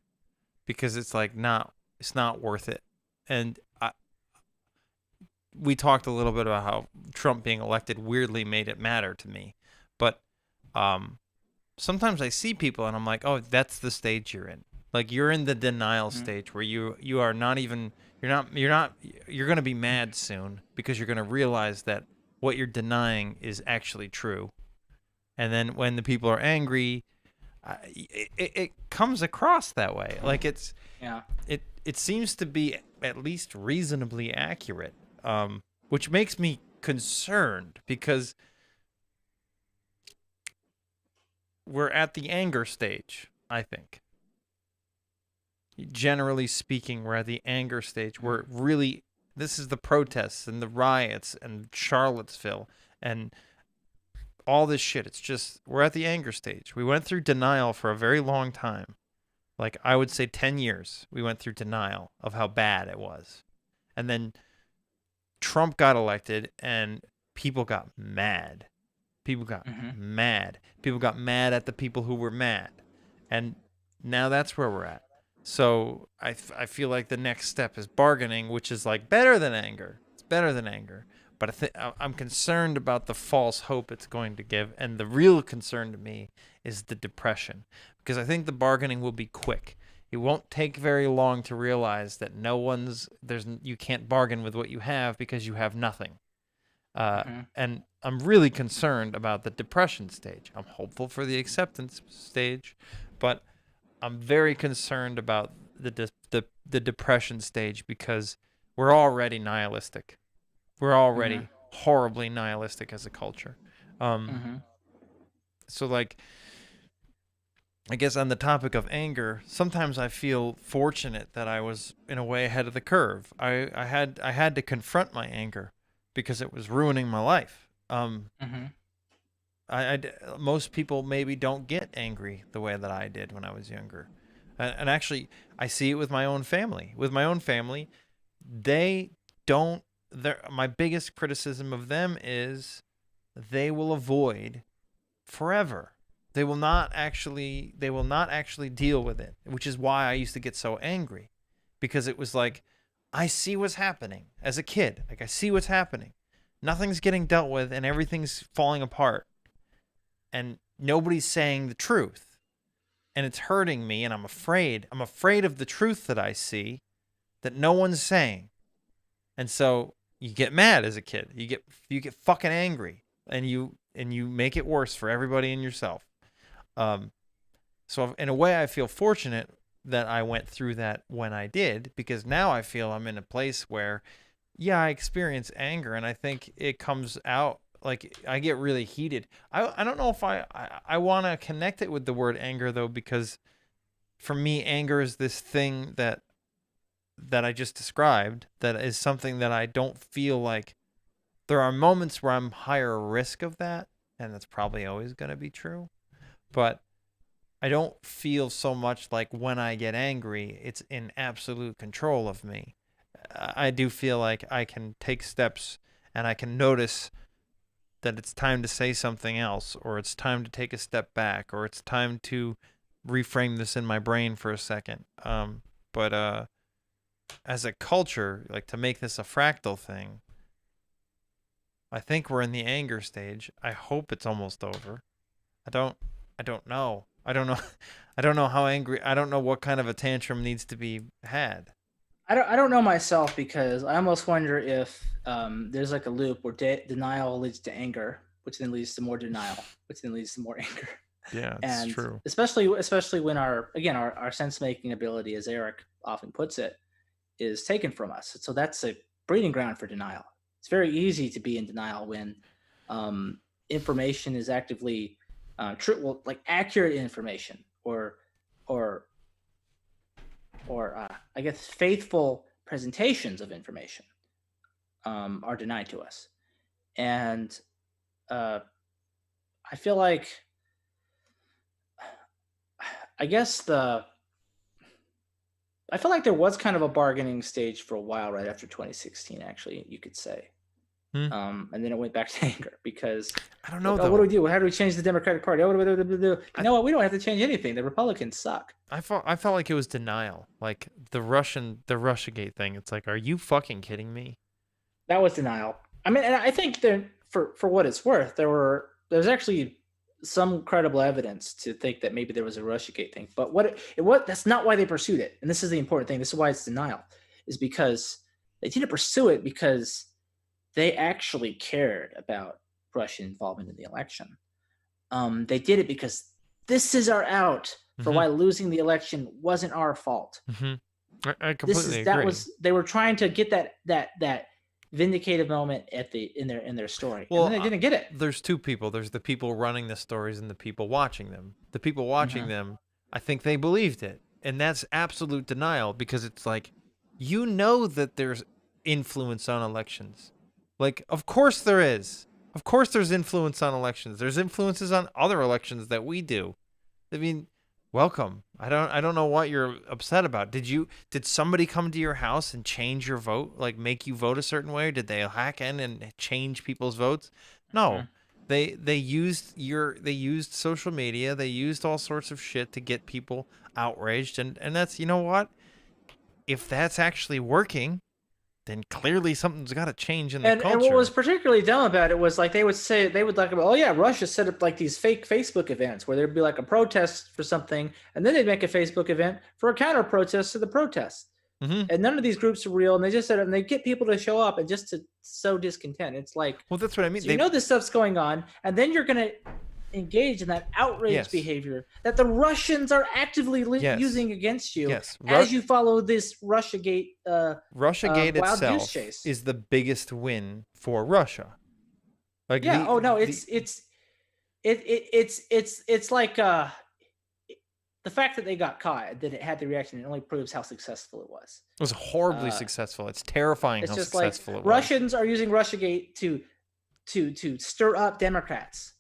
because it's not worth it. And we talked a little bit about how Trump being elected weirdly made it matter to me. But sometimes I see people and I'm like, "Oh, that's the stage you're in." Like you're in the denial mm-hmm, stage where you are not even you're going to be mad soon because you're going to realize that what you're denying is actually true. And then when the people are angry, it comes across that way. Like yeah. it seems to be at least reasonably accurate, which makes me concerned because we're at the anger stage. I think, generally speaking, we're at the anger stage. We're really this is the protests and the riots and Charlottesville and all this shit. It's just we're at the anger stage. We went through denial for a very long time. Like I would say 10 years we went through denial of how bad it was. And then Trump got elected and people got mad. People got Mm-hmm. mad. People got mad at the people who were mad. And now that's where we're at. So I feel like the next step is bargaining, which is like better than anger. It's better than anger. But I'm concerned about the false hope it's going to give. And the real concern to me is the depression. Because I think the bargaining will be quick. It won't take very long to realize that you can't bargain with what you have because you have nothing. Mm-hmm. And I'm really concerned about the depression stage. I'm hopeful for the acceptance stage, but I'm very concerned about the depression stage because we're already nihilistic. We're Mm-hmm. already horribly nihilistic as a culture. Um, Mm-hmm. so like, I guess on the topic of anger, sometimes I feel fortunate that I was in a way ahead of the curve. I had to confront my anger because it was ruining my life. Mm-hmm. Most people maybe don't get angry the way that I did when I was younger. And actually, I see it with my own family. With my own family, they don't. My biggest criticism of them is they will avoid forever. They will not actually. They will not actually deal with it, which is why I used to get so angry, because it was like, I see what's happening as a kid. Like I see what's happening. Nothing's getting dealt with, and everything's falling apart and nobody's saying the truth and it's hurting me and I'm afraid of the truth that I see that no one's saying. And so you get mad as a kid, you get fucking angry, and you make it worse for everybody and yourself. So in a way I feel fortunate that I went through that when I did, because now I feel I'm in a place where yeah, I experience anger and I think it comes out like I get really heated. I don't know if I want to connect it with the word anger though, because for me anger is this thing that I just described, that is something that I don't feel like there are moments where I'm higher risk of that, and that's probably always going to be true. But I don't feel so much like when I get angry, it's in absolute control of me. I do feel like I can take steps and I can notice that it's time to say something else, or it's time to take a step back, or it's time to reframe this in my brain for a second. But as a culture, like to make this a fractal thing, I think we're in the anger stage. I hope it's almost over. I don't know. I don't know. I don't know how angry. I don't know what kind of a tantrum needs to be had. I don't know myself, because I almost wonder if there's like a loop where denial leads to anger, which then leads to more denial, which then leads to more anger. Yeah, it's And true. especially when our sense making ability, as Eric often puts it, is taken from us. So that's a breeding ground for denial. It's very easy to be in denial when information is actively true, well, like accurate information, or I guess faithful presentations of information are denied to us. And I feel like, I guess I feel like there was kind of a bargaining stage for a while right after 2016, actually, you could say. And then it went back to anger, because I don't know, like, though. What do we do? How do we change the Democratic Party? Oh, you know what? We don't have to change anything. The Republicans suck. I felt like it was denial, like the Russiagate thing. It's like, are you fucking kidding me? That was denial. I mean, and I think that for what it's worth, there's actually some credible evidence to think that maybe there was a Russiagate thing. But that's not why they pursued it. And this is the important thing. This is why it's denial, is because they didn't pursue it because they actually cared about Russian involvement in the election. They did it because this is our out for why losing the election wasn't our fault. I completely agree. They were trying to get that vindicative moment in their story. Well, and then they didn't get it. There's two people. There's the people running the stories and the people watching them. The people watching them, I think they believed it. And that's absolute denial, because it's like, you know that there's influence on elections. Like, of course there is. Of course there's influence on elections. There's influences on other elections that we do. I mean, welcome. I don't know what you're upset about. Did somebody come to your house and change your vote? Like, make you vote a certain way? Or did they hack in and change people's votes? No. They used social media. They used all sorts of shit to get people outraged, and that's, you know what? If that's actually working, then clearly something's got to change in the culture. And what was particularly dumb about it was, like, they would like, oh yeah, Russia set up like these fake Facebook events where there'd be like a protest for something, and then they'd make a Facebook event for a counter protest to the protest. And none of these groups are real, and they just said, and they get people to show up and just to sow discontent. It's like, well, that's what I mean. So you know this stuff's going on, and then you're gonna engage in that outrage behavior that the Russians are actively using against you as you follow this Russiagate. Russiagate itself is the biggest win for Russia. Like, it's like the fact that they got caught, that it had the reaction, it only proves how successful it was. It was horribly successful. It's terrifying how successful it was. Russians are using Russiagate to stir up Democrats.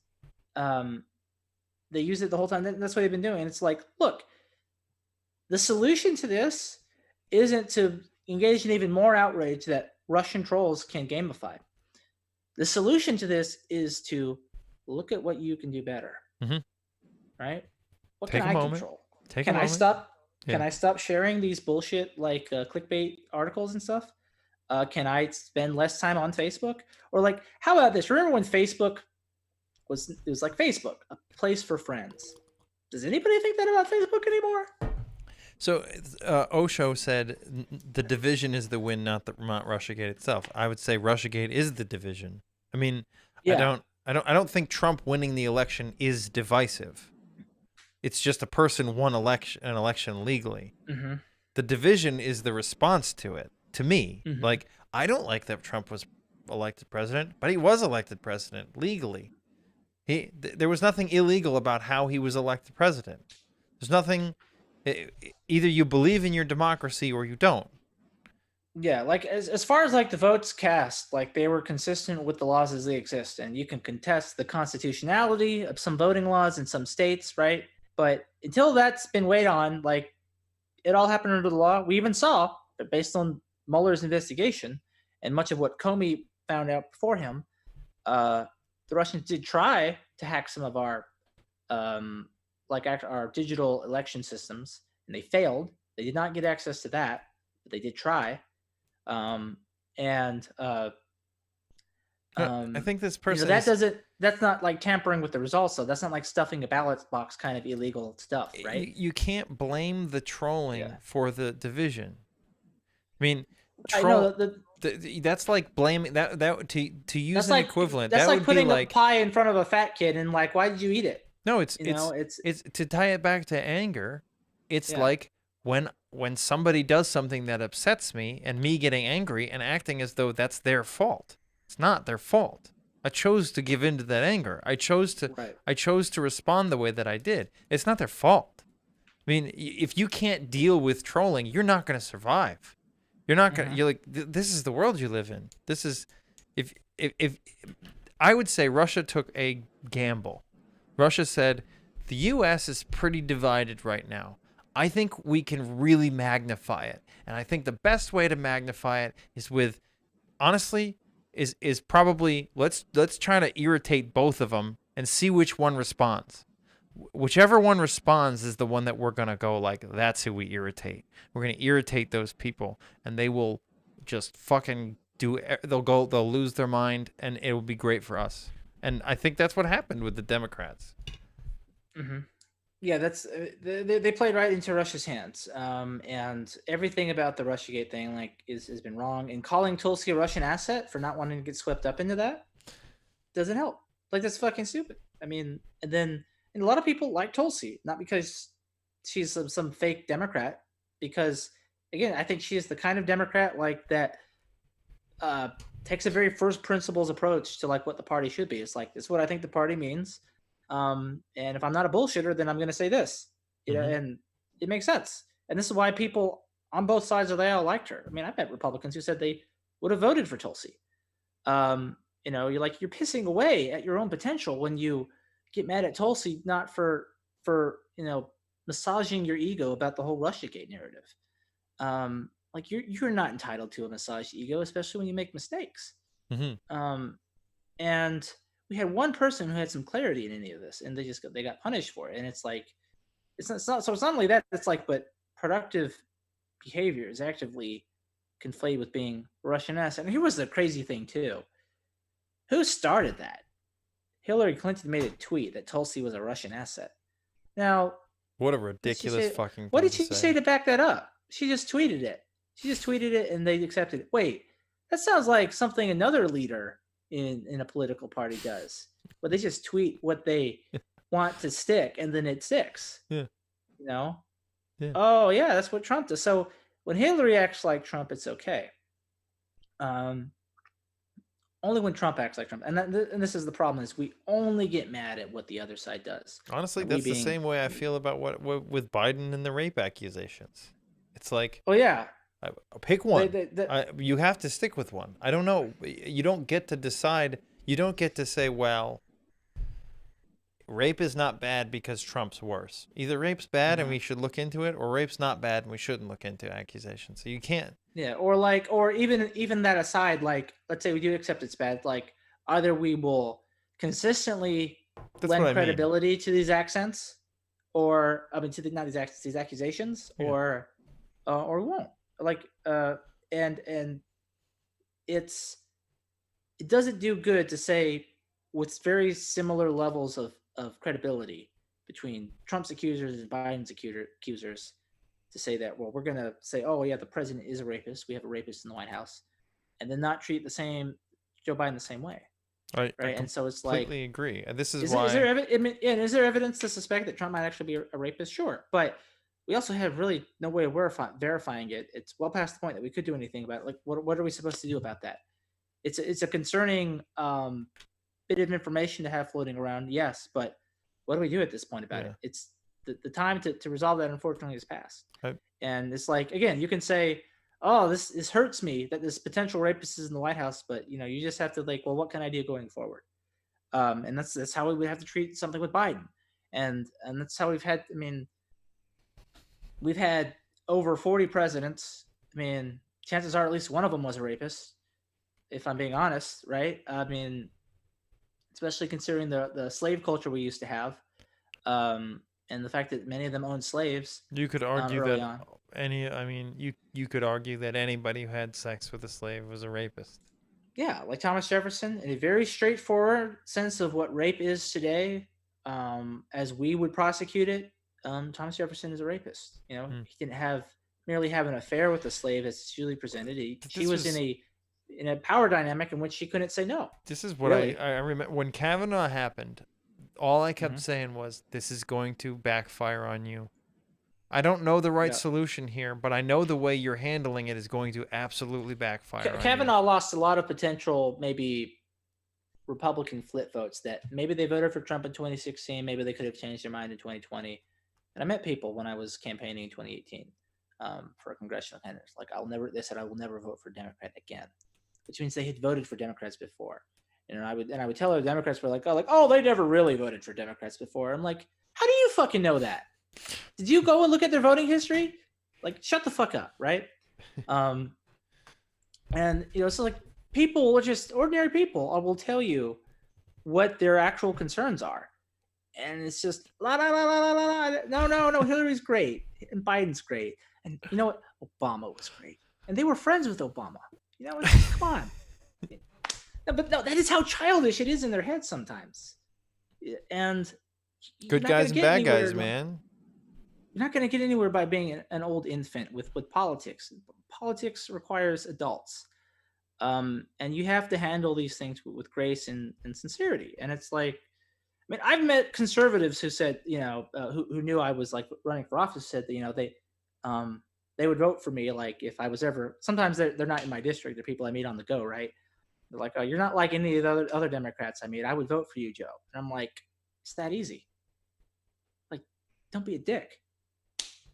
They use it the whole time. That's what they've been doing. It's like, look, the solution to this isn't to engage in even more outrage that Russian trolls can gamify. The solution to this is to look at what you can do better. Right? What can I control? Can I stop sharing these bullshit like clickbait articles and stuff? Can I spend less time on Facebook? Or like, how about this? Remember when Facebook it was like Facebook, a place for friends. Does anybody think that about Facebook anymore? So Osho said the division is the win, not Russiagate itself. I would say Russiagate is the division. I mean, I don't think Trump winning the election is divisive. It's just a person won an election legally. The division is the response to it. To me, like, I don't like that Trump was elected president, but he was elected president legally. There was nothing illegal about how he was elected president. There's nothing. Either you believe in your democracy or you don't. Yeah, like as far as like the votes cast, like they were consistent with the laws as they exist, and you can contest the constitutionality of some voting laws in some states, right? But until that's been weighed on, like it all happened under the law. We even saw that based on Mueller's investigation and much of what Comey found out before him, uh, the Russians did try to hack some of our our digital election systems, and they failed. They did not get access to that, but they did try. Um, and I think this you know person that is. doesn't that's not like tampering with the results. So that's not like stuffing a ballot box kind of illegal stuff, right? You can't blame the trolling Yeah, for the division. I mean, I know troll. that. That's like blaming that to use That's an like equivalent. that's That like would be putting a like pie in front of a fat kid and like, why did you eat it? no. You know, it's It's to tie it back to anger. It's yeah. like when somebody does something that upsets me and me getting angry and acting as though that's their fault. It's not their fault. I chose to give in to that anger. Right. I chose to respond the way that I did. It's not their fault. I mean, if you can't deal with trolling, you're not going to survive. You're not going to, Mm-hmm. you're like, this is the world you live in. This is, if I would say Russia took a gamble. Russia said, the U.S. is pretty divided right now. I think we can really magnify it. And I think the best way to magnify it is with, honestly, is probably let's try to irritate both of them and see which one responds. Whichever one responds is the one that we're gonna go like, that's who we irritate. We're gonna irritate those people, and they will just fucking do. They'll lose their mind, and it will be great for us. And I think that's what happened with the Democrats. Mm-hmm. Yeah, that's they played right into Russia's hands, and everything about the RussiaGate thing like is has been wrong. And calling Tulsi a Russian asset for not wanting to get swept up into that doesn't help. Like that's fucking stupid. I mean, and a lot of people like Tulsi, not because she's some fake Democrat, because again, I think she is the kind of Democrat like that uh, takes a very first principles approach to like what the party should be. It's like this is what I think the party means, and if I'm not a bullshitter, then I'm going to say this, Mm-hmm. and it makes sense. And this is why people on both sides of the aisle liked her. I mean, I met Republicans who said they would have voted for Tulsi. You're like you're pissing away at your own potential when you get mad at Tulsi, not for massaging your ego about the whole RussiaGate narrative. Like you're not entitled to a massaged ego, especially when you make mistakes. Mm-hmm. Um, and we had one person who had some clarity in any of this, and they got punished for it. And it's like it's not so it's not only that, it's like, but productive behavior is actively conflated with being Russian-esque. And here was the crazy thing too. Who started that? Hillary Clinton made a tweet that Tulsi was a Russian asset. Now, What a let's just ridiculous say, fucking what thing did to she say say. to back that up? She just tweeted it. And they accepted it. Wait, that sounds like something another leader in a political party does. But they just tweet what they want to stick, and then it sticks. Yeah. You know? Yeah. Oh yeah, that's what Trump does. So when Hillary acts like Trump, it's okay. Um, only when Trump acts like Trump, and this is the problem: is we only get mad at what the other side does, Honestly, and we that's the being, same way I feel about what with Biden and the rape accusations. It's like, oh yeah, I, pick they, one. they, they You have to stick with one. I don't know. You don't get to decide. You don't get to say, well, rape is not bad because Trump's worse. Either rape's bad and mhm. we should look into it, or rape's not bad and we shouldn't look into accusations. So you can't. Yeah, or even that aside, like let's say we do accept it's bad, like either we will consistently That's what lend I mean. credibility to these accents, or I mean to not these accents, these accusations, Yeah. or we won't. Like and it's it doesn't do good to say with very similar levels of credibility between Trump's accusers and Biden's accusers to say that, well, we're going to say, oh yeah, the president is a rapist, we have a rapist in the White House, and then not treat the same Joe Biden the same way, I right? And so it's like, completely agree. And this is is there why. is there evidence to suspect that Trump might actually be a rapist? Sure, but we also have really no way of verifying it. It's well past the point that we could do anything about it. Like what are we supposed to do about that? It's a concerning bit of information to have floating around, yes, but what do we do at this point about Yeah. it? It's the time to resolve that, unfortunately, has passed. I, And it's like, again, you can say, oh, this hurts me that this potential rapist is in the White House, but you just have to like, well, what can I do going forward? And that's how we would have to treat something with Biden, and that's how we've had. I mean, we've had over 40 presidents. I mean, chances are at least one of them was a rapist, if I'm being honest, right? I mean, especially considering the slave culture we used to have, and the fact that many of them owned slaves You could argue early that on. you could argue that anybody who had sex with a slave was a rapist. Yeah, like Thomas Jefferson, in a very straightforward sense of what rape is today, as we would prosecute it. Thomas Jefferson is a rapist. Hmm. He didn't merely have an affair with a slave as it's usually presented. She This was was in a power dynamic in which she couldn't say no. this is what Really. I remember when Kavanaugh happened. All I kept Hmm. saying was, "This is going to backfire on you." I don't know the right Yeah. solution here, but I know the way you're handling it is going to absolutely backfire on you. Kavanaugh lost a lot of potential, maybe Republican flip votes that maybe they voted for Trump in 2016. Maybe they could have changed their mind in 2020. And I met people when I was campaigning in 2018 for a congressional candidate. Like they said, I will never vote for Democrat again, which means they had voted for Democrats before. And I would tell other Democrats were like, oh, they never really voted for Democrats before. I'm like, how do you fucking know that? Did you go and look at their voting history? Like, shut the fuck up, right? Um, and so like people, just ordinary people, will tell you what their actual concerns are, and it's just la la la la la la. No. Hillary's great and Biden's great, and you know what? Obama was great, and they were friends with Obama. It's just, come on. No, but no, that is how childish it is in their head sometimes, and you're Good not going guys to and get bad anywhere. guys, man. You're not going to get anywhere by being an old infant with politics. Politics requires adults, and you have to handle these things with grace and sincerity. And it's like, I mean, I've met conservatives who said, who knew I was like running for office, said that they would vote for me like if I was ever. Sometimes they're not in my district; they're people I meet on the go, right? They're like, oh, you're not like any of the other Democrats I meet. I would vote for you, Joe. And I'm like, it's that easy. Like, don't be a dick,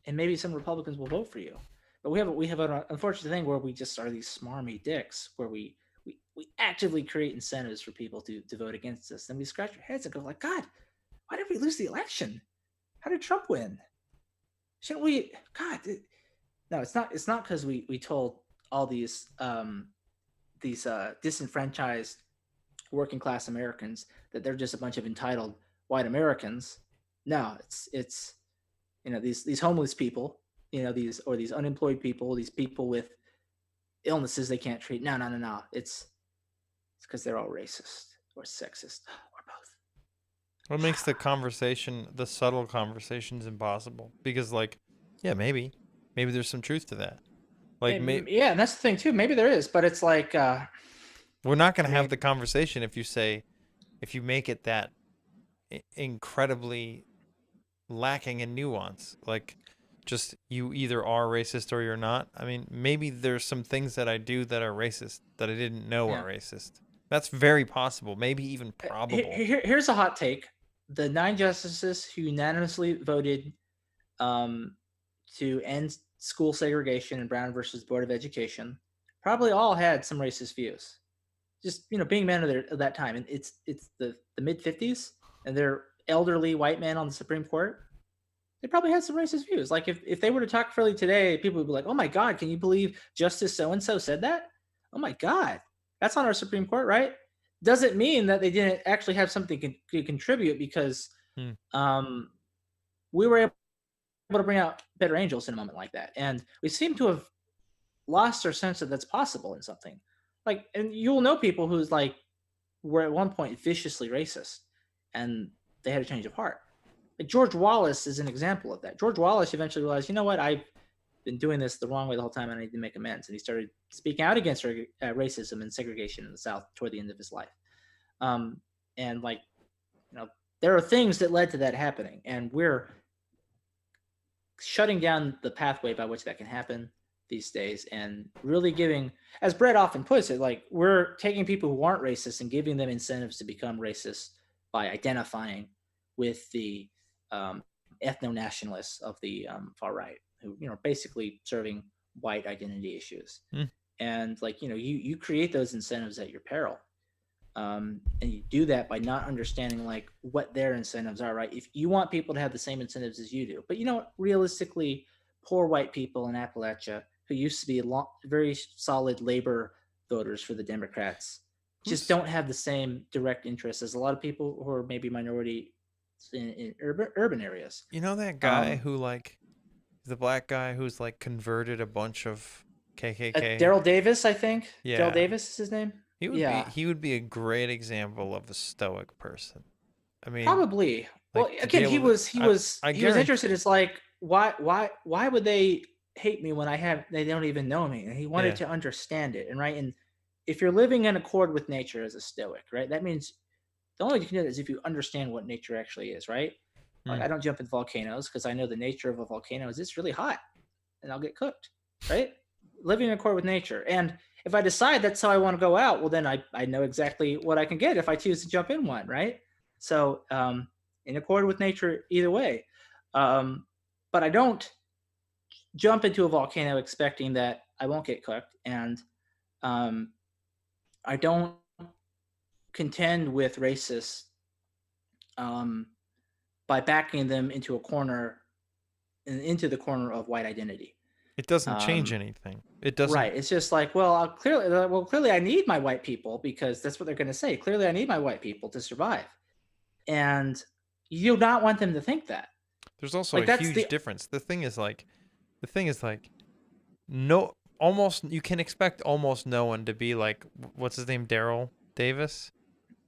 and maybe some Republicans will vote for you. But we have an unfortunate thing where we just are these smarmy dicks, where we actively create incentives for people to vote against us. Then we scratch our heads and go like, God, why did we lose the election? How did Trump win? Shouldn't we? God, no, it's not. It's not because we told all these disenfranchised working class Americans that they're just a bunch of entitled white Americans. No, it's these homeless people, these unemployed people, these people with illnesses they can't treat. No. It's because they're all racist or sexist or both. What makes the conversation, the subtle conversations, impossible? Because, like, yeah, maybe there's some truth to that. Like, Yeah, and that's the thing too. Maybe there is, but it's like, we're not gonna I have mean, the conversation if you make it that incredibly lacking in nuance. Like, just you either are racist or you're not. I mean, maybe there's some things that I do that are racist that I didn't know yeah. are racist. That's very possible, maybe even probable. Here's a hot take: the 9 justices who unanimously voted um, to end school segregation in Brown versus Board of Education probably all had some racist views. Just being men of that time, and it's the mid 50s, and they're elderly white men on the Supreme Court. They probably had some racist views. Like if they were to talk freely today, people would be like, "Oh my God, can you believe Justice so and so said that? Oh my God, that's on our Supreme Court, right?" Doesn't mean that they didn't actually have something to contribute, because Hmm. um, we were able to bring out better angels in a moment like that, and we seem to have lost our sense that that's possible in something. Like, and you'll know people who's like were at one point viciously racist, and they had a change of heart. Like George Wallace is an example of that. George Wallace eventually realized, you know what, I've been doing this the wrong way the whole time, and I need to make amends. And he started speaking out against racism and segregation in the South toward the end of his life. Um, and like, there are things that led to that happening, and we're shutting down the pathway by which that can happen these days, and really giving, as Brett often puts it, like we're taking people who aren't racist and giving them incentives to become racist by identifying with the ethno nationalists of the far right, who basically serving white identity issues. Mm. And like, you create those incentives at your peril. And you do that by not understanding like what their incentives are, right? If you want people to have the same incentives as you do, but realistically, poor white people in Appalachia who used to be very solid labor voters for the Democrats just Who's don't have the same direct interests as a lot of people who are maybe minority in urban areas. that guy Um, who like the black guy who's like converted a bunch of KKK? Daryl Davis, I think. Daryl Yeah. Davis is his name. Yeah, He would be a great example of a stoic person. I mean, probably. Well, like to be again, he able to was he was I he was guarantee interested. It's like why would they hate me when they don't even know me? And he wanted yeah. to understand it. And right, and if you're living in accord with nature as a stoic, right, that means the only way you can do that is if you understand what nature actually is, right? Like Mm. I don't jump in volcanoes because I know the nature of a volcano is it's really hot and I'll get cooked, right? Living in accord with nature. And if I decide that's how I want to go out, well, then I know exactly what I can get if I choose to jump in one, right? So, in accord with nature either way. But I don't jump into a volcano expecting that I won't get cooked. And um, I don't contend with racists um, by backing them into a corner, into the corner of white identity. It doesn't change Um, anything. It doesn't. Right. It's just like, clearly I need my white people because that's what they're going to say. Clearly I need my white people to survive. And you do not want them to think that. There's also a Like that's huge the difference. The thing is like no almost you can expect almost no one to be like what's his name, Daryl Davis.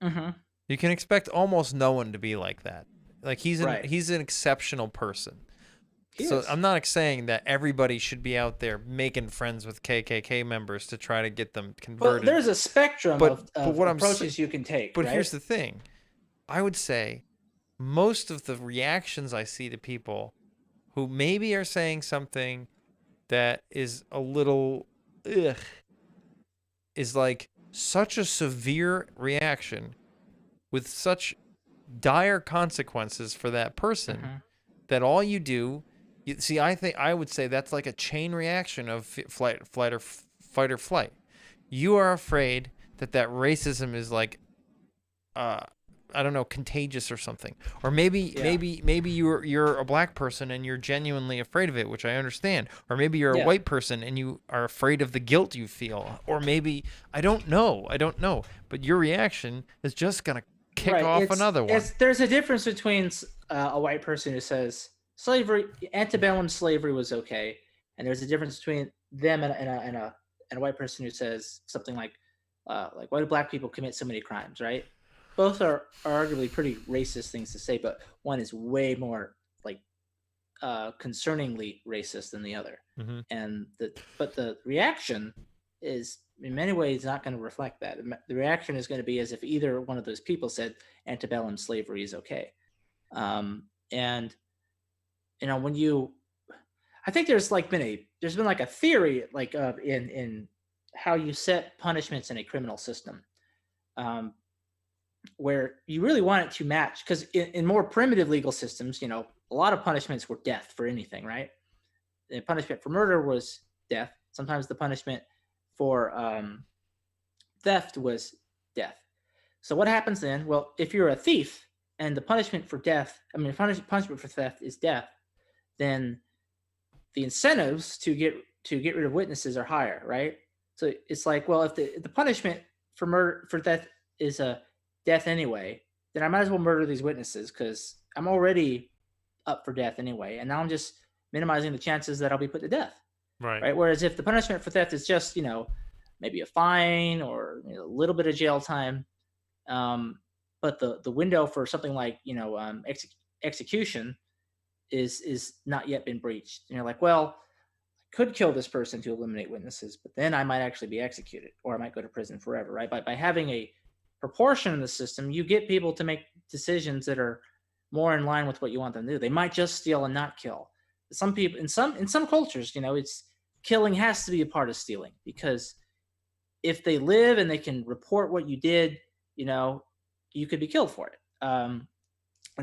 Mhm. You can expect almost no one to be like that. Like Right. he's an exceptional person. He So is. I'm not saying that everybody should be out there making friends with KKK members to try to get them Well, converted. there's a spectrum But of what approaches you can take, but right? here's the thing. I would say most of the reactions I see to people who maybe are saying something that is a little ugh, is like such a severe reaction with such dire consequences for that person Mhm. that all you do you see I would say that's like a chain reaction of fight or flight. You are afraid that racism is like uh I don't know, contagious or something. Or Yeah. maybe you're a black person and you're genuinely afraid of it, which I understand. Or maybe you're a Yeah. white person and you are afraid of the guilt you feel. Or maybe I don't know. I don't know. But your reaction is just gonna kick Right. off another one. It's there's a difference between a white person who says antebellum slavery was okay, and there's a difference between them and a white person who says something like why do black people commit so many crimes, right? Both are arguably pretty racist things to say, but one is way more like concerningly racist than the other. Mm-hmm. And the reaction is in many ways not going to reflect that. The reaction is going to be as if either one of those people said antebellum slavery is okay. And when I think there's been like a theory like in how you set punishments in a criminal system, um, where you really want it to match because in more primitive legal systems, a lot of punishments were death for anything, right? The punishment for murder was death. Sometimes the punishment for theft was death. So what happens then? Well, if you're a thief and the punishment for death, punishment for theft is death, then the incentives to get rid of witnesses are higher, right? So it's like, well, if the punishment for death is a death anyway, then I might as well murder these witnesses because I'm already up for death anyway, and now I'm just minimizing the chances that I'll be put to death, Right. right? Whereas if the punishment for theft is just maybe a fine or a little bit of jail time, but the window for something like execution is not yet been breached, and you're like, well, I could kill this person to eliminate witnesses, but then I might actually be executed or I might go to prison forever, right? By having a proportion in the system, you get people to make decisions that are more in line with what you want them to do. They might just steal and not kill. Some people in some cultures, it's killing has to be a part of stealing because if they live and they can report what you did, you could be killed for it. And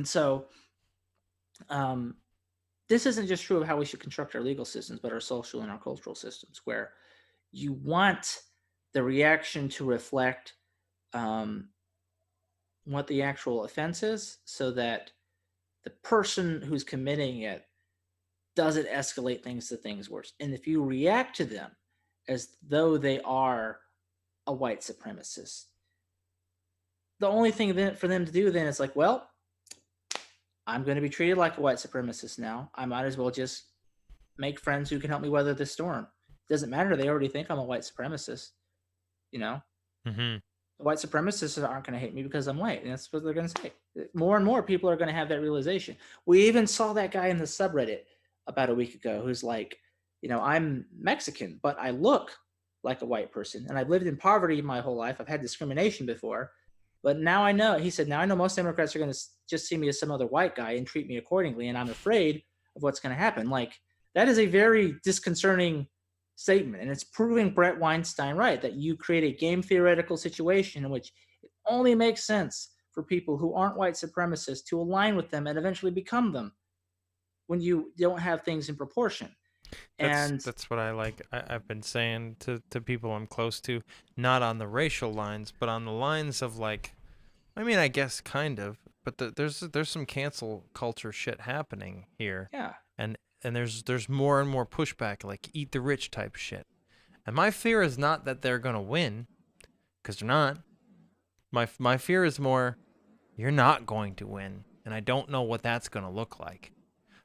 so, um, this isn't just true of how we should construct our legal systems, but our social and our cultural systems, where you want the reaction to reflect um, what the actual offense is, so that the person who's committing it doesn't escalate things to things worse. And if you react to them as though they are a white supremacist, the only thing then for them to do then is like, well, I'm going to be treated like a white supremacist now. I might as well just make friends who can help me weather this storm. It doesn't matter. They already think I'm a white supremacist. You know, Mm-hmm. the white supremacists aren't going to hate me because I'm white. And that's what they're going to say. More and more people are going to have that realization. We even saw that guy in the subreddit about a week ago who's like, I'm Mexican, but I look like a white person. And I've lived in poverty my whole life. I've had discrimination before. But now I know, he said, now I know most Democrats are going to just see me as some other white guy and treat me accordingly. And I'm afraid of what's going to happen. Like, that is a very disconcerting statement. And it's proving Brett Weinstein right, that you create a game theoretical situation in which it only makes sense for people who aren't white supremacists to align with them and eventually become them when you don't have things in proportion. That's what I like. I've been saying to people I'm close to, not on the racial lines, but on the lines of like, I mean, I guess kind of, but there's some cancel culture shit happening here, yeah, and there's more and more pushback, like eat the rich type shit. And my fear is not that they're gonna win, because they're not. My fear is more, you're not going to win, and I don't know what that's gonna look like.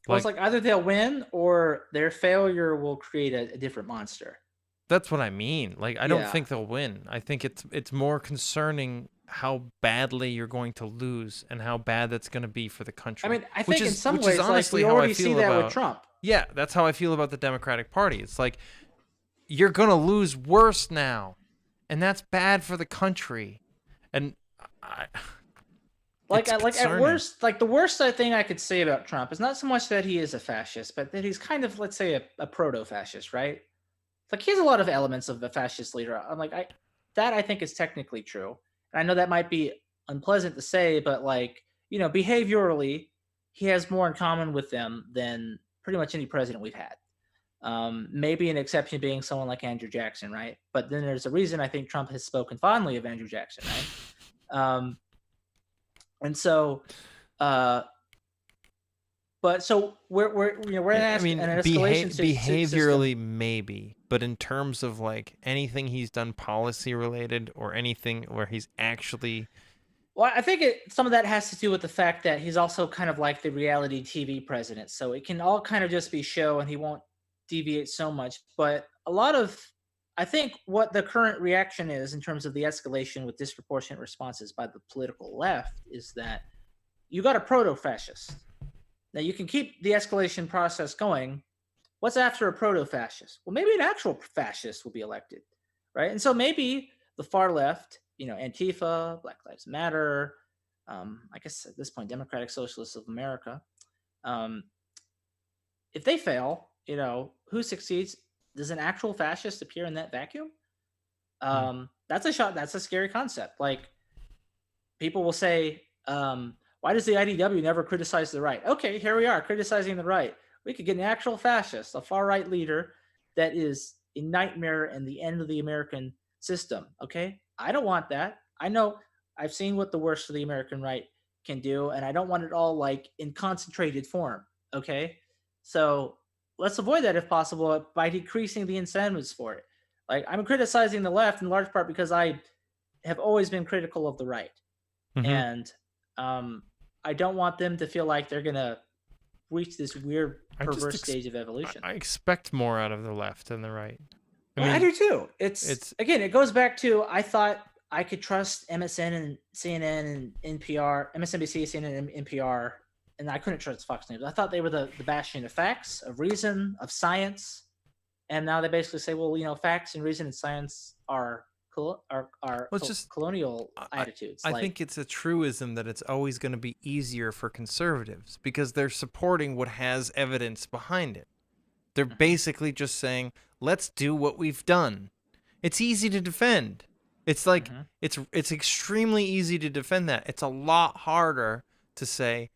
well, it's like either they'll win or their failure will create a different monster. That's what I mean. Like, I don't think they'll win. I think it's more concerning how badly you're going to lose and how bad that's going to be for the country. I mean, I think in some which ways, is honestly like, we how I already feel see that about, with Trump. Yeah, that's how I feel about the Democratic Party. It's like, you're going to lose worse now, and that's bad for the country. And At worst, like the worst thing I could say about Trump is not so much that he is a fascist, but that he's kind of, let's say, a proto-fascist, right? Like, he has a lot of elements of a fascist leader. I think is technically true. And I know that might be unpleasant to say, but like, behaviorally, he has more in common with them than pretty much any president we've had. Maybe an exception being someone like Andrew Jackson, right? But then there's a reason I think Trump has spoken fondly of Andrew Jackson, right? And so, but so we're in an escalation behaviorally system. maybe, but in terms of like anything he's done policy related or anything where he's actually, Well, I think some of that has to do with the fact that he's also kind of like the reality TV president, so it can all kind of just be show, and he won't deviate so much. But I think what the current reaction is in terms of the escalation with disproportionate responses by the political left is that you got a proto-fascist. Now, you can keep the escalation process going. What's after a proto-fascist? Well, maybe an actual fascist will be elected, right? And so maybe the far left, Antifa, Black Lives Matter, I guess at this point, Democratic Socialists of America, if they fail, who succeeds? Does an actual fascist appear in that vacuum? That's a shot. That's a scary concept. Like, people will say, why does the IDW never criticize the right? Okay, here we are criticizing the right. We could get an actual fascist, a far right leader that is a nightmare and the end of the American system. Okay, I don't want that. I know I've seen what the worst of the American right can do, and I don't want it all like in concentrated form. Okay, so let's avoid that if possible by decreasing the incentives for it. Like, I'm criticizing the left in large part because I have always been critical of the right. mm-hmm. And I don't want them to feel like they're gonna reach this weird perverse stage of evolution. I expect more out of the left than the right. I do too. It's again, it goes back to, I thought I could trust MSN and CNN and NPR, MSNBC, CNN, and NPR, and I couldn't trust Fox News. I thought they were the bastion of facts, of reason, of science, and now they basically say, well, facts and reason and science are colonial attitudes. I think it's a truism that it's always going to be easier for conservatives because they're supporting what has evidence behind it. They're basically just saying, let's do what we've done. It's easy to defend. It's like, it's extremely easy to defend that. It's a lot harder to say,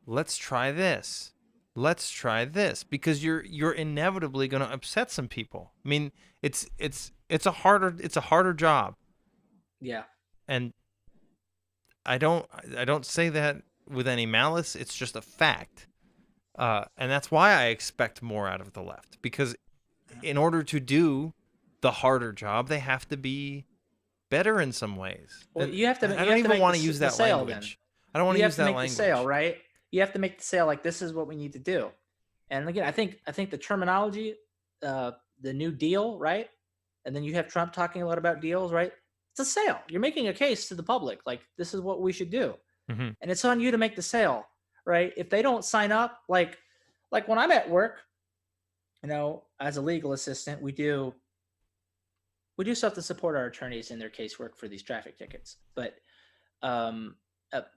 let's try this. let's try this, because you're inevitably going to upset some people. I mean, it's a harder job, Yeah. and I don't say that with any malice. It's just a fact, and that's why I expect more out of the left, because in order to do the harder job, they have to be better in some ways. Well, And you have to I you don't have to even make want to use the that sale then. language. I don't want to You have use to that make the sale, language. right? You have to make the sale like this is what we need to do. And again, I think the terminology, the New Deal, right? And then you have Trump talking a lot about deals, right? It's a sale. You're making a case to the public, like this is what we should do, Hmm. and it's on you to make the sale, right? If they don't sign up, like when I'm at work, as a legal assistant, we do stuff to support our attorneys in their casework for these traffic tickets, but um,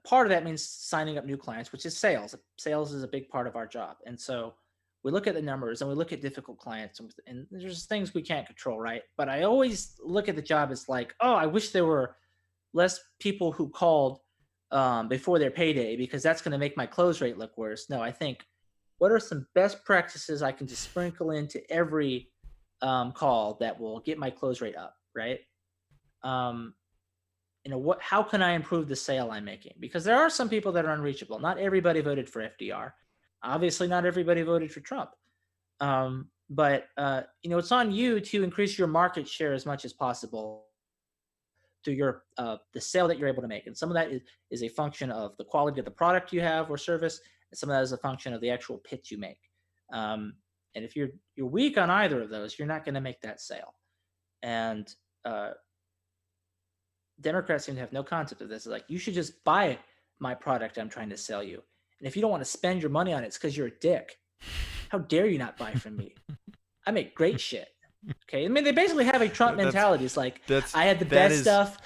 part of that means signing up new clients, which is sales. Sales is a big part of our job, and so we look at the numbers and we look at difficult clients, and there's things we can't control, right? But I always look at the job as like, oh, I wish there were less people who called before their payday, because that's going to make my close rate look worse. No, I think, what are some best practices I can just sprinkle into every call that will get my close rate up, right? Um, how can I improve the sale I'm making? Because there are some people that are unreachable. Not everybody voted for FDR. Obviously, not everybody voted for Trump. But it's on you to increase your market share as much as possible through your the sale that you're able to make. And some of that is a function of the quality of the product you have or service, and some of that is a function of the actual pitch you make. Um, and if you're weak on either of those, you're not going to make that sale. And uh, Democrats seem to have no concept of this. It's like, you should just buy my product I'm trying to sell you. And if you don't want to spend your money on it, it's because you're a dick. How dare you not buy from me? I make great shit. Okay. I mean, they basically have a Trump mentality. It's like, I had the best stuff.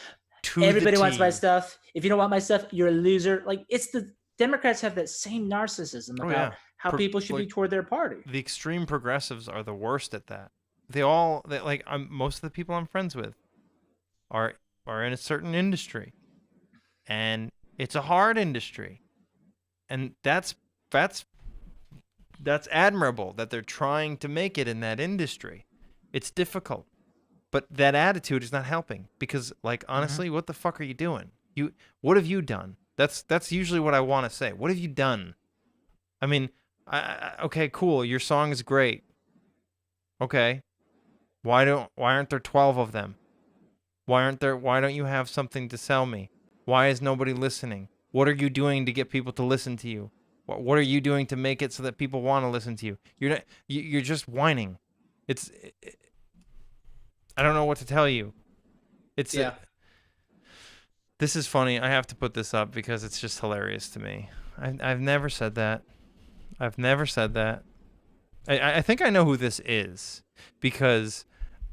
Everybody wants my stuff. If you don't want my stuff, you're a loser. Like, it's the Democrats have that same narcissism about how people should be toward their party. The extreme progressives are the worst at that. Most of the people I'm friends with are in a certain industry, and it's a hard industry, and that's admirable that they're trying to make it in that industry. It's difficult, but that attitude is not helping, because, like, honestly, what the fuck are you doing? What have you done? That's usually what I want to say. What have you done? I mean, okay, cool. Your song is great. Okay, why aren't there 12 of them? Why don't you have something to sell me? Why is nobody listening? What are you doing to get people to listen to you? What are you doing to make it so that people want to listen to you? You're just whining. I don't know what to tell you. This is funny. I have to put this up because it's just hilarious to me. I've never said that. I've never said that. I think I know who this is, because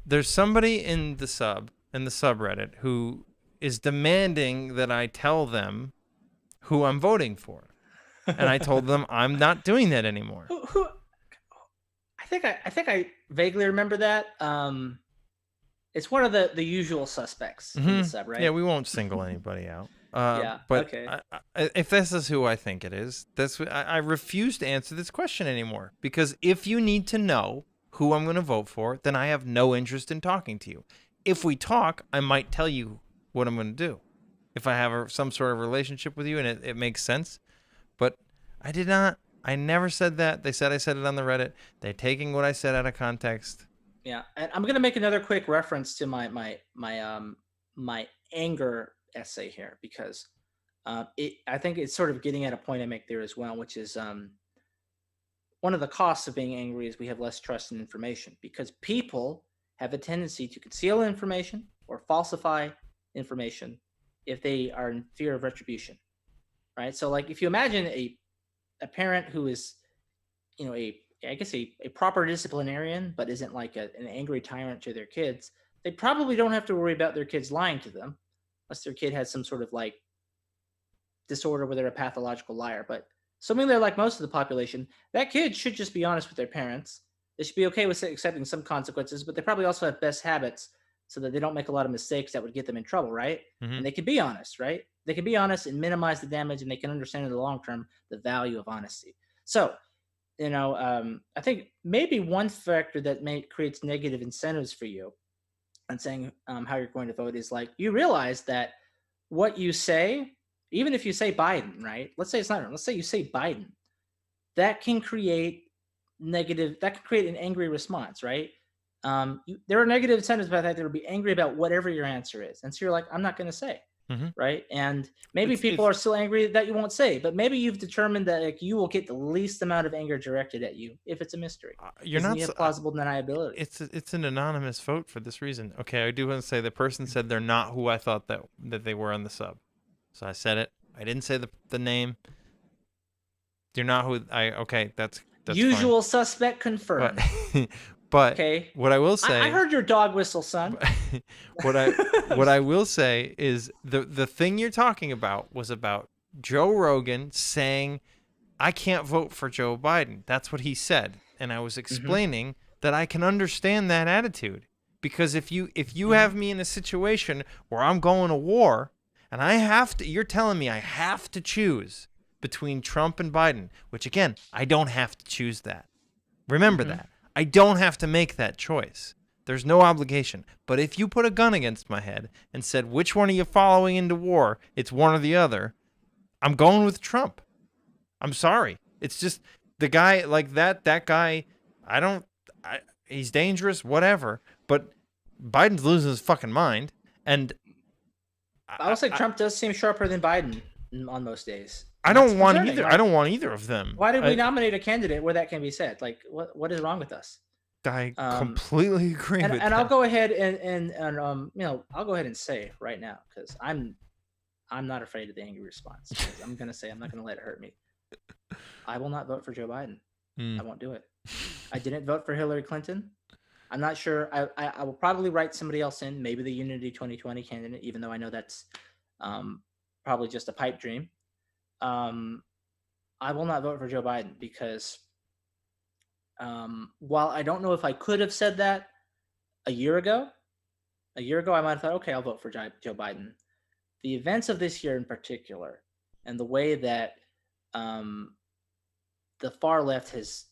there's somebody in the subreddit who is demanding that I tell them who I'm voting for. And I told them I'm not doing that anymore. Who I think I vaguely remember that. It's one of the usual suspects in the sub, right? Yeah, we won't single anybody out. Yeah. But okay. If this is who I think it is, I refuse to answer this question anymore, because if you need to know who I'm going to vote for, then I have no interest in talking to you. If we talk, I might tell you what I'm going to do, if I have some sort of relationship with you and it makes sense. But I did not. I never said that. They said I said it on the Reddit. They're taking what I said out of context. Yeah, and I'm gonna make another quick reference to my anger essay here, because I think it's sort of getting at a point I make there as well, which is one of the costs of being angry is we have less trust in information, because people have a tendency to conceal information or falsify information if they are in fear of retribution, right? So, like, if you imagine a parent who is, a proper disciplinarian, but isn't like an angry tyrant to their kids, they probably don't have to worry about their kids lying to them, unless their kid has some sort of like disorder where they're a pathological liar. But assuming they're like most of the population, that kid should just be honest with their parents. They should be okay with accepting some consequences, but they probably also have best habits so that they don't make a lot of mistakes that would get them in trouble, right? And they can be honest, right? They can be honest and minimize the damage, and they can understand in the long term the value of honesty. So I think maybe one factor that creates negative incentives for you and saying how you're going to vote is like you realize that what you say, even if you say Biden, right? Let's say it's not. Let's say you say Biden, that can create that can create an angry response, right? There are negative incentives about that. There will be angry about whatever your answer is, and so you're like, I'm not going to say, Hmm. right? And maybe people It's are still angry that you won't say, but maybe you've determined that like you will get the least amount of anger directed at you if it's a mystery, you're because then not. you have plausible deniability. It's an anonymous vote for this reason. Okay, I do want to say the person said they're not who I thought that they were on the sub, so I said it. I didn't say the name. You're not who I. Okay, that's fine. Usual suspect But confirmed. but Okay, what I will I say, heard your dog whistle, son. what I will say is the thing you're talking about was about Joe Rogan saying I can't vote for Joe Biden. That's what he said, and I was Hmm. explaining that I can understand that attitude because if you have Hmm. me in a situation where I'm going to war and I have to, you're telling me I have to choose between Trump and Biden, which again, I don't have to choose that. Remember Hmm. that. I don't have to make that choice. There's no obligation. But if you put a gun against my head and said, which one are you following into war? It's one or the other. I'm going with Trump. I'm sorry. It's just the guy like that guy, I don't, he's dangerous, whatever. But Biden's losing his fucking mind. And I I, will say I, Trump does seem sharper than Biden on most days, I and that's don't want concerning. either. I Like, don't want either of them. why did we nominate a candidate where that can be said? Like, what is wrong with us? I Um, completely agree and with and I'll that. go ahead and I'll go ahead and say right now because I'm not afraid of the angry response because I'm gonna say I'm not gonna let it hurt me. I will not vote for Joe Biden. Mm. I won't do it. I didn't vote for Hillary Clinton. I'm not sure. I will probably write somebody else in, maybe the Unity 2020 candidate, even though I know that's um, probably just a pipe dream. Um, I will not vote for Joe Biden because while I don't know if I could have said that a year ago, I might have thought, okay, I'll vote for Joe Biden. The events of this year in particular, and the way that um, the far left has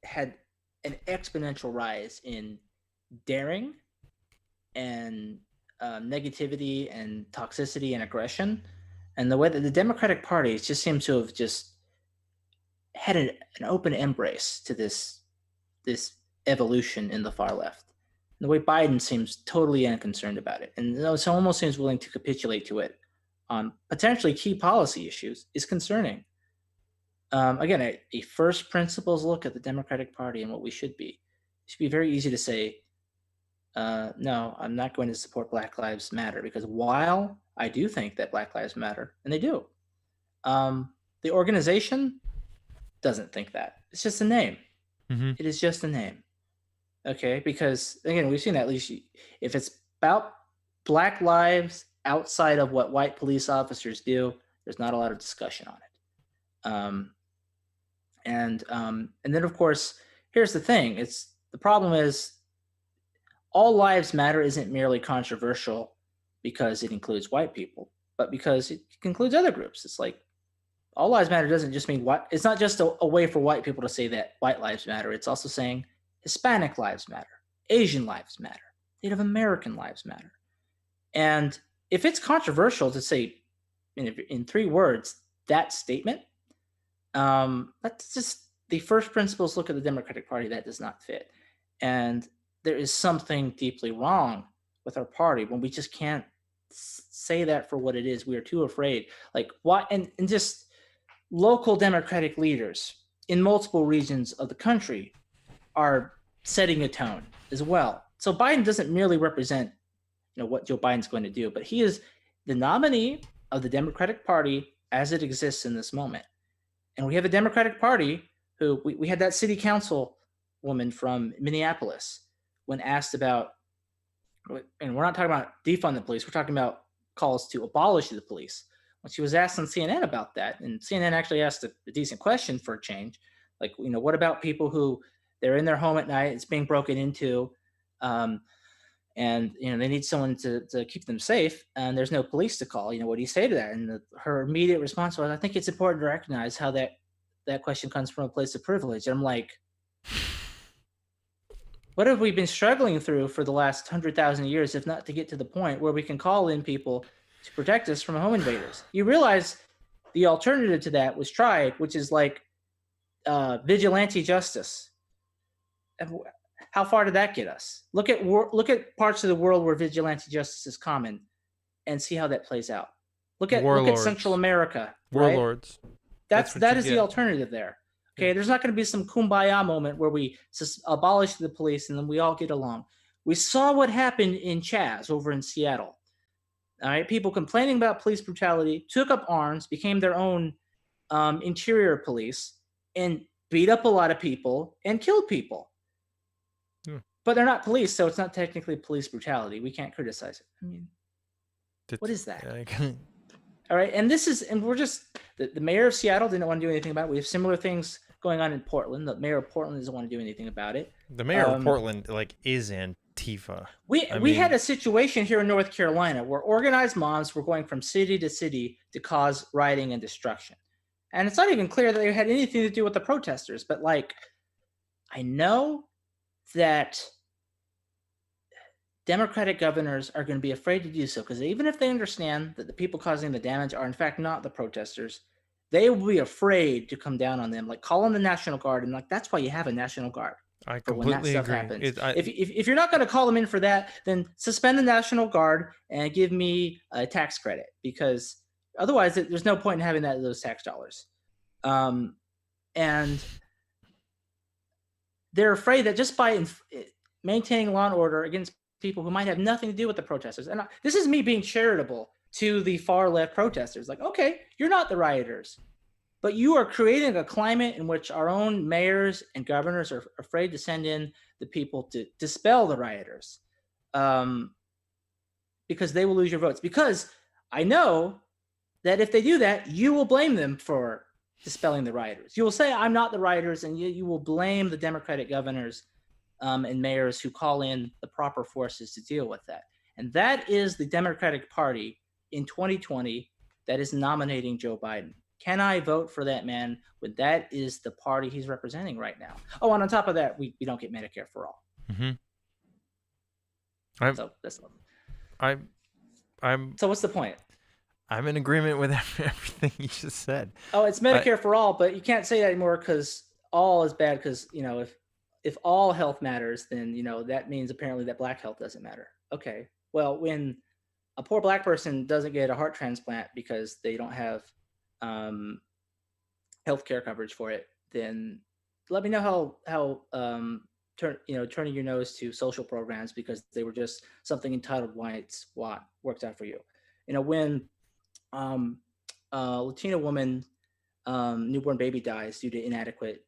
had an exponential rise in daring and negativity and toxicity and aggression, and the way that the Democratic Party just seems to have just had an open embrace to this evolution in the far left. And the way Biden seems totally unconcerned about it, and so almost seems willing to capitulate to it on potentially key policy issues, is concerning. Again, a first principles look at the Democratic Party and what we should be. It should be very easy to say, no, I'm not going to support Black Lives Matter because while I do think that Black Lives Matter, and they do, the organization doesn't think that. It's just a name. Hmm. It is just a name. Okay, because again, we've seen that at least if it's about Black lives outside of what white police officers do, there's not a lot of discussion on it. And then of course, here's the thing: it's the problem is all lives matter isn't merely controversial because it includes white people, but because it includes other groups. It's like all lives matter doesn't just mean what it's not just a way for white people to say that white lives matter. It's also saying Hispanic lives matter, Asian lives matter, Native American lives matter. And if it's controversial to say in 3 words that statement, that's just the first principles look at the Democratic Party that does not fit. And there is something deeply wrong with our party when we just can't say that for what it is. We are too afraid. Like why and just local Democratic leaders in multiple regions of the country are setting a tone as well. So Biden doesn't merely represent what Joe Biden's going to do, but he is the nominee of the Democratic Party as it exists in this moment. And we have a Democratic Party who we had that city council woman from Minneapolis when asked about, and we're not talking about defund the police, we're talking about calls to abolish the police. When she was asked on CNN about that, and CNN actually asked a decent question for a change, like, what about people who they're in their home at night, it's being broken into, um, and they need someone to keep them safe, and there's no police to call. What do you say to that? And her immediate response was, I think it's important to recognize how that that question comes from a place of privilege. And I'm like, what have we been struggling through for the last 100,000 years, if not to get to the point where we can call in people to protect us from home invaders? You realize the alternative to that was tried, which is like vigilante justice. How far did that get us? Look at parts of the world where vigilante justice is common, and see how that plays out. Look at Central America, right? Warlords. That is the alternative there. Okay, there's not going to be some kumbaya moment where we abolish the police and then we all get along. We saw what happened in Chaz over in Seattle. All right, people complaining about police brutality took up arms, became their own interior police, and beat up a lot of people and killed people. But they're not police, so it's not technically police brutality. We can't criticize it. I mean, what is that? All right, and we're just the mayor of Seattle didn't want to do anything about it. We have similar things going on in Portland. The mayor of Portland doesn't want to do anything about it. The mayor of Portland is Antifa. We had a situation here in North Carolina where organized mobs were going from city to city to cause rioting and destruction, and it's not even clear that they had anything to do with the protesters. But like, I know that Democratic governors are going to be afraid to do so because even if they understand that the people causing the damage are in fact not the protesters, they will be afraid to come down on them, like call on the National Guard, and like that's why you have a National Guard. I completely agree. Happens. If you're not going to call them in for that, then suspend the National Guard and give me a tax credit, because otherwise there's no point in having those tax dollars. And they're afraid that just by maintaining law and order against people who might have nothing to do with the protesters, and this is me being charitable to the far left protesters, like, okay, you're not the rioters, but you are creating a climate in which our own mayors and governors are afraid to send in the people to dispel the rioters, because they will lose your votes. Because I know that if they do that, you will blame them for dispelling the rioters. You will say, I'm not the rioters, and you will blame the Democratic governors and mayors who call in the proper forces to deal with that. And that is the Democratic Party in 2020 that is nominating Joe Biden. Can I vote for that man when that is the party he's representing right now? Oh, and on top of that, we don't get Medicare for all. So what's the point? I'm in agreement with everything you just said. Oh, it's Medicare for all, but you can't say that anymore because all is bad. Because if all health matters, then that means apparently that black health doesn't matter. Okay, well, when a poor black person doesn't get a heart transplant because they don't have health care coverage for it, then let me know how turning your nose to social programs because they were just something entitled whites want worked out for you. When a Latina woman newborn baby dies due to inadequate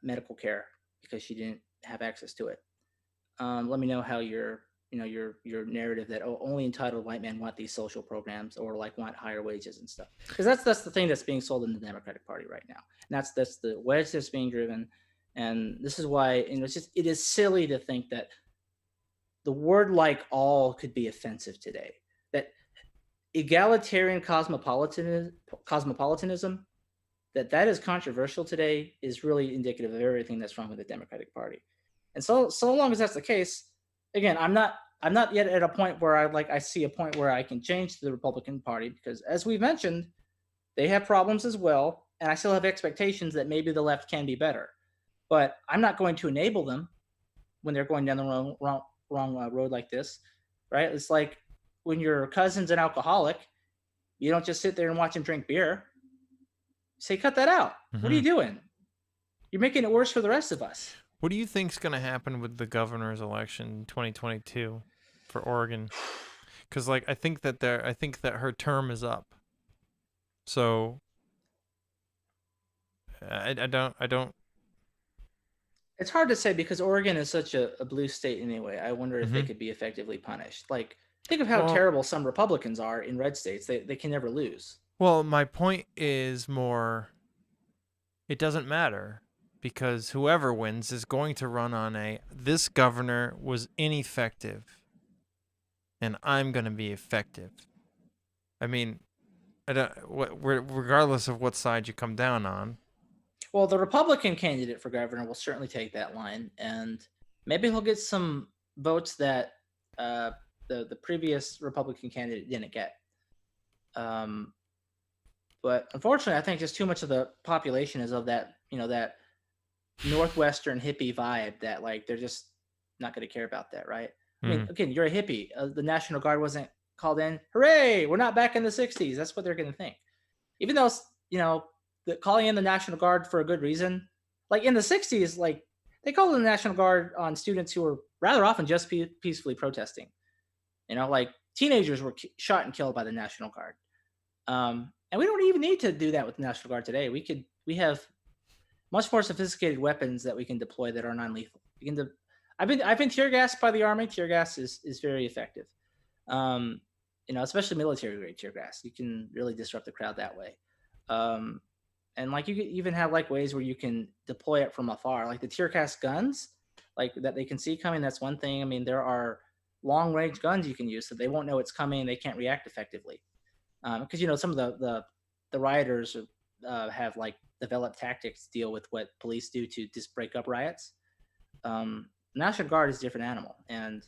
medical care because she didn't have access to it, let me know how your narrative that only entitled white men want these social programs or like want higher wages and stuff, because that's the thing that's being sold in the Democratic Party right now, and that's the wedge that's being driven. And this is why it is silly to think that the word like all could be offensive today. That egalitarian cosmopolitanism that is controversial today is really indicative of everything that's wrong with the Democratic Party. And so long as that's the case, again, I'm not yet at a point where I see a point where I can change the Republican Party, because as we've mentioned, they have problems as well, and I still have expectations that maybe the left can be better. But I'm not going to enable them when they're going down the wrong road like this, right? It's like when your cousin's an alcoholic, you don't just sit there and watch him drink beer. You say, cut that out. What are you doing? You're making it worse for the rest of us. What do you think's going to happen with the governor's election in 2022 for Oregon? Because I think that her term is up. So I don't. It's hard to say because Oregon is such a blue state anyway. I wonder if they could be effectively punished. Like, think of how terrible some Republicans are in red states. They can never lose. Well, my point is more, it doesn't matter, because whoever wins is going to run on this governor was ineffective and I'm going to be effective. I mean, regardless of what side you come down on. Well, the Republican candidate for governor will certainly take that line, and maybe he'll get some votes that uh, the previous Republican candidate didn't get. Um, but unfortunately, I think just too much of the population is of that, that northwestern hippie vibe that like they're just not going to care about that, right? I mean, Mm. again, you're a hippie. The National Guard wasn't called in. Hooray! We're not back in the '60s. That's what they're going to think. Even though calling in the National Guard for a good reason. Like in the '60s, like they called in the National Guard on students who were rather often just peacefully protesting. Like teenagers were shot and killed by the National Guard. And we don't even need to do that with the National Guard today. We have much more sophisticated weapons that we can deploy that are non-lethal. I've been tear gassed by the Army. Tear gas is very effective. Um, especially military grade tear gas. You can really disrupt the crowd that way. Um, and like you can even have like ways where you can deploy it from afar, like the tear gas guns, like that they can see coming. That's one thing. I mean, there are long range guns you can use so they won't know it's coming. They can't react effectively because some of the rioters have like developed tactics to deal with what police do to just break up riots. National Guard is a different animal, and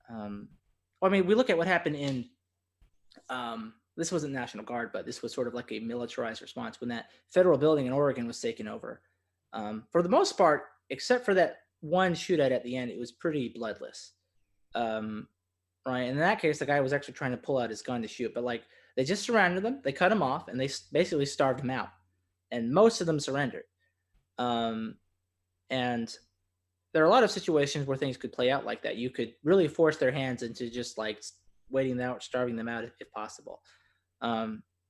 I mean, we look at what happened in this wasn't National Guard, but this was sort of like a militarized response when that federal building in Oregon was taken over. For the most part, except for that one shootout at the end, it was pretty bloodless. Right. And in that case, the guy was actually trying to pull out his gun to shoot, but like they just surrounded them, they cut him off, and they basically starved him out. And most of them surrendered. Um, and there are a lot of situations where things could play out like that. You could really force their hands into just like waiting them out, starving them out if possible.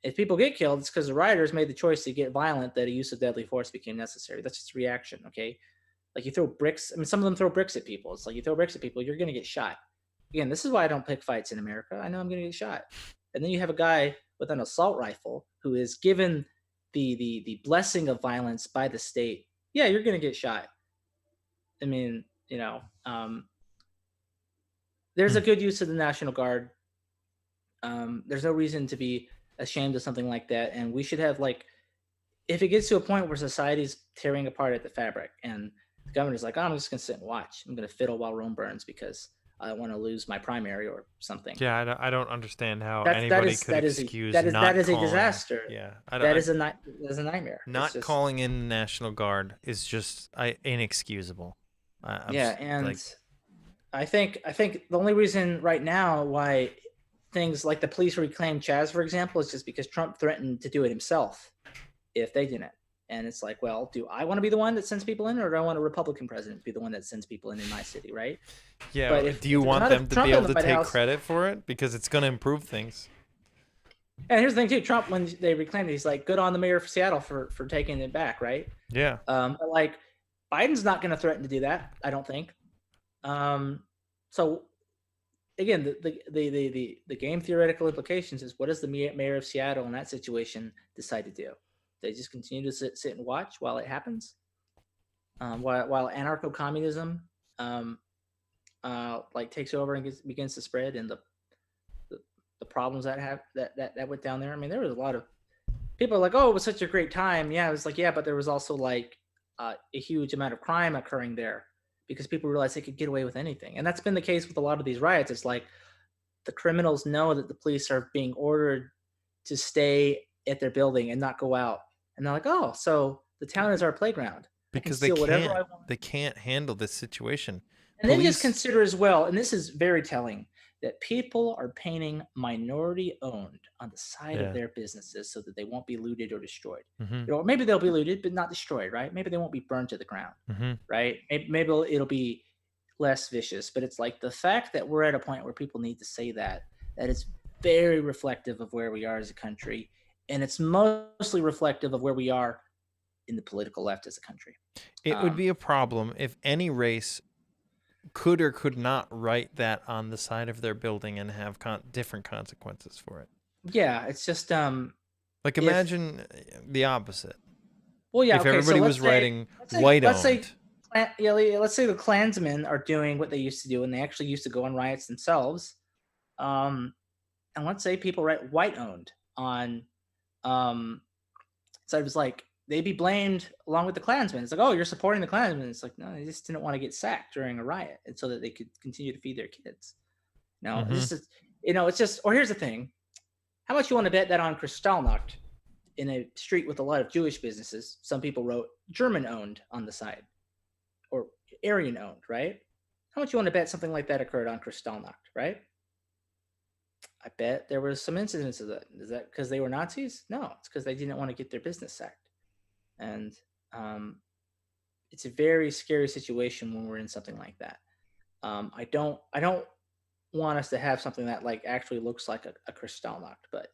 If people get killed, it's because the rioters made the choice to get violent that a use of deadly force became necessary. That's just reaction, okay? Like you throw bricks. I mean, some of them throw bricks at people. It's like you throw bricks at people, you're going to get shot. Again, this is why I don't pick fights in America. I know I'm going to get shot. And then you have a guy with an assault rifle who is given the blessing of violence by the state. Yeah, you're going to get shot. I mean, there's a good use of the National Guard. There's no reason to be ashamed of something like that, and we should have like, if it gets to a point where society's tearing apart at the fabric, and the governor's like, oh, I'm just gonna sit and watch. I'm gonna fiddle while Rome burns because I don't want to lose my primary or something. Yeah, I don't understand how That's that anybody is could that is a excuse that is that not is a calling. disaster. Yeah, That is that is a nightmare. It's not just, calling in the National Guard is just inexcusable. yeah, and I think the only reason right now why things like the police reclaim Chaz, for example, is just because Trump threatened to do it himself if they didn't. And it's like, well, do I want to be the one that sends people in, or do I want a Republican president to be the one that sends people in my city, right? Yeah, but do you want them to Trump be able to take House, credit for it? Because it's going to improve things. And here's the thing, too. Trump, when they reclaimed it, he's like, good on the mayor of Seattle for taking it back, right? Yeah. But like, Biden's not going to threaten to do that, I don't think. So again, the game theoretical implications is, what does the mayor of Seattle in that situation decide to do? They just continue to sit and watch while it happens, while anarcho-communism like takes over and begins to spread, and the problems that went down there. I mean, there was a lot of people like, oh, it was such a great time. Yeah, it was like, yeah, but there was also like a huge amount of crime occurring there because people realized they could get away with anything. And that's been the case with a lot of these riots. It's like the criminals know that the police are being ordered to stay at their building and not go out. And they're like, oh, so the town is our playground. Because they can't handle this situation. And then just consider as well, and this is very telling, that people are painting minority owned on the side of their businesses so that they won't be looted or destroyed. Maybe they'll be looted, but not destroyed, right? Maybe they won't be burned to the ground, right? Maybe it'll be less vicious, but it's like the fact that we're at a point where people need to say that is very reflective of where we are as a country. And it's mostly reflective of where we are in the political left as a country. It would be a problem if any race could or could not write that on the side of their building and have different consequences for it. Yeah, it's just like imagine the opposite. Well, yeah, if everybody was writing white owned. Let's say the Klansmen are doing what they used to do, and they actually used to go on riots themselves. And let's say people write white owned on. So it was like they'd be blamed along with the Klansmen. It's like, oh, you're supporting the Klansmen. It's like, no, they just didn't want to get sacked during a riot, and so that they could continue to feed their kids. Mm-hmm. This is, it's just. Or here's the thing: how much you want to bet that on Kristallnacht, in a street with a lot of Jewish businesses, some people wrote German owned on the side or Aryan owned, right? How much you want to bet something like that occurred on Kristallnacht, right? I bet there was some incidents of that. Is that because they were Nazis? No, it's because they didn't want to get their business sacked. And um, it's a very scary situation when we're in something like that. I don't want us to have something that like actually looks like a Kristallnacht, but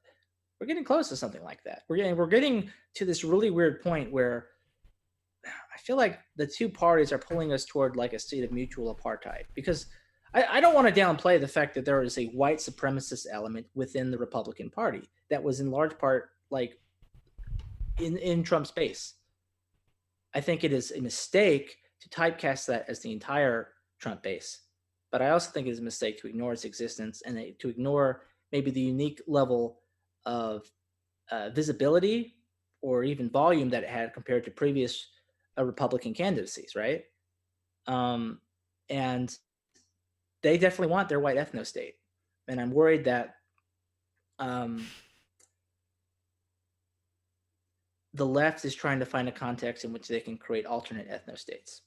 we're getting close to something like that. We're getting to this really weird point where I feel like the two parties are pulling us toward like a state of mutual apartheid because I don't want to downplay the fact that there is a white supremacist element within the Republican Party that was in large part like in Trump's base. I think it is a mistake to typecast that as the entire Trump base, but I also think it is a mistake to ignore its existence and to ignore maybe the unique level of visibility or even volume that it had compared to previous Republican candidacies, right? Um, and they definitely want their white ethno state, and I'm worried that um, the left is trying to find a context in which they can create alternate ethno states.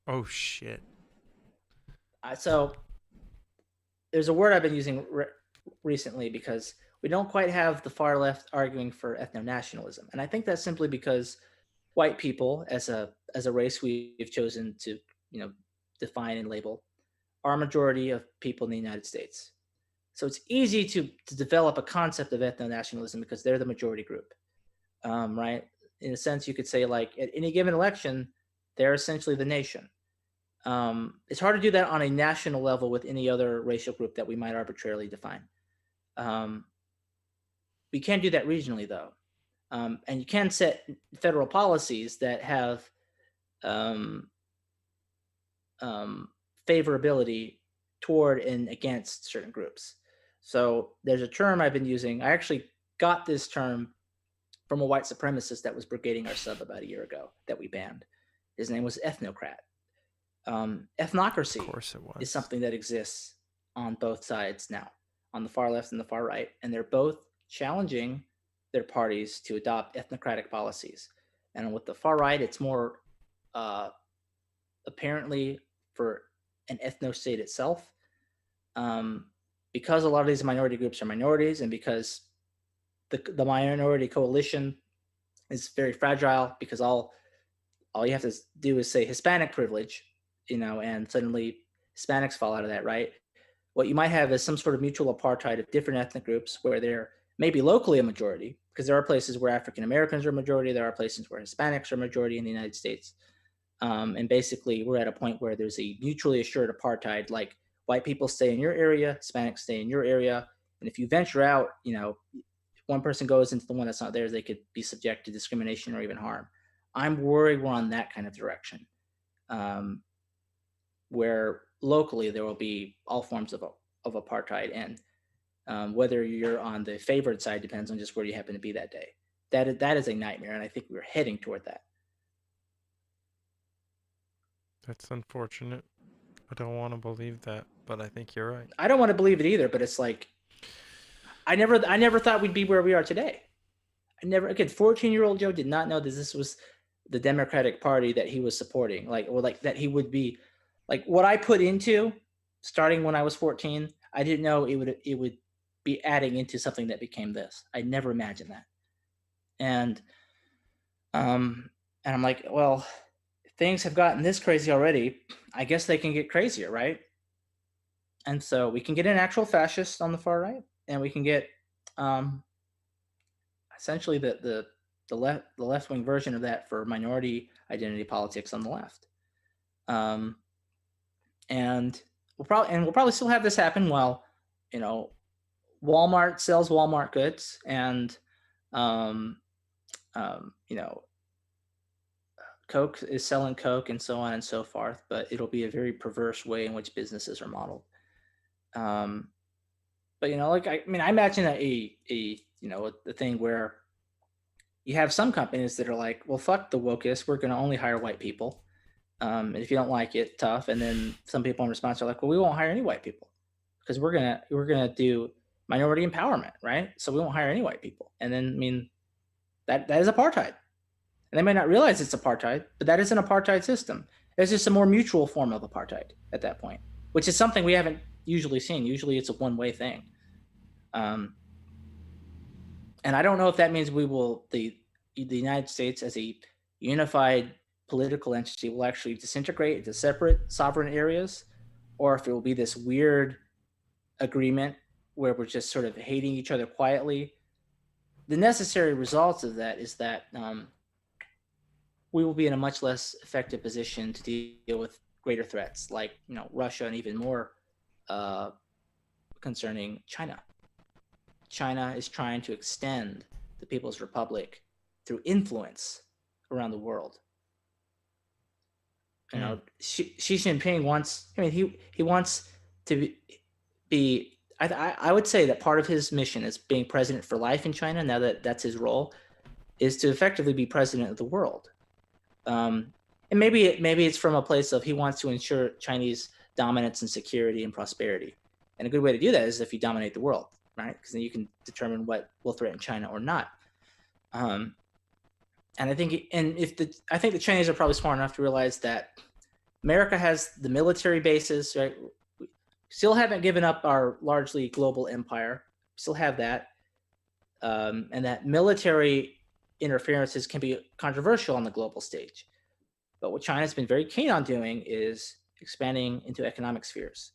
Oh shit. So there's a word I've been using recently because we don't quite have the far left arguing for ethno nationalism, and I think that's simply because white people, as a race we've chosen to define and label, are a majority of people in the United States. So it's easy to develop a concept of ethno nationalism because they're the majority group, right? In a sense, you could say like at any given election, they're essentially the nation. It's hard to do that on a national level with any other racial group that we might arbitrarily define. Um, we can't do that regionally, though. And you can set federal policies that have um, um, favorability toward and against certain groups. So there's a term I've been using. I actually got this term from a white supremacist that was brigading our sub about a year ago that we banned. His name was ethnocrat. Of Ethnocracy course it is was. something that exists on both sides now, on the far left and the far right, and they're both challenging their parties to adopt ethnocratic policies. And with the far right, it's more uh, apparently for an ethno state itself, um, because a lot of these minority groups are minorities, and because the minority coalition is very fragile, because all you have to do is say Hispanic privilege, and suddenly Hispanics fall out of that, right? What you might have is some sort of mutual apartheid of different ethnic groups where they're maybe locally a majority, because there are places where African Americans are a majority, there are places where Hispanics are a majority in the United States. And basically, we're at a point where there's a mutually assured apartheid, like white people stay in your area, Hispanics stay in your area. And if you venture out, if one person goes into the one that's not theirs, they could be subject to discrimination or even harm. I'm worried we're on that kind of direction, um, where locally there will be all forms of apartheid. And whether you're on the favored side depends on just where you happen to be that day. That is a nightmare, and I think we're heading toward that. That's unfortunate. I don't want to believe that, but I think you're right. I don't want to believe it either, but it's like I never thought we'd be where we are today. I never again 14-year-old Joe did not know that this was the Democratic Party that he was supporting, like or like that he would be like what I put into starting when I was 14. I didn't know it would be adding into something that became this. I never imagined that. And um and I'm like, well, if things have gotten this crazy already, I guess they can get crazier, right? And so we can get an actual fascist on the far right, and we can get um, essentially the left wing version of that for minority identity politics on the left. Um, and we'll probably still have this happen while you know Walmart sells Walmart goods, and um, you know Coke is selling Coke, and so on and so forth. But it'll be a very perverse way in which businesses are modeled. Um, but like I imagine a thing where you have some companies that are like, well, fuck the wokeness. We're going to only hire white people. And if you don't like it, tough. And then some people in response are like, well, we won't hire any white people because we're gonna do minority empowerment, right? So we won't hire any white people. And then I mean that is apartheid. And they may not realize it's apartheid, but that is an apartheid system. It's just a more mutual form of apartheid at that point, which is something we haven't usually seen. Usually it's a one-way thing. Um, and I don't know if that means the United States as a unified political entity will actually disintegrate into separate sovereign areas, or if it will be this weird agreement where we're just sort of hating each other quietly. The necessary results of that is that we will be in a much less effective position to deal with greater threats like Russia and even more uh, concerning China. China is trying to extend the People's Republic through influence around the world. Xi Jinping wants. I mean, he wants to be. I would say that part of his mission as being president for life in China, now that that's his role, is to effectively be president of the world. And maybe it's from a place of he wants to ensure Chinese dominance and security and prosperity. And a good way to do that is if you dominate the world, right? Because then you can determine what will threaten China or not. And I think the Chinese are probably smart enough to realize that America has the military bases, right? We still haven't given up our largely global empire. Still have that, and that military interferences can be controversial on the global stage. But what China's been very keen on doing is expanding into economic spheres.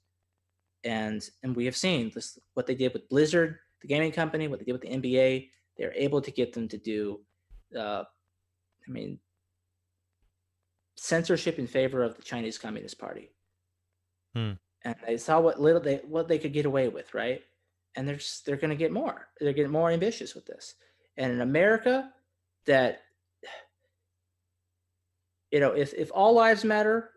And we have seen this, what they did with Blizzard, the gaming company, what they did with the NBA. They're able to get them to do, censorship in favor of the Chinese Communist Party. And they saw what they could get away with, right? And they're going to get more. They're getting more ambitious with this. And in America, that if all lives matter,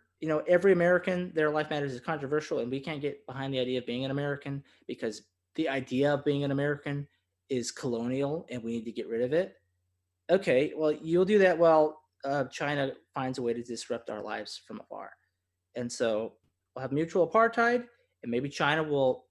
every American, their life matters is controversial, and we can't get behind the idea of being an American because the idea of being an American is colonial, and we need to get rid of it. Okay, well, you'll do that while China finds a way to disrupt our lives from afar. And so we'll have mutual apartheid, and maybe China will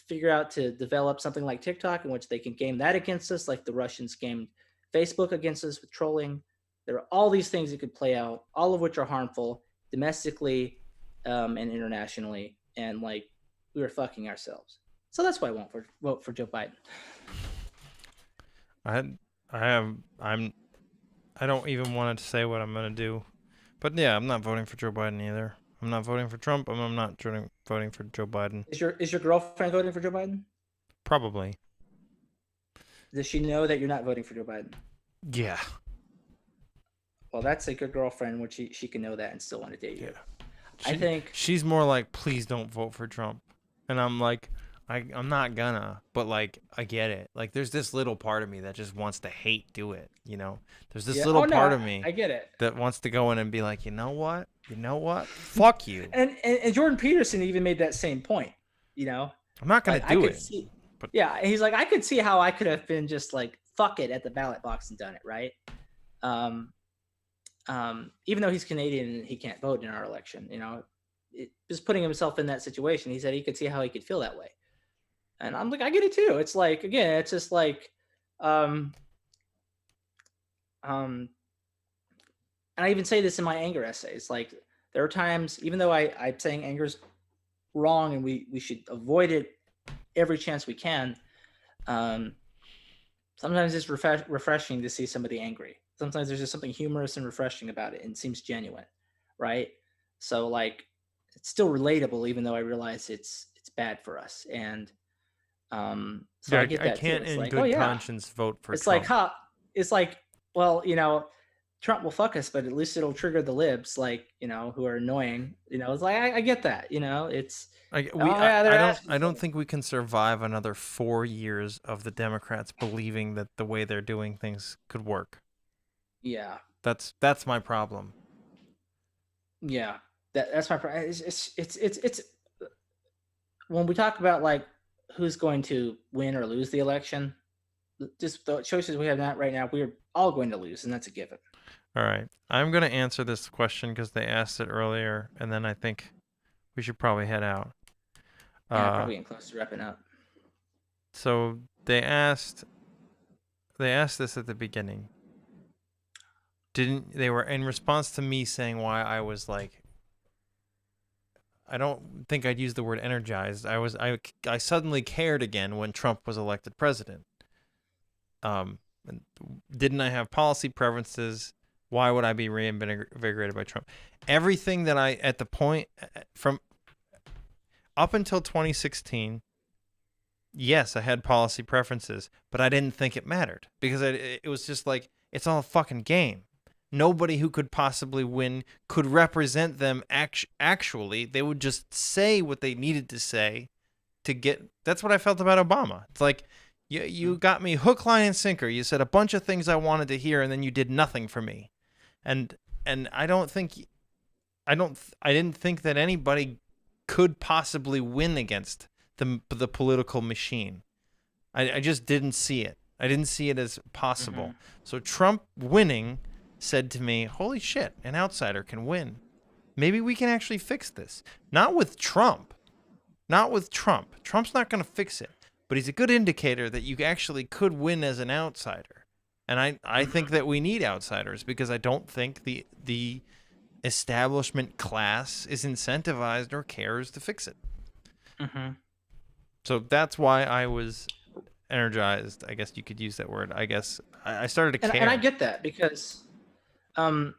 figure out to develop something like TikTok in which they can game that against us, like the Russians gamed Facebook against us with trolling. There are all these things that could play out, all of which are harmful domestically and internationally, and like we were fucking ourselves. So that's why I won't vote for Joe Biden. I don't even want to say what I'm gonna do, but yeah, I'm not voting for Joe Biden either. I'm not voting for Trump. I'm not voting for Joe Biden. Is your girlfriend voting for Joe Biden? Probably. Does she know that you're not voting for Joe Biden? Yeah. Well, that's a good girlfriend when she can know that and still want to date you. I think she's more like, please don't vote for Trump, and I'm like, I'm not gonna, but like I get it. Like there's this little part of me that just wants to hate do it. There's this little part of me. I get it. That wants to go in and be like, you know what, fuck you. And Jordan Peterson even made that same point. I'm not gonna do it. But yeah, he's like, I could see how I could have been just like fuck it at the ballot box and done it, right? Even though he's Canadian and he can't vote in our election, just putting himself in that situation, he said he could see how he could feel that way. And I'm like, I get it too. It's like, again, it's just like, and I even say this in my anger essays. Like, there are times, even though I'm saying anger's wrong and we should avoid it every chance we can, sometimes it's refreshing to see somebody angry. Sometimes there's just something humorous and refreshing about it, and it seems genuine, right? So, like, it's still relatable, even though I realize it's bad for us. And so I get that. I can't in good conscience vote for Trump. It's like, well, Trump will fuck us, but at least it'll trigger the libs, like, who are annoying. It's like I get that. I don't think we can survive another 4 years of the Democrats believing that the way they're doing things could work. Yeah, that's my problem. Yeah, that's my problem. It's when we talk about like who's going to win or lose the election, just the choices we have not right now, we're all going to lose, and that's a given. All right. I'm going to answer this question because they asked it earlier, and then I think we should probably head out. Yeah, probably getting close to wrapping up. So they asked this at the beginning. They were in response to me saying why I was like, I don't think I'd use the word energized. I suddenly cared again when Trump was elected president. Didn't I have policy preferences? Why would I be reinvigorated by Trump? Everything that at the point from up until 2016, yes, I had policy preferences, but I didn't think it mattered because it was just like, it's all a fucking game. Nobody who could possibly win could represent them actually. They would just say what they needed to say to get. That's what I felt about Obama. It's like, you got me hook, line, and sinker. You said a bunch of things I wanted to hear, and then you did nothing for me. And I didn't think that anybody could possibly win against the political machine. I just didn't see it. I didn't see it as possible. Mm-hmm. So Trump winning said to me, holy shit, an outsider can win. Maybe we can actually fix this. Not with Trump. Trump's not going to fix it. But he's a good indicator that you actually could win as an outsider. And I think that we need outsiders because I don't think the establishment class is incentivized or cares to fix it. Mm-hmm. So that's why I was energized. I guess you could use that word. I guess I started to care. And I get that because I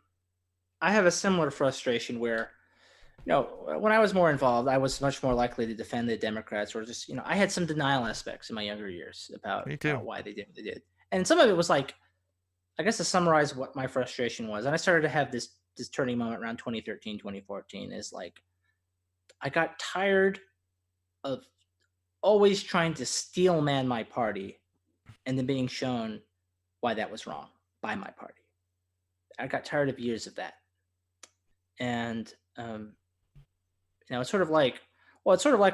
have a similar frustration where, when I was more involved, I was much more likely to defend the Democrats, or just, I had some denial aspects in my younger years about why they did what they did. And some of it was like, I guess to summarize what my frustration was, and I started to have this turning moment around 2013, 2014, is like, I got tired of always trying to steel man my party and then being shown why that was wrong by my party. I got tired of years of that. And, it's sort of like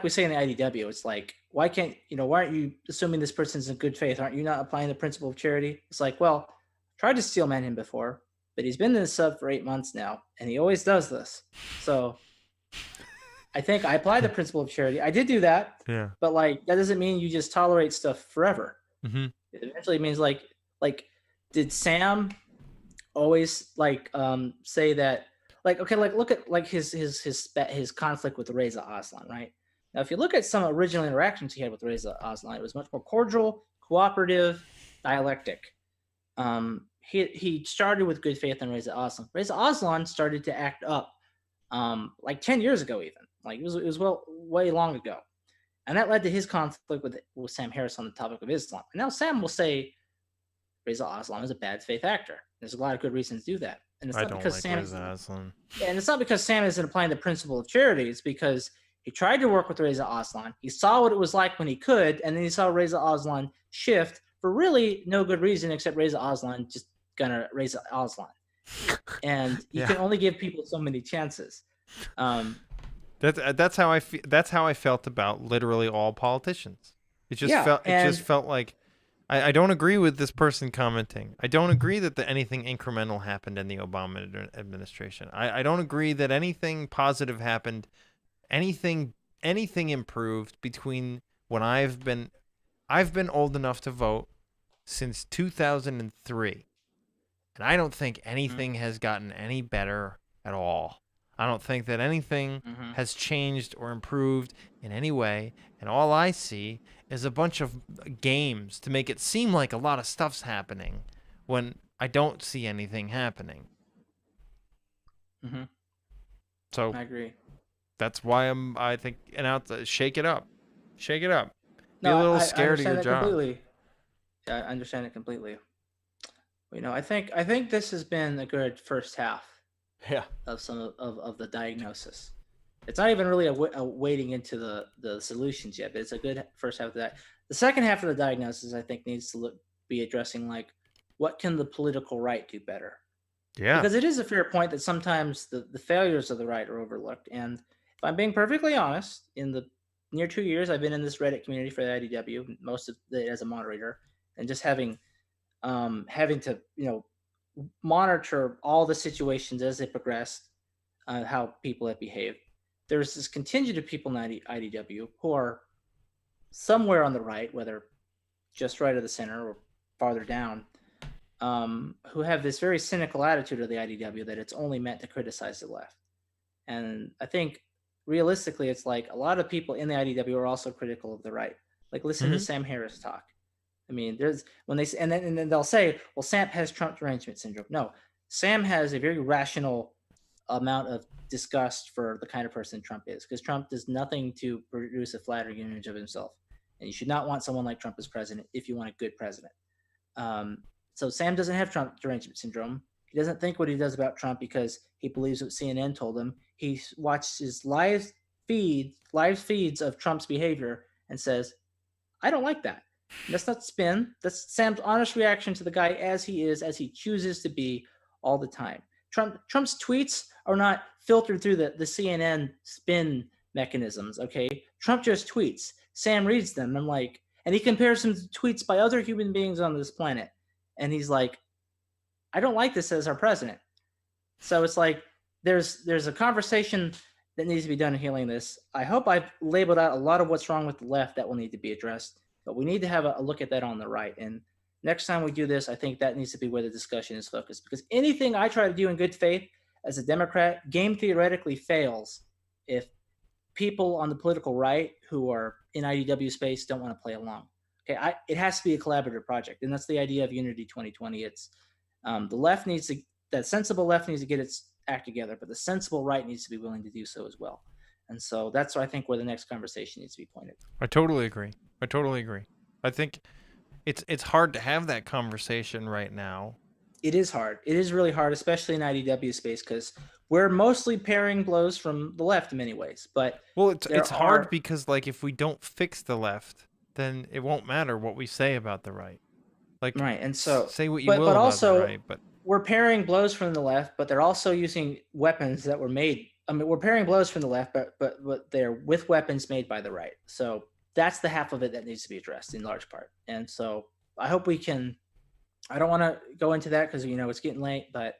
we say in the IDW. It's like, why aren't you assuming this person's in good faith? Aren't you not applying the principle of charity? It's like, well, I tried to steel man him before, but he's been in the sub for 8 months now, and he always does this. So I think I apply the principle of charity. I did do that. Yeah. But that doesn't mean you just tolerate stuff forever. Mm-hmm. It eventually means did Sam always say that, look at his conflict with Reza Aslan, right? Now, if you look at some original interactions he had with Reza Aslan, it was much more cordial, cooperative, dialectic. He started with good faith in Reza Aslan. Reza Aslan started to act up 10 years ago, even. It was way long ago. And that led to his conflict with Sam Harris on the topic of Islam. And now Sam will say Reza Aslan is a bad faith actor. There's a lot of good reasons to do that. And it's not because Sam Aslan. Yeah, and it's not because Sam isn't applying the principle of charity. It's because he tried to work with Reza Aslan. He saw what it was like when he could, and then he saw Reza Aslan shift for really no good reason except Reza Aslan just gonna Reza Aslan. And you can only give people so many chances. That's how I felt about literally all politicians. It just felt like I don't agree with this person commenting. I don't agree that anything incremental happened in the Obama administration. I don't agree that anything positive happened, anything improved between when I've been old enough to vote since 2003. And I don't think anything has gotten any better at all. I don't think that anything has changed or improved in any way. And all I see is a bunch of games to make it seem like a lot of stuff's happening when I don't see anything happening. Mm-hmm. So I agree. That's why I think, shake it up. Shake it up. Be a little scared of your job. Completely. Yeah, I understand it completely. I think this has been a good first half. Yeah. Of some of the diagnosis. It's not even really a wading into the solutions yet, but it's a good first half of that. The second half of the diagnosis, I think, needs to be addressing what can the political right do better? Yeah. Because it is a fair point that sometimes the failures of the right are overlooked. And if I'm being perfectly honest, in the near 2 years I've been in this Reddit community for the IDW, most of it as a moderator, and just having to monitor all the situations as they progress, how people have behaved. There's this contingent of people in IDW who are somewhere on the right, whether just right of the center or farther down, who have this very cynical attitude of the IDW that it's only meant to criticize the left. And I think realistically, it's like a lot of people in the IDW are also critical of the right. Like, listen to Sam Harris talk. I mean, there's when they and then they'll say, "Well, Sam has Trump derangement syndrome." No, Sam has a very rational amount of disgust for the kind of person Trump is, because Trump does nothing to produce a flattering image of himself, and you should not want someone like Trump as president if you want a good president. So Sam doesn't have Trump derangement syndrome. He doesn't think what he does about Trump because he believes what CNN told him. He watches live feeds of Trump's behavior and says, "I don't like that." And that's not spin. That's Sam's honest reaction to the guy as he is, as he chooses to be all the time. Trump's tweets are not filtered through the CNN spin mechanisms. Okay, Trump just tweets. Sam reads them and he compares them to tweets by other human beings on this planet, and he's like, "I don't like this as our president." So it's like there's a conversation that needs to be done in healing this. I hope I've labeled out a lot of what's wrong with the left that will need to be addressed, but we need to have a look at that on the right. And next time we do this, I think that needs to be where the discussion is focused, because anything I try to do in good faith as a Democrat game theoretically fails if people on the political right who are in IDW space don't want to play along. Okay, it has to be a collaborative project, and that's the idea of Unity 2020. It's the left needs to, that sensible left needs to get its act together, but the sensible right needs to be willing to do so as well. And so that's, I think, where the next conversation needs to be pointed. I totally agree. I think it's hard to have that conversation right now. It is hard. It is really hard, especially in IDW space, because we're mostly parrying blows from the left in many ways. But it's hard because, like, if we don't fix the left, then it won't matter what we say about the right. Like, right, and so say what you will about also, the right, but we're parrying blows from the left, but they're also using weapons that were made. I mean, we're parrying blows from the left, but they're with weapons made by the right. So that's the half of it that needs to be addressed in large part. And so I hope we can. I don't want to go into that because it's getting late, but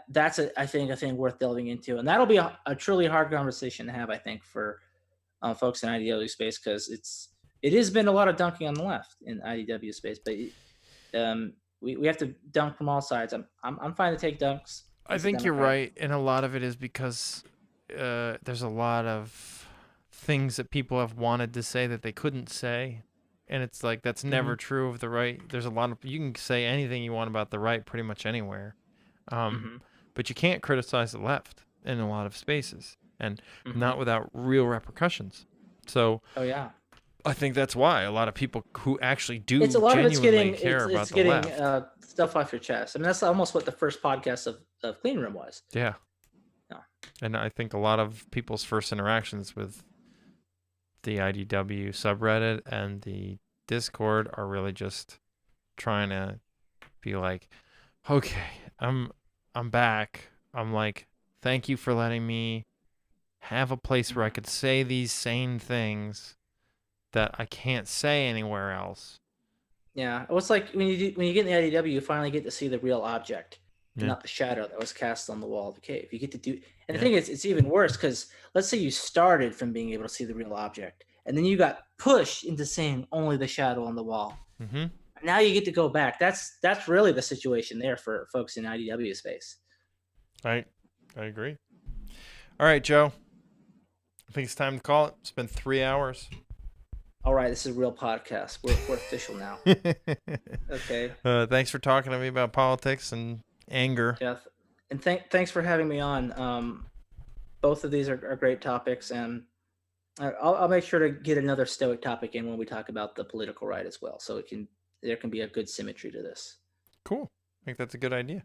that's I think a thing worth delving into, and that'll be a truly hard conversation to have, I think, for folks in IDW space, because it has been a lot of dunking on the left in IDW space, but we have to dunk from all sides. I'm fine to take dunks. I think you're right, and a lot of it is because there's a lot of things that people have wanted to say that they couldn't say, and it's like that's never true of the right. There's a lot of, you can say anything you want about the right pretty much anywhere, but you can't criticize the left in a lot of spaces, and not without real repercussions. So I think that's why a lot of people who actually do genuinely care about the left. Stuff off your chest. I mean, that's almost what the first podcast of CleanRoom was. Yeah. And I think a lot of people's first interactions with the IDW subreddit and the Discord are really just trying to be like, okay, I'm back. I'm like, thank you for letting me have a place where I could say these sane things that I can't say anywhere else. Yeah, it was like when you get in the IDW, you finally get to see the real object, not the shadow that was cast on the wall of the cave. You get to do, and the thing is, it's even worse because let's say you started from being able to see the real object, and then you got pushed into seeing only the shadow on the wall. Now you get to go back. That's really the situation there for folks in IDW space. I agree. All right, Joe. I think it's time to call it. It's been 3 hours. All right, this is a real podcast. We're official now. Okay. Thanks for talking to me about politics and anger. Yeah, and thanks for having me on. Both of these are great topics, and I'll make sure to get another Stoic topic in when we talk about the political right as well, so there can be a good symmetry to this. Cool. I think that's a good idea.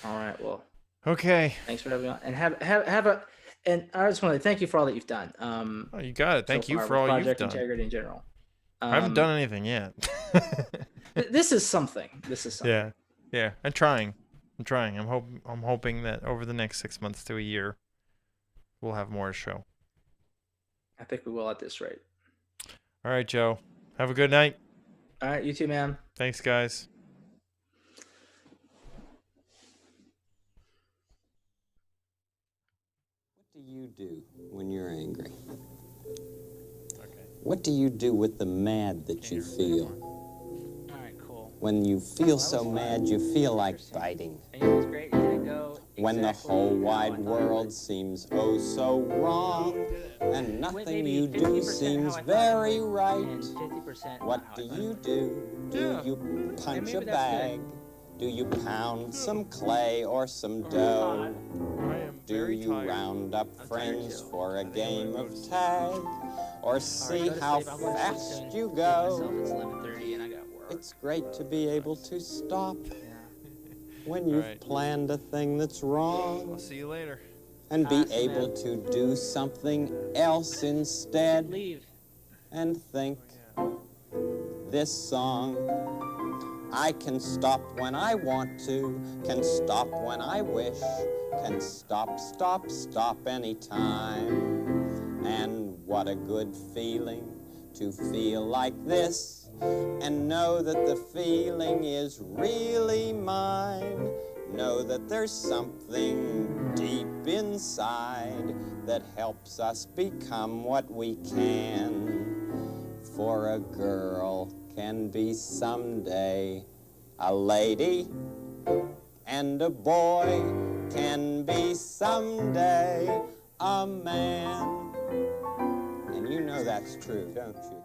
All right. Well. Okay. Thanks for having me on, and have a. And I just want to thank you for all that you've done. Oh, you got it. Thank you for all you've done. Project Integrity in general. I haven't done anything yet. This is something. Yeah. I'm trying. I'm hoping that over the next 6 months to a year, we'll have more to show. I think we will at this rate. All right, Joe. Have a good night. All right, you too, man. Thanks, guys. What do you do when you're angry? Okay. What do you do with the mad that you feel? All right, cool. When you feel so mad, you feel like biting. And you know what's great? You didn't go When the exactly whole how I wide thought it world would. seems oh so wrong, and nothing Maybe you 50% do how seems I thought it very would, right. and 50% not What how do I thought you it would. do? Do you punch maybe a that's bag? good. Do you pound some clay or some dough? I am Do very you tired. round up I'm tired friends too. for a I think I'm game gonna of go to sleep. tag? Or All right, see go to how sleep. I'm going to sleep fast soon. you Excuse myself. go? It's 11:30 and I got work. It's great to be able to stop Yeah. when you've right. planned a thing that's wrong I'll see you later. and be See you, man. able to do something else instead Leave. and think Oh, this song. I can stop when I want to, can stop when I wish, can stop, stop, stop anytime. And what a good feeling to feel like this and know that the feeling is really mine. Know that there's something deep inside that helps us become what we can. For a girl can be someday a lady, and a boy can be someday a man. And you know that's true, don't you?